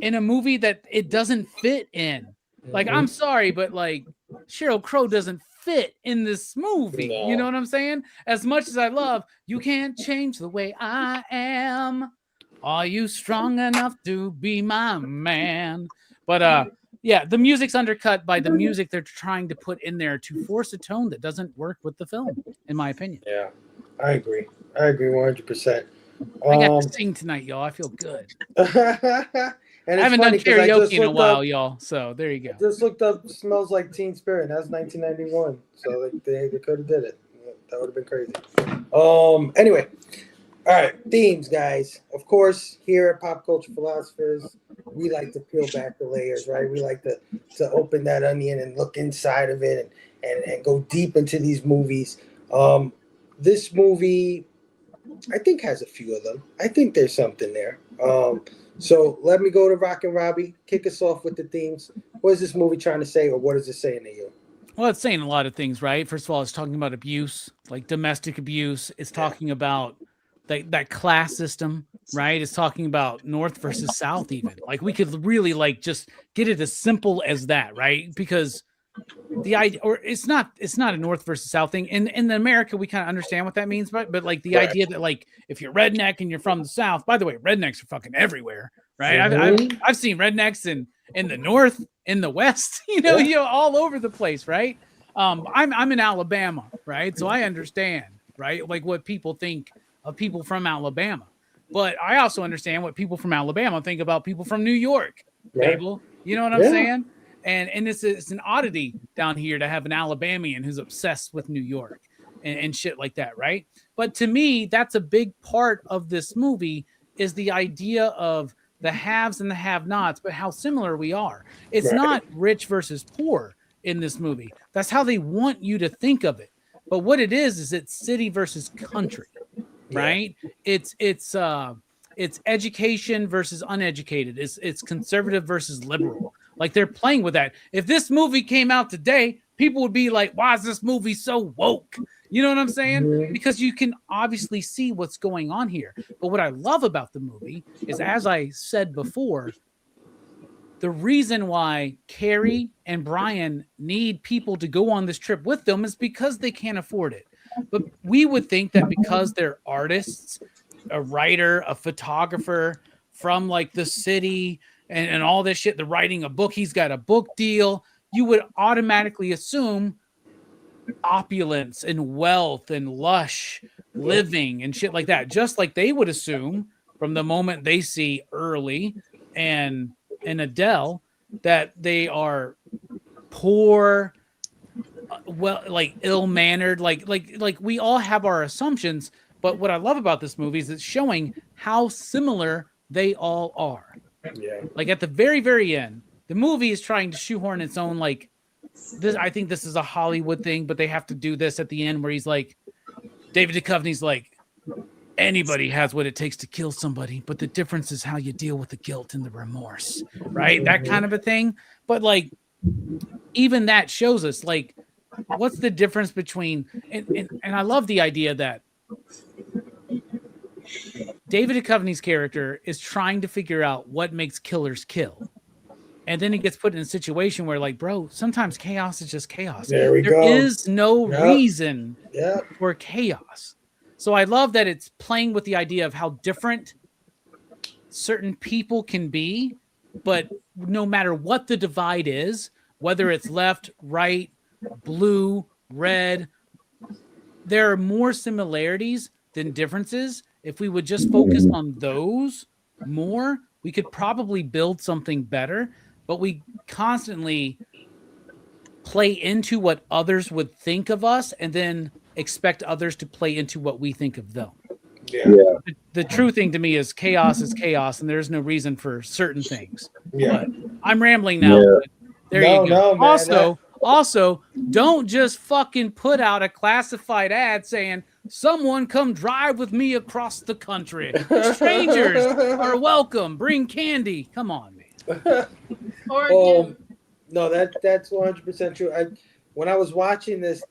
in a movie that it doesn't fit in. Like, I'm sorry, but like Sheryl Crow doesn't fit in this movie. No. You know what I'm saying? As much as I love, you can't change the way I am. Are you strong enough to be my man? But yeah, the music's undercut by the music they're trying to put in there to force a tone that doesn't work with the film, in my opinion. Yeah, I agree 100%. I got to sing tonight, y'all. I feel good. And I haven't done karaoke in a while, y'all. So there you go. Just looked up Smells Like Teen Spirit. That's 1991. So they could have did it. That would have been crazy. Anyway. All right. Themes, guys. Of course, here at Pop Culture Philosophers, we like to peel back the layers, right? We like to open that onion and look inside of it and go deep into these movies. This movie, I think, has a few of them. I think there's something there. So let me go to Rock and Robbie. Kick us off with the themes. What is this movie trying to say, or what is it saying to you? Well, it's saying a lot of things, right? First of all, it's talking about abuse, like domestic abuse. It's talking about that class system, right? It's talking about North versus South, even. Like, we could really like just get it as simple as that, right? Because the idea, or it's not a North versus South thing. In America, we kind of understand what that means, but like the idea that like if you're redneck and you're from the South, by the way, rednecks are fucking everywhere, right? I've seen rednecks in the North, in the West, you know, all over the place, right? I'm in Alabama, right? So I understand, right? Like what people think of people from Alabama, but I also understand what people from Alabama think about people from New York, Phable. You know what I'm saying? And it's an oddity down here to have an Alabamian who's obsessed with New York and shit like that, right? But to me, that's a big part of this movie is the idea of the haves and the have-nots, but how similar we are. It's not rich versus poor in this movie. That's how they want you to think of it. But what it is it's city versus country, right? It's education versus uneducated. It's conservative versus liberal. Like they're playing with that. If this movie came out today, people would be like, why is this movie so woke? You know what I'm saying? Because you can obviously see what's going on here. But what I love about the movie is, as I said before, the reason why Carrie and Brian need people to go on this trip with them is because they can't afford it. But we would think that because they're artists, a writer, a photographer from like the city, and all this shit, they're writing a book, he's got a book deal, you would automatically assume opulence and wealth and lush living and shit like that. Just like they would assume from the moment they see Early and Adele that they are poor, well, like ill-mannered, like we all have our assumptions. But what I love about this movie is it's showing how similar they all are. Yeah. Like at the very, very end, the movie is trying to shoehorn its own, like, this. I think this is a Hollywood thing, but they have to do this at the end where he's like, David Duchovny's like, anybody has what it takes to kill somebody, but the difference is how you deal with the guilt and the remorse, right? That kind of a thing. But like, even that shows us like, what's the difference between, and I love the idea that David Duchovny's character is trying to figure out what makes killers kill. And then he gets put in a situation where, like, bro, sometimes chaos is just chaos. There we There go. is no Yep. reason Yep. for chaos. So I love that it's playing with the idea of how different certain people can be, but no matter what the divide is, whether it's left, right, blue, red, there are more similarities than differences. If we would just focus on those more, we could probably build something better, but we constantly play into what others would think of us and then expect others to play into what we think of them. Yeah. The true thing to me is chaos, and there's no reason for certain things. Yeah. But I'm rambling now. Yeah. But there you go. No, man, Also, don't just fucking put out a classified ad saying, someone come drive with me across the country. Strangers are welcome. Bring candy. Come on, man. Or No, that's 100% true. When I was watching this,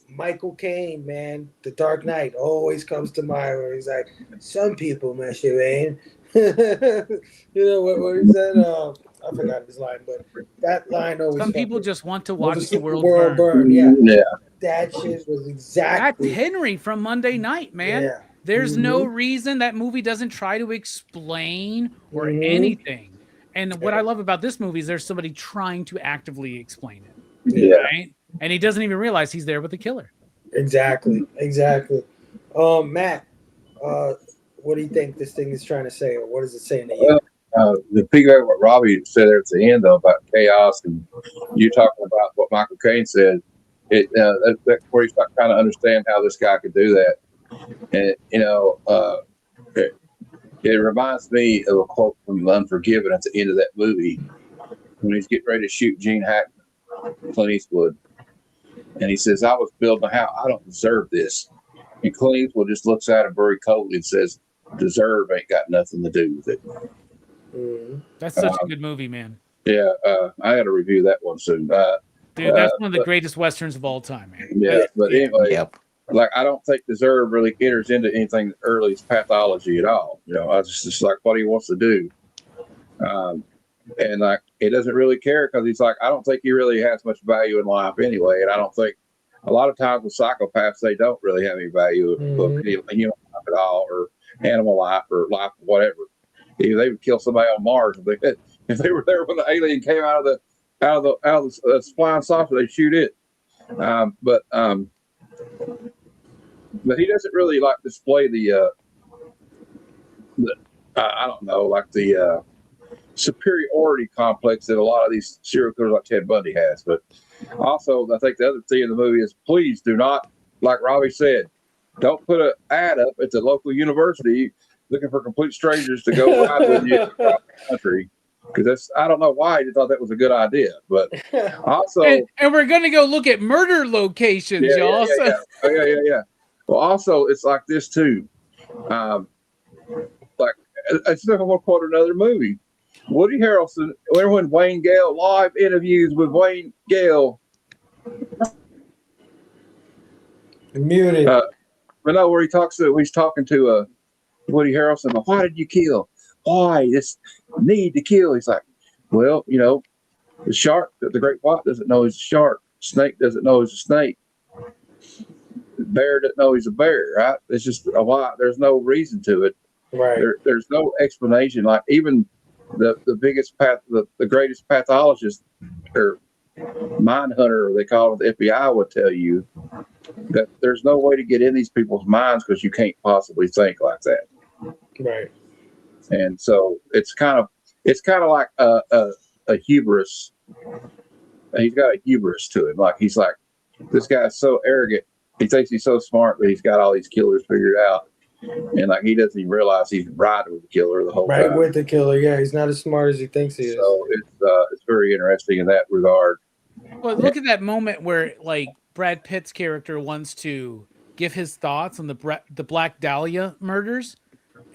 Michael Caine, man, The Dark Knight always comes to mind where he's like, some people mess your vein. You know what he said? I forgot his line, but that line always. Some people just want to watch the world burn. burn. Yeah. Yeah. That shit was exactly. That's Henry from Monday Night, man. Yeah. There's no reason that movie doesn't try to explain or anything. And what I love about this movie is there's somebody trying to actively explain it. Yeah. Right? And he doesn't even realize he's there with the killer. Exactly. Matt, what do you think this thing is trying to say, or what is it saying to you? To figure out what Robbie said there at the end, though, about chaos, and you talking about what Michael Caine said, that's where you start trying to understand how this guy could do that. And, it reminds me of a quote from Unforgiven at the end of that movie when he's getting ready to shoot Gene Hackman, Clint Eastwood. And he says, I was building a house. I don't deserve this. And Clint Eastwood just looks at him very coldly and says, deserve ain't got nothing to do with it. That's such a good movie, man. Yeah, I got to review that one soon. Dude, that's one of the greatest Westerns of all time, man. Yeah, but anyway, Yep. like, I don't think deserve really enters into anything early as pathology at all. I just like what he wants to do. And like, he doesn't really care because he's like, I don't think he really has much value in life anyway. And I don't think a lot of times with psychopaths, they don't really have any value of any human life at all, or animal life, or life, whatever. They would kill somebody on Mars if they were there when the alien came out of the flying saucer. They shoot it. But he doesn't really like display the I don't know, like the superiority complex that a lot of these serial killers like Ted Bundy has. But also, I think the other thing in the movie is, please do not, like Robbie said, don't put an ad up at the local university looking for complete strangers to go ride with you across the country. Because I don't know why he thought that was a good idea. But also, and we're gonna go look at murder locations, y'all. Yeah. Well, also, it's like this too. Like, I still want to quote another movie. Woody Harrelson, when Wayne Gale, live interviews with Wayne Gale. Muted. But no, where he's talking to Woody Harrelson. But why did you kill? Why this need to kill? He's like, well, the shark, the great white doesn't know he's a shark. Snake doesn't know he's a snake. The bear doesn't know he's a bear, right? It's just a why. There's no reason to it. Right. There's no explanation. Like, even the biggest the greatest pathologist or mind hunter, they call it, the FBI, would tell you that there's no way to get in these people's minds because you can't possibly think like that. Right. And so it's kind of like a hubris. He's got a hubris to him. Like, he's like, this guy's so arrogant. He thinks he's so smart, but he's got all these killers figured out. And like, he doesn't even realize he's riding with the killer the whole time. Right with the killer, yeah. He's not as smart as he thinks he is. So it's very interesting in that regard. Well, look at that moment where, like, Brad Pitt's character wants to give his thoughts on the Black Dahlia murders,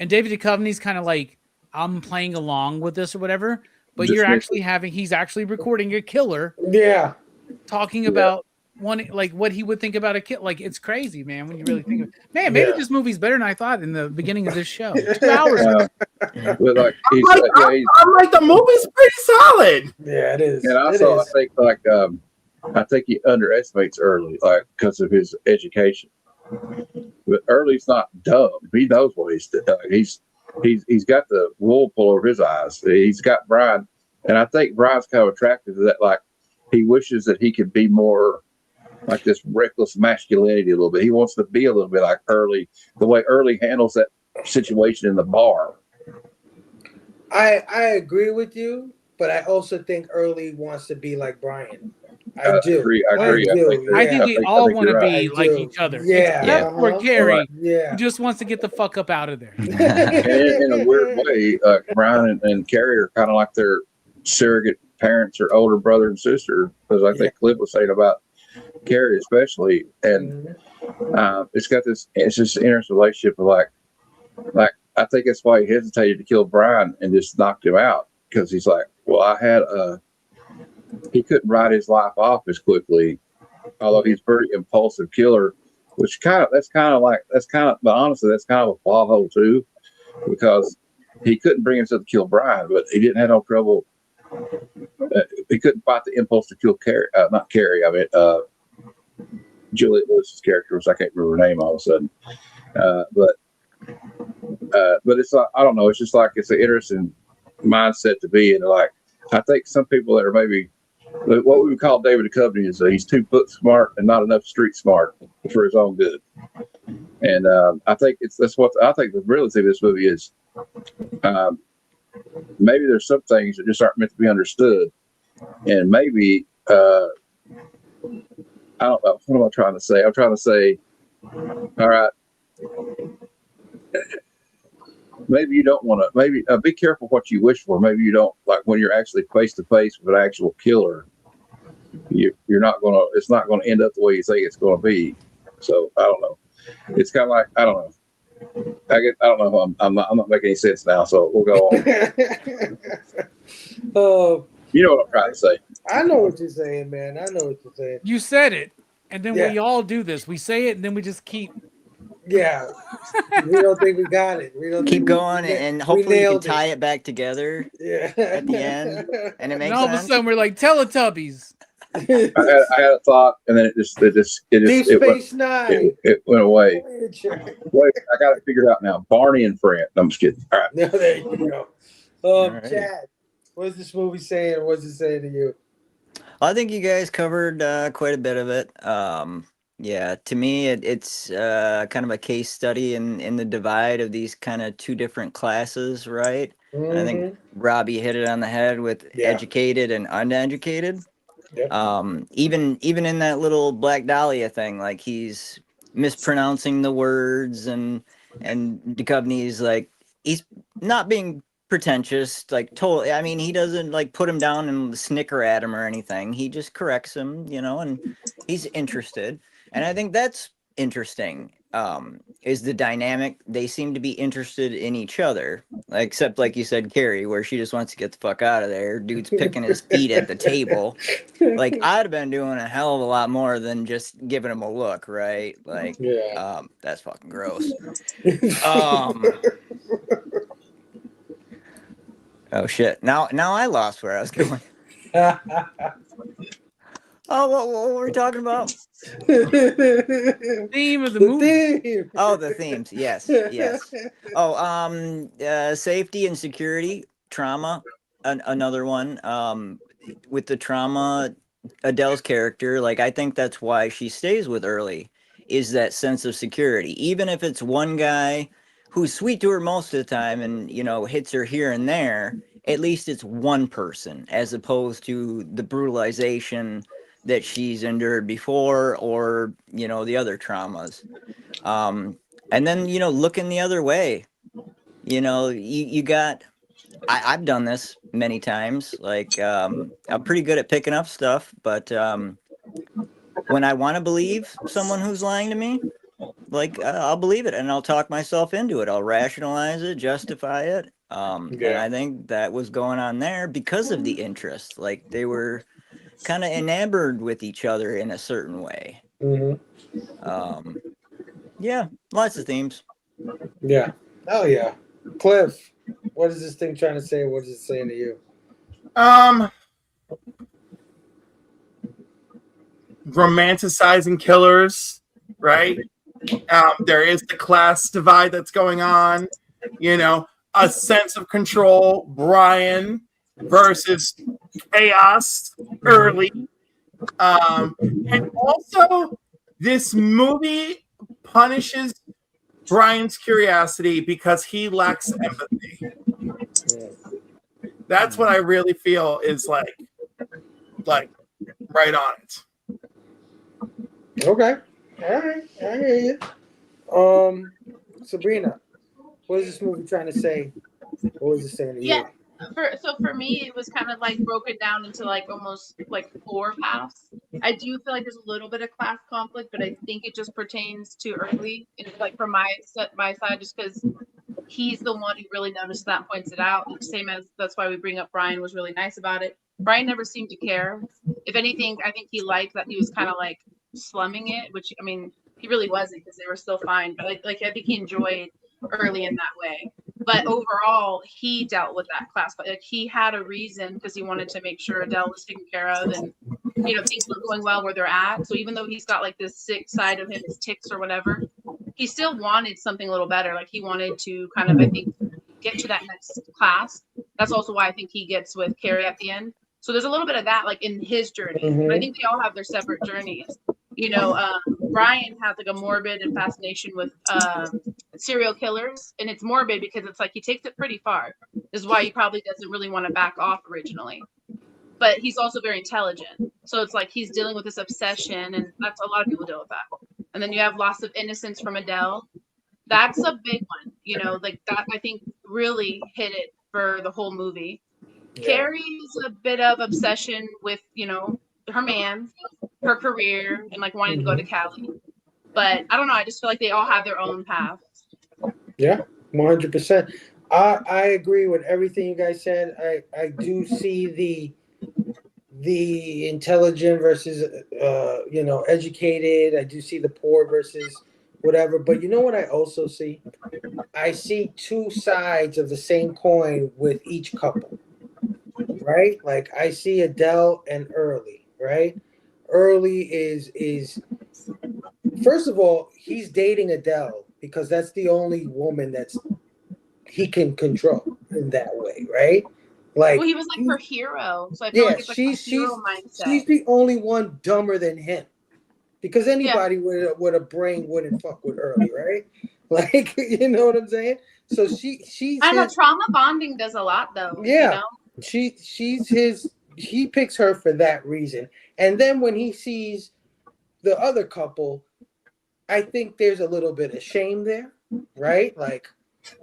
and David Duchovny's kind of like, I'm playing along with this or whatever, but he's actually recording a killer, yeah, talking about what he would think about a kid. Like, it's crazy, man, when you really think of it. Man, maybe this movie's better than I thought in the beginning of this show. 2 hours. But like he's, I'm like, the movie's pretty solid. Yeah, it is. and also I think I think he underestimates Early, like because of his education. But Early's not dumb. He knows what he's doing. He's got the wool pulled over his eyes. He's got Brian, and I think Brian's kind of attracted to that. Like he wishes that he could be more like this reckless masculinity a little bit. He wants to be a little bit like Early, the way Early handles that situation in the bar. I agree with you, but I also think Early wants to be like Brian. I do. I agree. I think we all want to be right. like each other. Yeah. Except for Carrie, Yeah. who just wants to get the fuck up out of there. And in a weird way, Brian and Carrie are kind of like their surrogate parents or older brother and sister, because I think Cliff was saying about Carrie especially, and it's got this. It's just an interesting relationship of like I think that's why he hesitated to kill Brian and just knocked him out, because he's like, well, he couldn't write his life off as quickly, although he's a very impulsive killer, which that's kind of, but honestly, that's kind of a plot hole too, because he couldn't bring himself to kill Brian, but he didn't have no trouble. He couldn't fight the impulse to kill Carrie, not Carrie. I mean, Juliette Lewis's character, which I can't remember her name all of a sudden. But it's like, I don't know. It's just like, it's an interesting mindset to be in. Like, I think some people that are maybe what we would call David Duchovny is he's too book smart and not enough street smart for his own good. And I think that's what I think the real thing of this movie is. Maybe there's some things that just aren't meant to be understood, and maybe I don't know. What am I trying to say? I'm trying to say, all right, maybe you don't want to. Maybe be careful what you wish for. Maybe you don't, like when you're actually face to face with an actual killer. You're not gonna. It's not gonna end up the way you think it's gonna be. So I don't know. It's kind of like, I don't know. I don't know. I'm not making any sense now. So we'll go on. You know what I'm trying to say. I know what you're saying, man. I know what you're saying. You said it, and then we all do this. We say it, and then we just keep. Yeah, we don't think we got it. We don't keep going, and hopefully you can tie it back together. Yeah. At the end, and it makes. And all of a sudden, we're like Teletubbies. I had a thought, and then it just Deep Space Nine. It went away. Wait, I got it figured out now. Barney and Friend. I'm just kidding. All right. No, there you go. Right. Chad, what's this movie saying? What's it saying to you? I think you guys covered quite a bit of it. Yeah, to me, it's kind of a case study in the divide of these kind of two different classes, right? And I think Robbie hit it on the head with educated and uneducated. Yep. Even in that little Black Dahlia thing, like he's mispronouncing the words, and Duchovny's like, he's not being pretentious, like totally. I mean, he doesn't like put him down and snicker at him or anything. He just corrects him, and he's interested. And I think that's interesting. Is the dynamic. They seem to be interested in each other, except like you said, Carrie, where she just wants to get the fuck out of there. Dude's picking his feet at the table. Like, I'd have been doing a hell of a lot more than just giving him a look, right? Like, that's fucking gross. Oh shit! Now I lost where I was going. Oh, what were we talking about? Theme of the movie. Oh, the themes. Yes. Oh, safety and security, trauma. Another one. With the trauma, Adele's character, like, I think that's why she stays with Early, is that sense of security. Even if it's one guy who's sweet to her most of the time and, hits her here and there, at least it's one person, as opposed to the brutalization that she's endured before, or the other traumas, and then looking the other way. You got. I've done this many times. Like, I'm pretty good at picking up stuff, but when I want to believe someone who's lying to me, like, I'll believe it and I'll talk myself into it. I'll rationalize it, justify it. And I think that was going on there because of the interest. Like, they were kind of enamored with each other in a certain way. Yeah, lots of themes. Yeah. Oh yeah. Cliff, what is this thing trying to say? What is it saying to you? Romanticizing killers, right? There is the class divide that's going on. You know, a sense of control. Brian versus chaos early. And also, this movie punishes Brian's curiosity because he lacks empathy. That's what I really feel is like right on it. Okay. All right. I hear you. Sabrina, what is this movie trying to say? What was it saying to you? For me, it was kind of like broken down into like almost like 4 paths. I do feel like there's a little bit of class conflict, but I think it just pertains to early. It's like from my side, just because he's the one who really noticed that, points it out. Same as that's why we bring up Brian was really nice about it. Brian never seemed to care. If anything, I think he liked that he was kind of like slumming it, which I mean he really wasn't because they were still fine. But like I think he enjoyed early in that way. But overall, he dealt with that class. Like he had a reason because he wanted to make sure Adele was taken care of, and things were going well where they're at. So even though he's got like this sick side of him, his tics or whatever, he still wanted something a little better. Like he wanted to kind of, I think, get to that next class. That's also why I think he gets with Carrie at the end. So there's a little bit of that like in his journey. But I think they all have their separate journeys. Brian has like a morbid fascination with serial killers, and it's morbid because it's like he takes it pretty far. This is why he probably doesn't really want to back off originally. But he's also very intelligent. So it's like he's dealing with this obsession, and that's a lot of people deal with that. And then you have loss of innocence from Adele. That's a big one, like that I think really hit it for the whole movie. Yeah. Carrie's a bit of obsession with, her man, her career, and like wanting to go to Cali. But I don't know, I just feel like they all have their own path. Yeah, 100%. I agree with everything you guys said. I do see the intelligent versus educated. I do see the poor versus whatever. But you know what I also see? I see 2 sides of the same coin with each couple. Right? Like I see Adele and Early, right? Early is first of all, he's dating Adele because that's the only woman that's he can control in that way, right? Like he was like her hero. So I feel like it's like a hero mindset. She's the only one dumber than him. Because anybody with a brain wouldn't fuck with Early, right? Like, you know what I'm saying? So she's I know trauma bonding does a lot though. Yeah. He picks her for that reason. And then when he sees the other couple, I think there's a little bit of shame there, right? Like,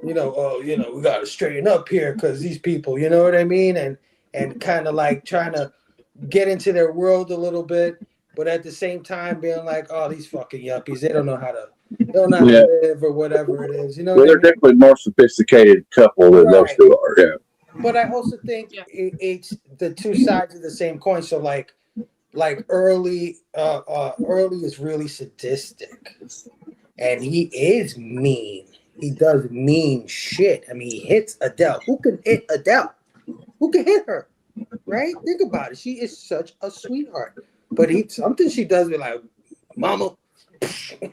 we got to straighten up here because these people, you know what I mean? And kind of like trying to get into their world a little bit, but at the same time being like, oh, these fucking yuppies, they don't know how to live or whatever it is. They're definitely more sophisticated couple than those 2 are, yeah. But I also think it's the 2 sides of the same coin. So like Early is really sadistic, and he is mean. He does mean shit. I mean, he hits Adele. Who can hit Adele? Who can hit her? Right? Think about it. She is such a sweetheart. But something she does be like, mama.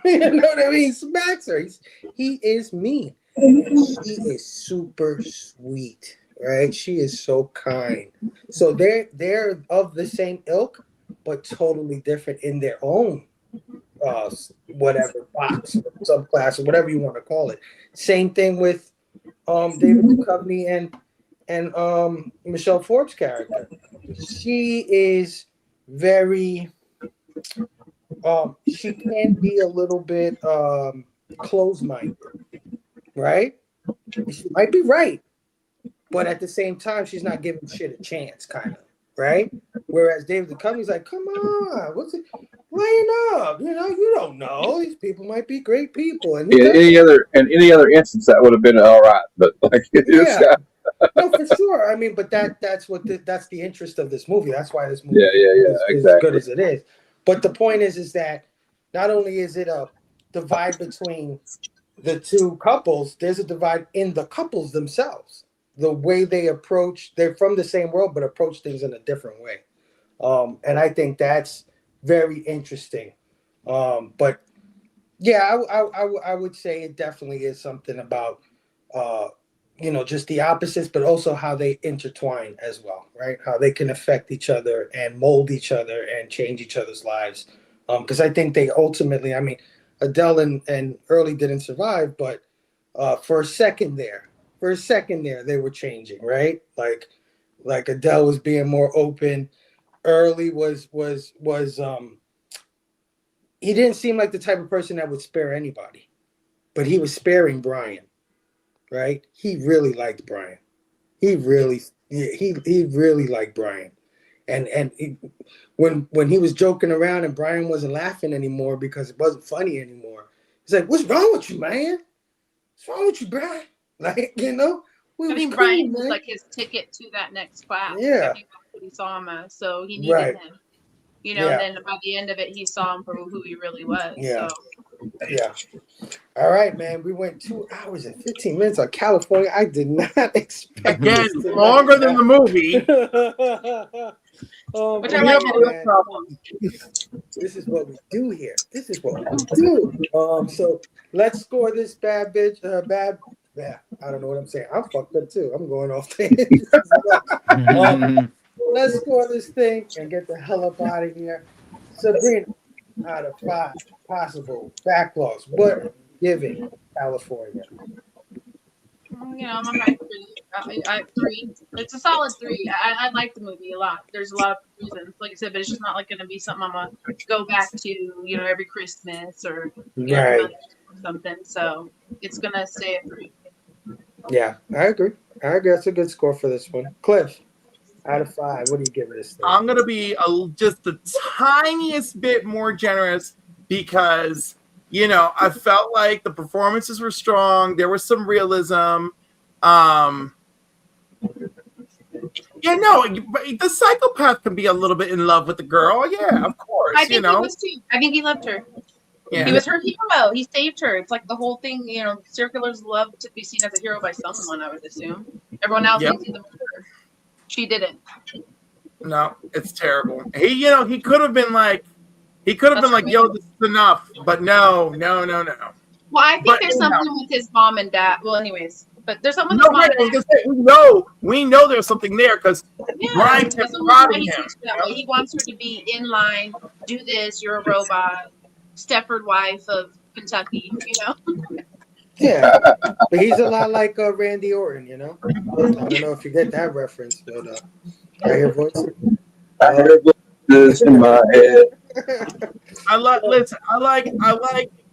You know what I mean? Smacks her. He is mean. She is super sweet. Right? She is so kind. So they're of the same ilk, but totally different in their own whatever box, subclass, or whatever you want to call it. Same thing with David Duchovny and Michelle Forbes' character. She is very she can be a little bit closed-minded, right? She might be right. But at the same time, she's not giving shit a chance, kind of, right? Whereas David Duchovny's like, come on, what's it? Laying up, you don't know. These people might be great people. And any other instance that would have been all right, but like this guy, No, for sure. I mean, but that's the interest of this movie. That's why this movie is as exactly. good as it is. But the point is that not only is it a divide between the two couples, there's a divide in the couples themselves. The way they approach, they're from the same world, but approach things in a different way. And I think that's very interesting. But yeah, I would say it definitely is something about, just the opposites, but also how they intertwine as well, right? How they can affect each other and mold each other and change each other's lives. Because I think they ultimately, I mean, Adele and Early didn't survive, but for a second there, they were changing, right? Like Adele was being more open. Early was he didn't seem like the type of person that would spare anybody, but he was sparing Brian, right? He really liked Brian. He really liked Brian, when he was joking around and Brian wasn't laughing anymore because it wasn't funny anymore, he's like, "What's wrong with you, man? What's wrong with you, Brian?" Like, I think Brian was like his ticket to that next class. Yeah. I think that's what he saw him as. So he needed him. Yeah. And then by the end of it, he saw him for who he really was. Yeah. So. Yeah. All right, man. We went 2 hours and 15 minutes on California. I did not expect Again, longer than the movie. Oh, Which I like that no problem. This is what we do here. This is what we do. So let's score this bad bitch. Yeah, I don't know what I'm saying. I'm fucked up too. I'm going off things. Let's score this thing and get the hell up out of here. Sabrina, out of 5 possible backlogs, what are you giving California? I'm right. 3. It's a solid 3. I like the movie a lot. There's a lot of reasons, like I said, but it's just not like going to be something I'm gonna go back to, every Christmas or Right. something. So it's gonna stay a 3. Yeah, I agree. That's a good score for this one. Cliff, out of 5, what do you give this thing? I'm gonna be just the tiniest bit more generous because I felt like the performances were strong. There was some realism. The psychopath can be a little bit in love with the girl. Yeah, of course. I think he was too. I think he loved her. Yeah. He was her hero. He saved her. It's like the whole thing, serial killers love to be seen as a hero by someone, I would assume. Everyone else thinks he's a murderer. She didn't. No, it's terrible. He could have been like, yo, this is enough. But no. Well, I think there's something with his mom and dad. Well, anyways, but there's something with his mom and dad. We know there's something there because Brian kept prodding him. He wants her to be in line, do this, you're a robot, Stepford wife of Kentucky, Yeah, but he's a lot like Randy Orton, I don't know if you get that reference, but I hear voices. I heard this in my head. I like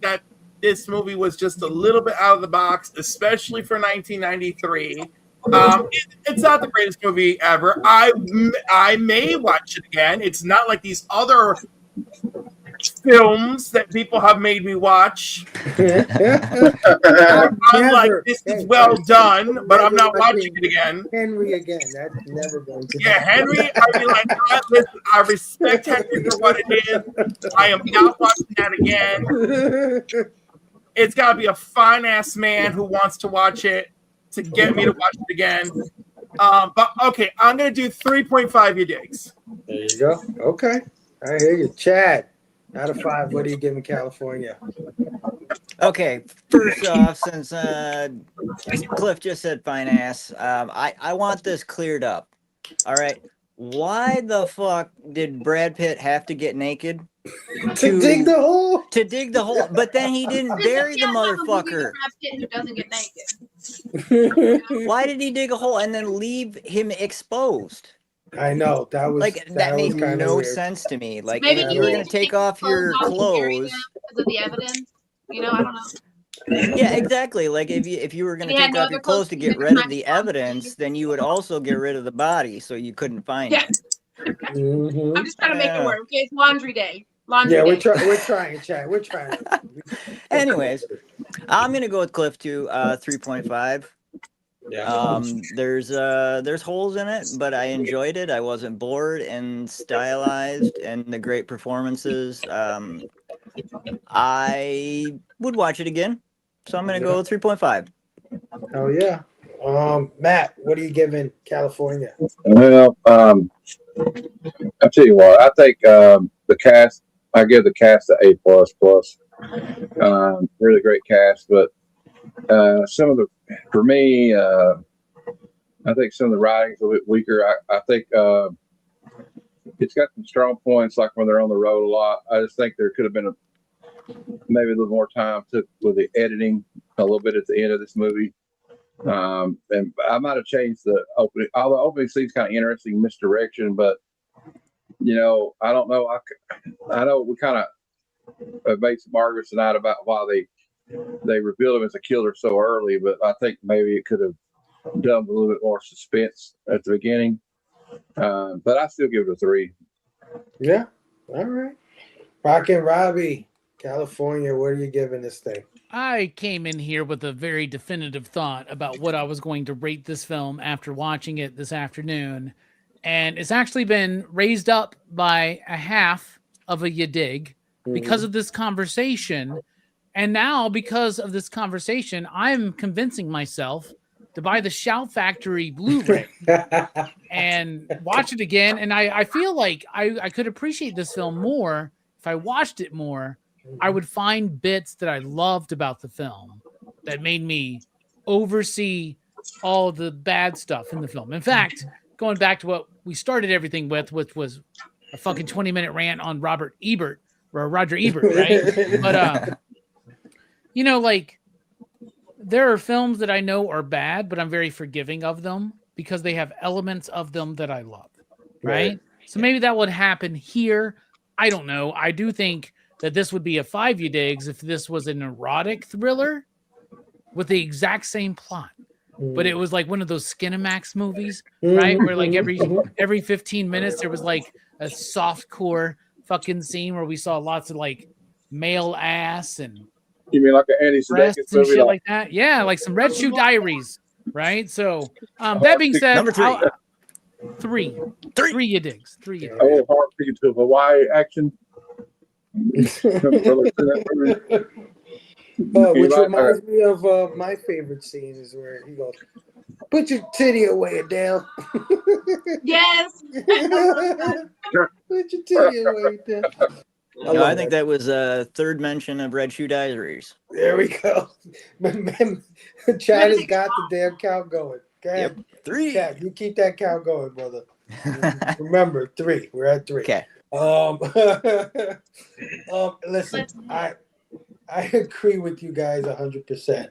that this movie was just a little bit out of the box, especially for 1993. It's not the greatest movie ever. I may watch it again. It's not like these other films that people have made me watch. I'm like, this is well done, but I'm not watching it again. Henry again. That's never going to happen. Henry, I'd be like, listen, I respect Henry for what it is. I am not watching that again. It's got to be a fine-ass man who wants to watch it to get me to watch it again. But, okay, I'm going to do 3.5 you digs. There you go. Okay. I hear you. Chad, out of 5, what are you giving California? Okay, first off, since Cliff just said fine ass, I want this cleared up. All right. Why the fuck did Brad Pitt have to get naked? To dig the hole? To dig the hole. But then he didn't bury the motherfucker. Brad Pitt who doesn't get naked. Why did he dig a hole and then leave him exposed? I know that was like that made no sense to me. Like if you were gonna take off your clothes because of the evidence, I don't know. Yeah, exactly. Like if you were gonna take off your clothes to get rid of the evidence, then you would also get rid of the body, so you couldn't find it. Mm-hmm. I'm just trying to make it work. Okay, it's laundry day. Laundry day. We're trying, Chad. We're trying. Anyways, I'm gonna go with Cliff too. 3.5. Yeah. There's holes in it, but I enjoyed it. I wasn't bored and stylized, and the great performances. I would watch it again, so I'm gonna go 3.5. Oh yeah. Matt, what are you giving California? Well, I'll tell you what. I think the cast. I give the cast an A plus plus. Really great cast, but some of the, for me, I think some of the writing's a little bit weaker. I think it's got some strong points, like when they're on the road a lot. I just think there could have been maybe a little more time took with the editing a little bit at the end of this movie. And I might have changed the opening. Although opening scene's kind of interesting misdirection, but I don't know. I know we kind of made some arguments tonight about why they revealed him as a killer so early, but I think maybe it could have done a little bit more suspense at the beginning. But I still give it a 3. Yeah. All right. Rockin' Robbie, California, what are you giving this thing? I came in here with a very definitive thought about what I was going to rate this film after watching it this afternoon. And it's actually been raised up by a half of a you dig because of this conversation. And now, because of this conversation, I'm convincing myself to buy the Shout Factory Blu-ray and watch it again. And I feel like I could appreciate this film more if I watched it more. I would find bits that I loved about the film that made me oversee all the bad stuff in the film. In fact, going back to what we started everything with, which was a fucking 20-minute rant on Roger Ebert, right? But like, there are films that I know are bad, but I'm very forgiving of them because they have elements of them that I love, right? So maybe that would happen here. I don't know. I do think that this would be a 5 you digs if this was an erotic thriller with the exact same plot. But it was like one of those Skinamax movies, right? Where like every 15 minutes there was like a softcore fucking scene where we saw lots of like male ass and you mean like an Andy Serkis movie, shit like that? Yeah, like some Red Shoe Diaries, right? So that being said, number 3. 3 you digs. 3 you digs. A little hard to get to Hawaii action. Which reminds me of my favorite scene is where he goes, "Put your titty away, Adele." Yes. Put your titty away, Adele. I think that was a third mention of Red Shoe Diaries. There we go. Chad has got the damn count going. Yep. 3. Chad, you keep that count going, brother. Remember, 3. We're at 3. Okay. Listen, I agree with you guys 100%.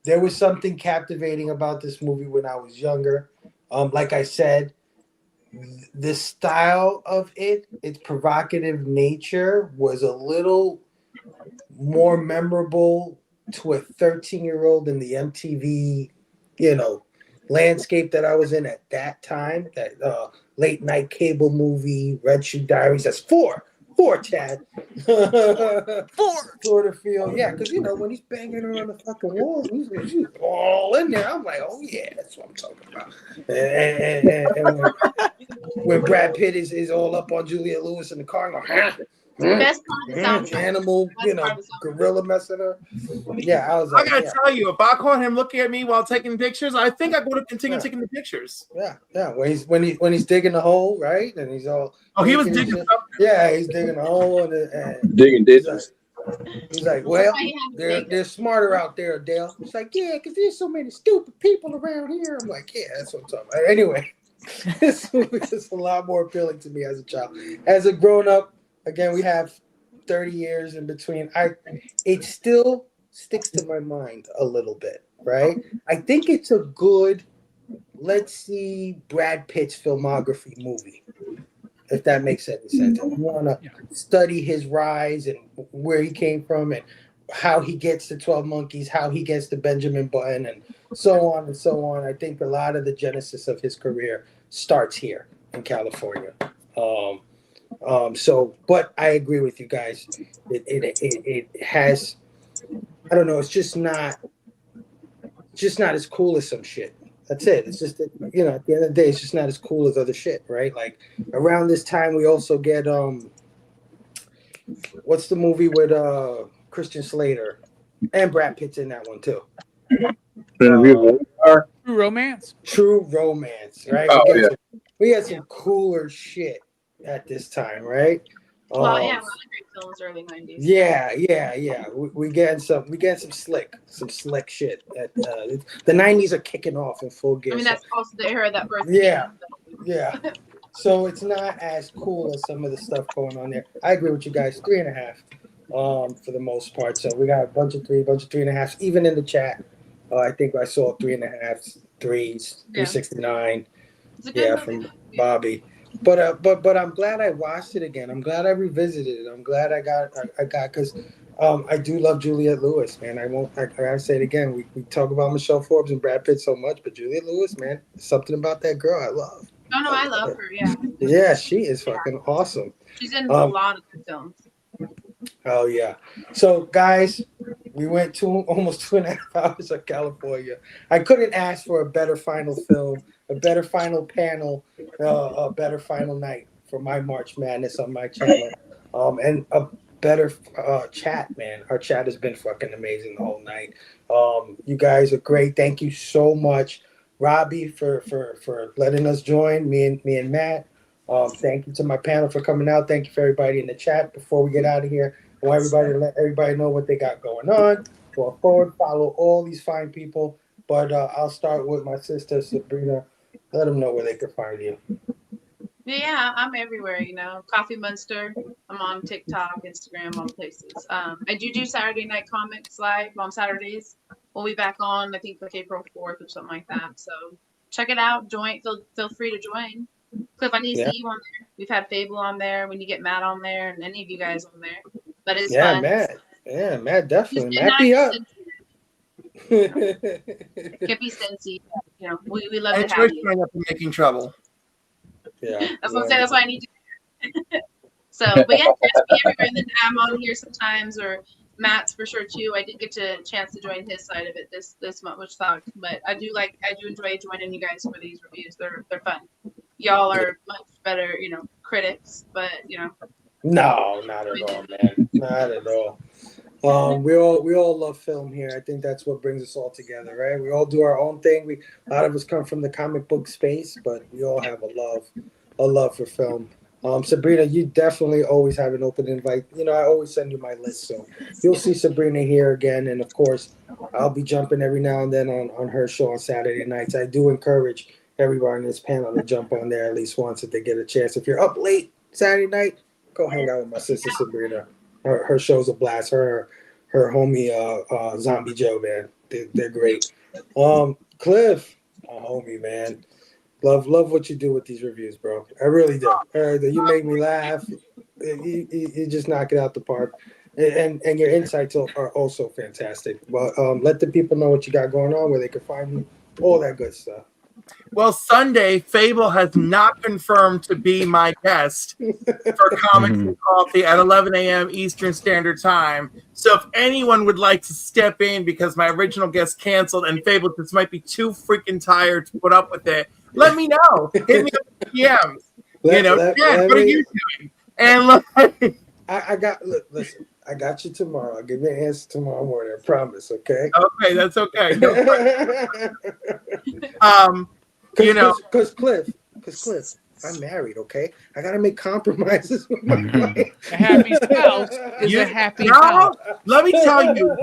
There was something captivating about this movie when I was younger. Like I said, the style of its provocative nature was a little more memorable to a 13-year-old in the MTV, landscape that I was in at that time. That late night cable movie, Red Shoe Diaries. That's 4, Chad. 4 sort of feel, yeah, because when he's banging her on the fucking wall, he's all in there. I'm like, oh yeah, that's what I'm talking about. And when Brad Pitt is all up on Juliette Lewis in the car, and going, Best part of the soundtrack. Animal, gorilla messing her. Yeah, I was like, I gotta tell you, if I caught him looking at me while taking pictures, I think I would have continued taking the pictures. Yeah. When he's digging the hole, right, and he's all. Oh, he was digging something. Yeah, he's digging the hole and digging ditches. He's like, well, they're smarter out there, Adele. It's like, yeah, because there's so many stupid people around here. I'm like, yeah, that's what I'm talking about. Anyway, this movie is a lot more appealing to me as a child. As a grown up. Again, we have 30 years in between. It still sticks to my mind a little bit, right? I think it's a good, let's see Brad Pitt's filmography movie, if that makes any sense. I want to study his rise and where he came from and how he gets to 12 Monkeys, how he gets to Benjamin Button, and so on and so on. I think a lot of the genesis of his career starts here in California. But I agree with you guys. It has, I don't know, it's just not just not as cool as some shit. That's it. It's just that, you know, at the end of the day, it's just not as cool as other shit, right? Like around this time, we also get what's the movie with Christian Slater and Brad Pitt's in that one too. True True Romance. True Romance, right? Oh, yeah. We had some cooler shit at this time, right? Well, yeah, a lot of great films early 90s. Yeah. We getting some slick shit. The 90s are kicking off in full gear. I mean, that's also the era that birthed Yeah. So it's not as cool as some of the stuff going on there. I agree with you guys. 3.5, for the most part. So we got a bunch of 3.5s, even in the chat. I think I saw 3.5, 3s, 369. From Bobby. But I'm glad I watched it again. I'm glad I revisited it. I'm glad I got because I do love Juliette Lewis, man. I gotta say it again. We talk about Michelle Forbes and Brad Pitt so much, but Juliette Lewis, man, something about that girl I love. Oh no, I love her. Yeah. Yeah, she is fucking awesome. She's in a lot of good films. Oh yeah. So guys, we went almost 2.5 hours of California. I couldn't ask for a better final film, a better final panel, a better final night for my March Madness on my channel, and a better chat, man. Our chat has been fucking amazing the whole night. You guys are great. Thank you so much, Robbie, for letting us join me and Matt. Thank you to my panel for coming out. Thank you for everybody in the chat. Before we get out of here, I want everybody to let everybody know what they got going on. Go forward, follow all these fine people. But I'll start with my sister, Sabrina. Let them know where they can find you. Yeah, I'm everywhere, you know. Coffee Monster. I'm on TikTok, Instagram, all places. I do Saturday night comics live on Saturdays. We'll be back on, I think, like April 4th or something like that. So check it out. Join. Feel free to join. Cliff, I need to see you on there. We've had Phable on there. We need to get Matt on there and any of you guys on there. But it's fun. Matt. Yeah, Matt definitely. Matt be up. Can't be Cincy. You know, we love to have you. Up and making trouble. Yeah. That's what I'm saying. That's why I need you. So, but yeah, catch me everywhere. And then I'm on here sometimes, or Matt's for sure too. I did get a chance to join his side of it this month, which sucked. But I do enjoy joining you guys for these reviews. They're fun. Y'all are much better, you know, critics, but you know. No, not at all, man. Not at all. We all love film here. I think that's what brings us all together, right? We all do our own thing. A lot of us come from the comic book space, but we all have a love for film. Sabrina, you definitely always have an open invite. You know, I always send you my list, so you'll see Sabrina here again. And of course, I'll be jumping every now and then on her show on Saturday nights. I do encourage everyone in this panel to jump on there at least once if they get a chance. If you're up late Saturday night, go hang out with my sister Sabrina. Her show's a blast. Her homie Zombie Joe, man. They're great. Cliff, my homie, man. Love what you do with these reviews, bro. I really do. You make me laugh. You just knock it out the park. And your insights are also fantastic. But let the people know what you got going on, where they can find you, all that good stuff. Well, Sunday, Phable has not confirmed to be my guest for Comics and Coffee at 11 a.m. Eastern Standard Time. So if anyone would like to step in because my original guest canceled and Phable just might be too freaking tired to put up with it, let me know. Hit me up in DMs. What are you doing? And look, listen. I got you tomorrow. I'll give you an answer tomorrow morning. I promise. Okay. Okay, that's okay. No because Cliff, I'm married. Okay, I gotta make compromises with my wife. A happy spouse is a happy house. Let me tell you,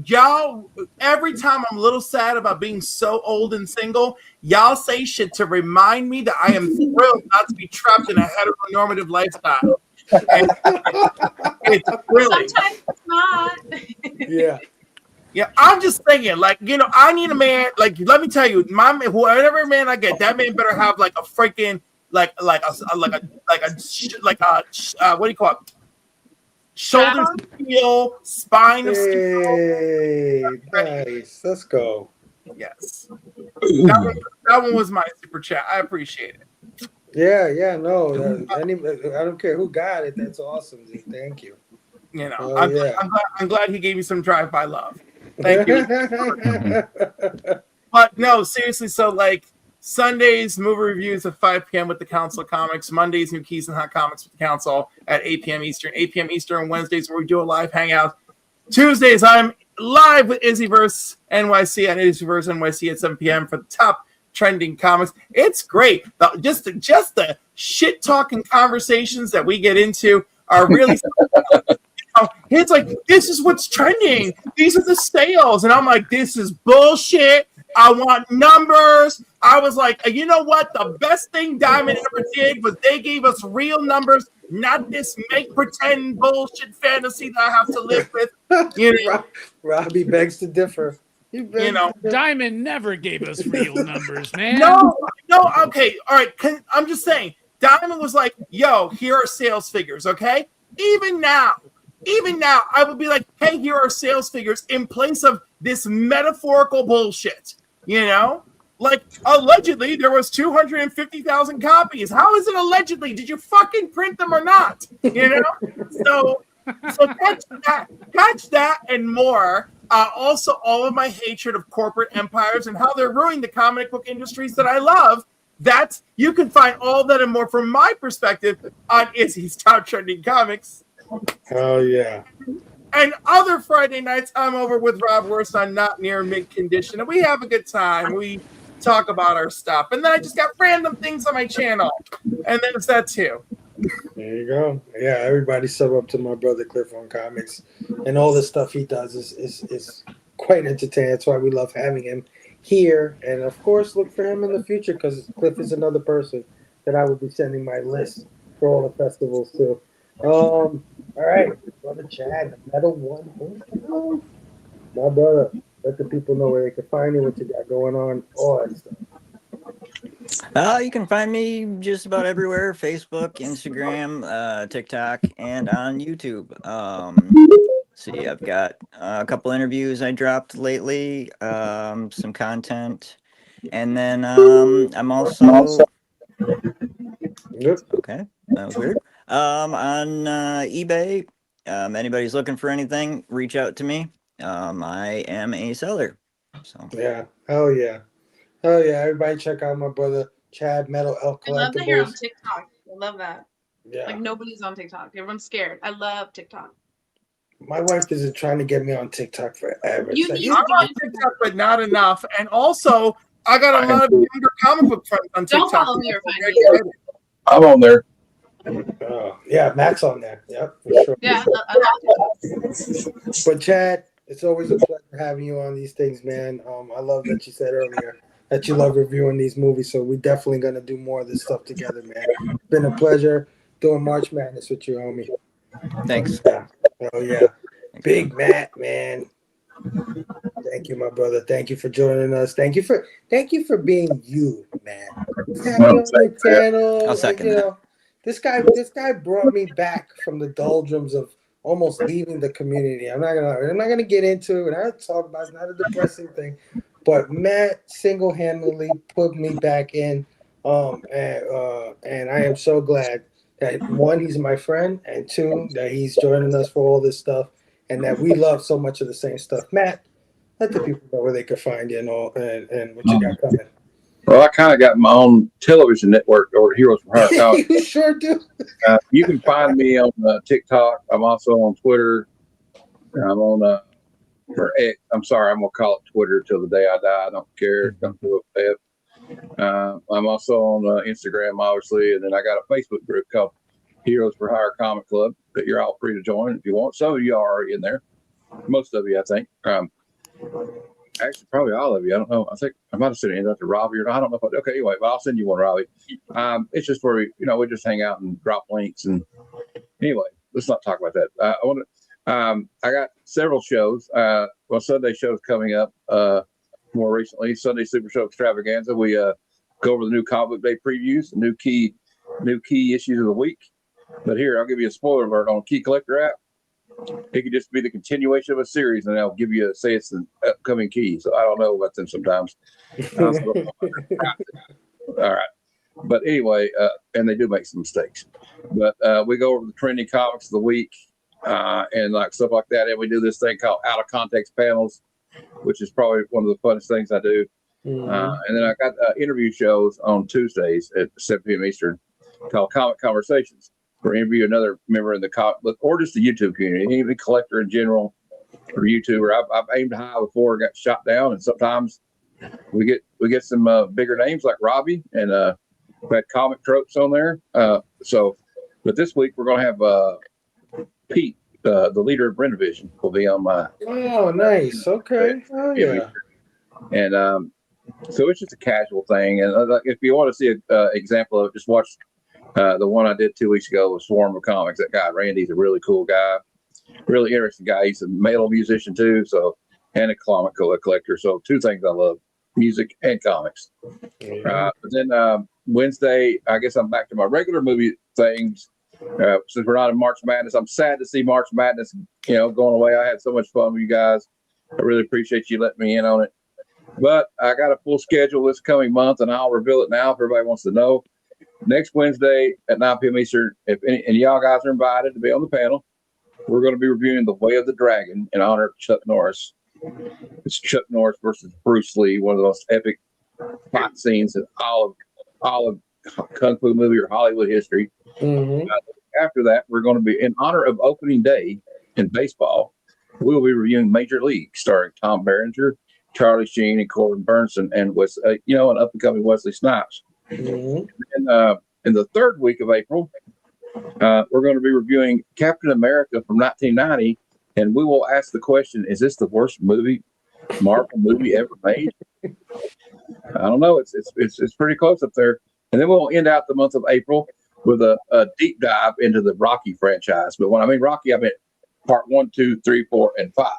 y'all. Every time I'm a little sad about being so old and single, y'all say shit to remind me that I am thrilled not to be trapped in a heteronormative lifestyle. And it's really sometimes it's not. Yeah, I'm just thinking, like, you know, I need a man. Like, let me tell you, whatever man I get, that man better have like a freaking what do you call it? Shoulders of steel, spine of steel. Nice. Let's go. Yes, that one was my super chat. I appreciate it. Yeah, no. I don't care who got it. That's awesome, Z. Thank you. You know, I'm glad he gave me some drive-by love. Thank you. But no, seriously. So like Sundays, movie reviews at 5 p.m. with the Council of Comics. Mondays, New Keys and Hot Comics with the Council at 8 p.m. Eastern. 8 p.m. Eastern. Wednesdays, where we do a live hangout. Tuesdays, I'm live with Izzyverse NYC on Izzyverse NYC at 7 p.m. for the top trending comics. It's great. Just the shit talking conversations that we get into are really. It's like, this is what's trending. These are the sales. And I'm like, this is bullshit. I want numbers. I was like, you know what? The best thing Diamond ever did was they gave us real numbers, not this make pretend bullshit fantasy that I have to live with. You know? Robbie begs to differ. You know, Diamond never gave us real numbers, man. No, okay, all right. I'm just saying, Diamond was like, yo, here are sales figures, okay? Even now, I would be like, hey, here are sales figures in place of this metaphorical bullshit, you know? Like, allegedly, there was 250,000 copies. How is it allegedly? Did you fucking print them or not? You know? So catch that and more. Also, all of my hatred of corporate empires and how they're ruining the comic book industries that I love. That you can find all that and more from my perspective on Izzy's Top Trending Comics. Oh yeah. And other Friday nights, I'm over with Rob Worst on Not Near Mint Condition, and we have a good time. We talk about our stuff, and then I just got random things on my channel, and there's that too. There you go. Yeah, everybody sub up to my brother Cliff on comics, and all the stuff he does is quite entertaining. That's why we love having him here, and of course, look for him in the future because Cliff is another person that I will be sending my list for all the festivals to. All right, brother Chad, the Metal One. My brother, let the people know where they can find you, what you got going on, all that stuff. You can find me just about everywhere: Facebook, Instagram, TikTok, and on YouTube. See, I've got a couple interviews I dropped lately, some content, and then I'm also. Yep. Okay, that was weird. On eBay, anybody's looking for anything, reach out to me. I am a seller. So Yeah. Hell yeah. Hell yeah. Everybody check out my brother Chad Metal Elk I love that you're on Collectibles. TikTok. I love that. Yeah. Like nobody's on TikTok. Everyone's scared. I love TikTok. My wife is trying to get me on TikTok forever. You It's like, need I'm on TikTok, but not enough. And also, I got a lot of younger comic book friends on Don't TikTok. follow me or find me. I'm on there. yeah, Matt's on there. Yep, for sure. Yeah, I love it. But Chad, it's always a pleasure having you on these things, man. I love that you said earlier that you love reviewing these movies. So we're definitely gonna do more of this stuff together, man. It's been a pleasure doing March Madness with you, homie. thanks. Oh yeah, Big Matt, man. Thank you, my brother. Thank you for joining us. Thank you for being you, man. Have me on the channel. I'll second that. This guy brought me back from the doldrums of almost leaving the community. I'm not gonna get into it. I don't talk about it. It's not a depressing thing, but Matt single-handedly put me back in. And I am so glad that one, he's my friend, and two, that he's joining us for all this stuff, and that we love so much of the same stuff. Matt, let the people know where they can find you and all, and what you got coming. Well, I kind of got my own television network over at Heroes for Hire College. You sure do. You can find me on TikTok. I'm also on Twitter. I'm on for X. I'm sorry, I'm gonna call it Twitter till the day I die. I don't care. Don't do it. I'm also on Instagram, obviously, and then I got a Facebook group called Heroes for Hire Comic Club that you're all free to join if you want. Some of you are already in there. Most of you, I think. Actually, probably all of you. I don't know. I think I might have sent it to Robbie or not. I don't know if okay, anyway, but I'll send you one, Robbie. It's just where we just hang out and drop links. And anyway, let's not talk about that. I got several shows. Sunday show's coming up more recently. Sunday Super Show Extravaganza. We go over the new comic book day previews, the new key issues of the week. But here, I'll give you a spoiler alert on Key Collector app. It could just be the continuation of a series, and I'll give you say it's an upcoming key. So I don't know about them sometimes. All right. But anyway, and they do make some mistakes. But we go over the trending comics of the week and like stuff like that. And we do this thing called Out of Context panels which is probably one of the funnest things I do. And then I got interview shows on Tuesdays at 7 p.m. Eastern called Comic Conversations, where I interview another member in the or just the YouTube community, any collector in general or YouTuber. I've aimed high before, got shot down, and sometimes we get some bigger names like Robbie, and we had comic tropes on there. But this week we're going to have Pete, the leader of Brenda Vision, will be on my. Oh, nice. Okay. Oh, yeah. And so it's just a casual thing. And if you want to see an example of it, just watch the one I did 2 weeks ago with Swarm of Comics. That guy, Randy's a really cool guy, really interesting guy. He's a metal musician too, and a comic collector. So two things I love, music and comics. But then Wednesday, I guess I'm back to my regular movie things. Since we're not in March Madness, I'm sad to see March Madness, going away. I had so much fun with you guys. I really appreciate you letting me in on it. But I got a full schedule this coming month, and I'll reveal it now if everybody wants to know. Next Wednesday at 9 p.m. Eastern, and y'all guys are invited to be on the panel. We're going to be reviewing The Way of the Dragon in honor of Chuck Norris. It's Chuck Norris versus Bruce Lee, one of the most epic fight scenes in all of Kung Fu movie or Hollywood history. After that, we're going to be, in honor of opening day in baseball, we'll be reviewing Major League, starring Tom Berenger, Charlie Sheen, and Corbin Burnson, and an up-and-coming Wesley Snipes. And in the third week of April, we're going to be reviewing Captain America from 1990, and we will ask the question: is this the worst Marvel movie ever made? I don't know. It's pretty close up there. And then we'll end out the month of April with a deep dive into the Rocky franchise. But when I mean Rocky, I meant part 1, 2, 3, 4, and 5.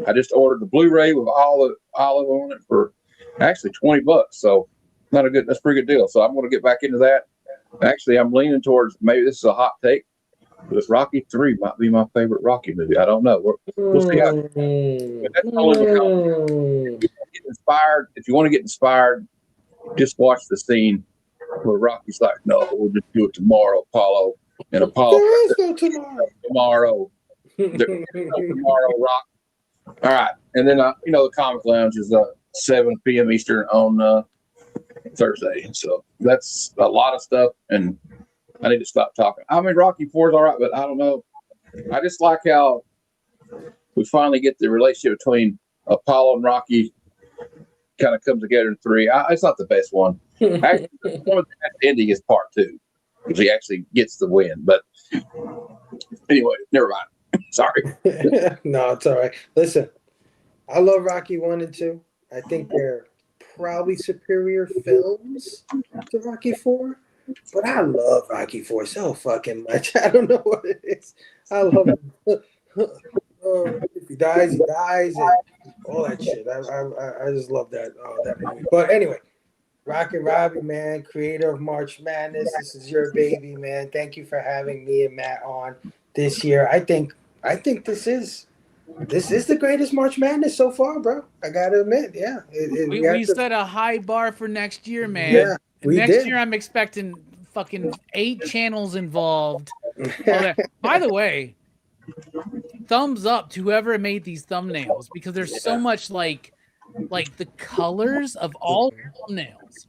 I just ordered the Blu-ray with all of them on it for actually $20. So that's a pretty good deal. So I'm going to get back into that. Actually, I'm leaning towards, maybe this is a hot take, but Rocky 3 might be my favorite Rocky movie. I don't know. We'll see how. That's only if you want to get inspired, just watch the scene where Rocky's like, "No, we'll just do it tomorrow, Apollo." And Apollo, tomorrow. Tomorrow, Rock. All right. And then, the Comic Lounge is 7 p.m. Eastern on Thursday. So that's a lot of stuff, and I need to stop talking. I mean, Rocky 4 is all right, but I don't know. I just like how we finally get the relationship between Apollo and Rocky kind of comes together in 3. It's not the best one. Actually, one of the ending is part 2, because he actually gets the win. But anyway, never mind. Sorry. No, it's all right. Listen, I love Rocky 1 and 2. I think they're probably superior films to Rocky 4, but I love Rocky 4 so fucking much. I don't know what it is. I love it. If he dies, he dies, and all that shit. I just love that movie. But anyway, Rocky Robbie, man, creator of March Madness. This is your baby, man. Thank you for having me and Matt on this year. I think this is the greatest March Madness so far, bro. I gotta admit, yeah. We set a high bar for next year, man. Yeah, next year I'm expecting fucking 8 channels involved. By the way, thumbs up to whoever made these thumbnails, because there's so much like the colors of all thumbnails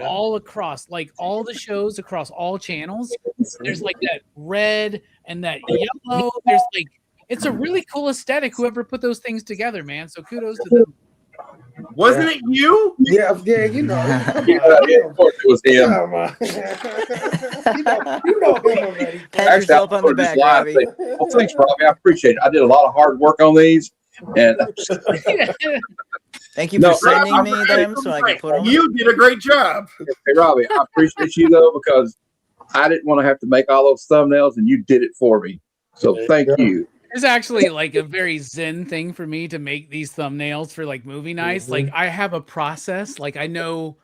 all across, like all the shows across all channels. There's like that red and that yellow. There's like, it's a really cool aesthetic, whoever put those things together, man. So kudos to them. Wasn't it you? Yeah, you know. Of course it was him. You know him already. Pat yourself on the back, Robbie. Well, thanks, Robbie. I appreciate it. I did a lot of hard work on these, and Thank you for sending me them so I can put them. You did a great job. Hey, Robbie, I appreciate you though, because I didn't want to have to make all those thumbnails, and you did it for me. So thank you. It's actually like a very zen thing for me to make these thumbnails for like movie nights. Like I have a process, like I know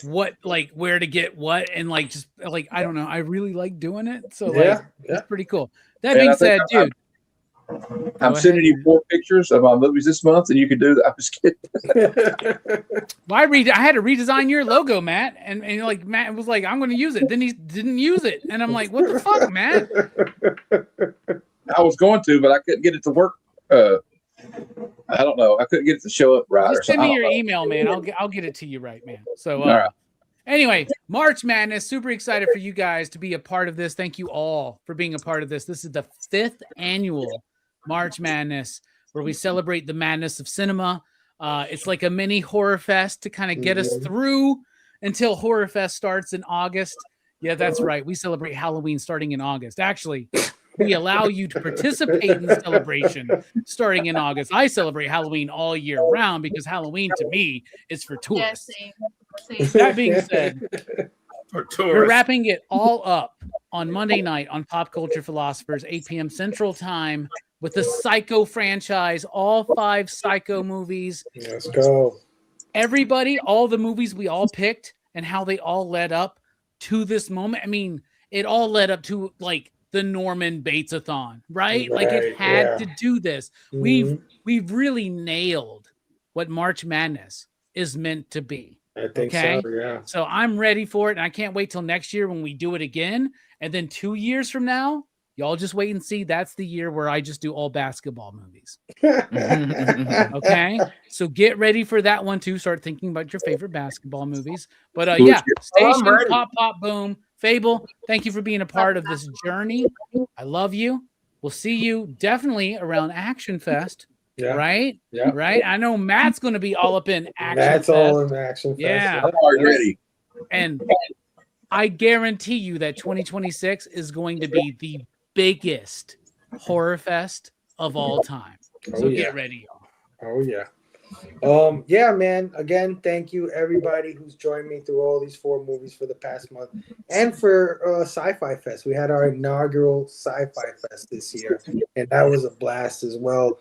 what, like where to get what, and like just like I don't know, I really like doing it. So it's pretty cool. That being said, dude, I'm sending you 4 pictures of my movies this month, and you can do that. I'm just kidding. Well, I had to redesign your logo, Matt, and like Matt was like, I'm going to use it. Then he didn't use it, and I'm like, what the fuck, Matt? I was going to, but I couldn't get it to work. I I don't know. I couldn't get it to show up right. Just send me your email, man. I'll get it to you right, man. So, All right. anyway, March Madness. Super excited for you guys to be a part of this. Thank you all for being a part of this. This is the 5th annual March Madness, where we celebrate the madness of cinema. It's like a mini horror fest to kind of get us through until Horror Fest starts in August. Yeah, that's right. We celebrate Halloween starting in August. Actually, we allow you to participate in the celebration starting in August. I celebrate Halloween all year round because Halloween to me is for tourists. Same. That being said, For we're tourists. wrapping it all up on Monday night on Pop Culture Philosophers, 8 p.m. Central Time, with the Psycho franchise, all 5 Psycho movies. Let's go. Everybody, all the movies we all picked and how they all led up to this moment. I mean, it all led up to like the Norman Bates-a-thon, right? Like it had to do this. We've really nailed what March Madness is meant to be. I think so, yeah. So I'm ready for it, and I can't wait till next year when we do it again. And then 2 years from now, y'all just wait and see. That's the year where I just do all basketball movies. Okay? So get ready for that one too. Start thinking about your favorite basketball movies. But yeah, Station, ready. Pop, Pop, Boom, Phable, thank you for being a part of this journey. I love you. We'll see you definitely around Action Fest. Yeah. Right? Yeah. Right? I know Matt's going to be all up in Action That's Fest. all in Action Fest. Yeah. I'm already ready. And I guarantee you that 2026 is going to be the biggest horror fest of all time. So get ready, y'all. Oh yeah. Yeah, man. Again, thank you everybody who's joined me through all these 4 movies for the past month, and for Sci-Fi Fest. We had our inaugural Sci-Fi Fest this year, and that was a blast as well.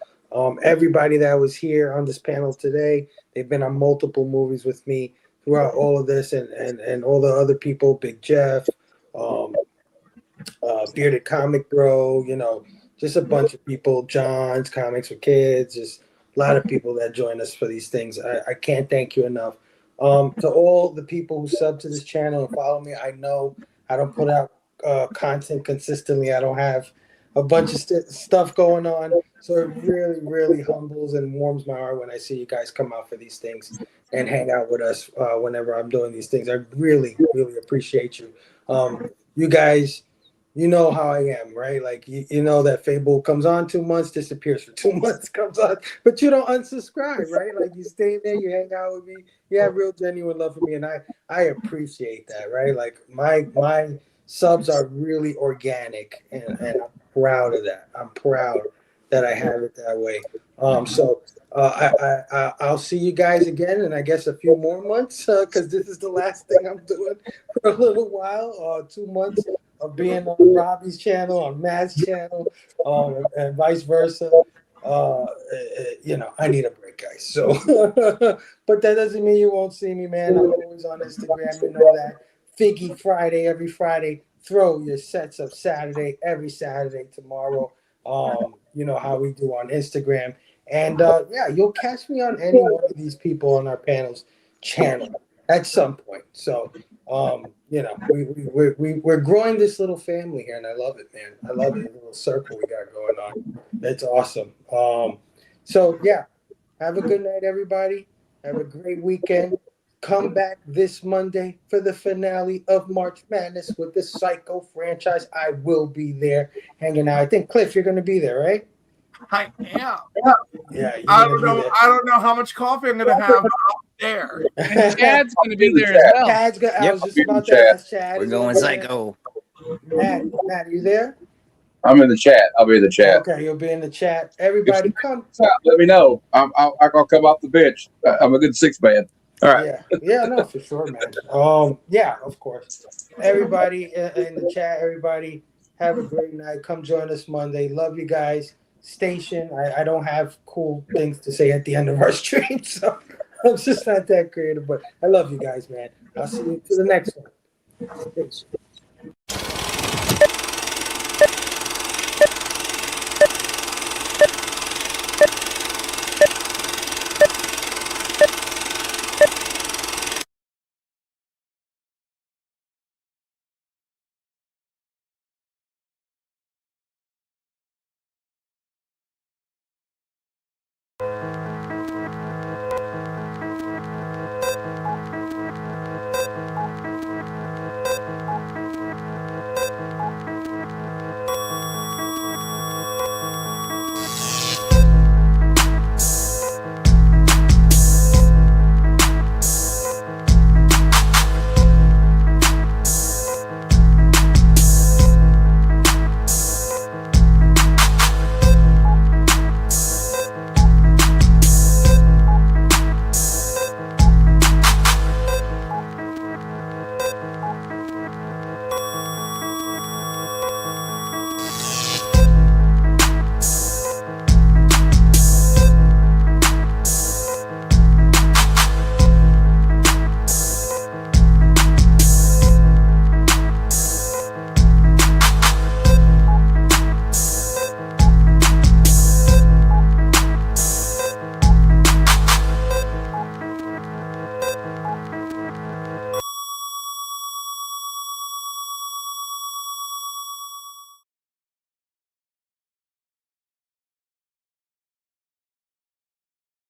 Everybody that was here on this panel today, they've been on multiple movies with me throughout all of this, and all the other people, Big Jeff, Bearded Comic Bro, you know, just a bunch of people, John's Comics for Kids, just a lot of people that join us for these things. I can't thank you enough. To all the people who sub to this channel and follow me, I know I don't put out content consistently. I don't have a bunch of stuff going on. So it really, really humbles and warms my heart when I see you guys come out for these things and hang out with us whenever I'm doing these things. I really, really appreciate you. You guys, you know how I am, right? Like, you know that Phable comes on 2 months, disappears for 2 months, comes on, but you don't unsubscribe, right? Like, you stay there, you hang out with me, you have real genuine love for me, and I appreciate that, right? Like, my subs are really organic, and I'm proud of that. I'm proud that I have it that way. So I'll see you guys again in, I guess, a few more months, because this is the last thing I'm doing for a little while. 2 months of being on Robbie's channel, on Matt's channel, and vice versa. You know, I need a break, guys. So, but that doesn't mean you won't see me, man. I'm always on Instagram. You know that. Figgy Friday, every Friday. Throw your sets up Saturday, every Saturday tomorrow. You know how we do on Instagram. And yeah, you'll catch me on any one of these people on our panel's channel at some point. So, you know, we're growing this little family here, and I love it, man. I love it. The little circle we got going on. It's awesome. So yeah, have a good night, everybody. Have a great weekend. Come back this Monday for the finale of March Madness with the Psycho franchise. I will be there hanging out. I think, Cliff, you're going to be there, right? I am. Yeah. I don't know how much coffee I'm gonna have out there. And Chad's going to be there as well. Chad's good. I Yep. was just about to ask Chad. We're Is going over psycho. there? Matt, you there? I'm in the chat. I'll be in the chat. Okay, you'll be in the chat. Everybody, come. Let me know. I'll come off the bench. I'm a good 6-man. All right. Yeah, no, for sure, man. Yeah, of course. Everybody in the chat, everybody, have a great night. Come join us Monday. Love you guys. Station, I don't have cool things to say at the end of our stream, so I'm just not that creative, but I love you guys, man. I'll see you to the next one. Peace.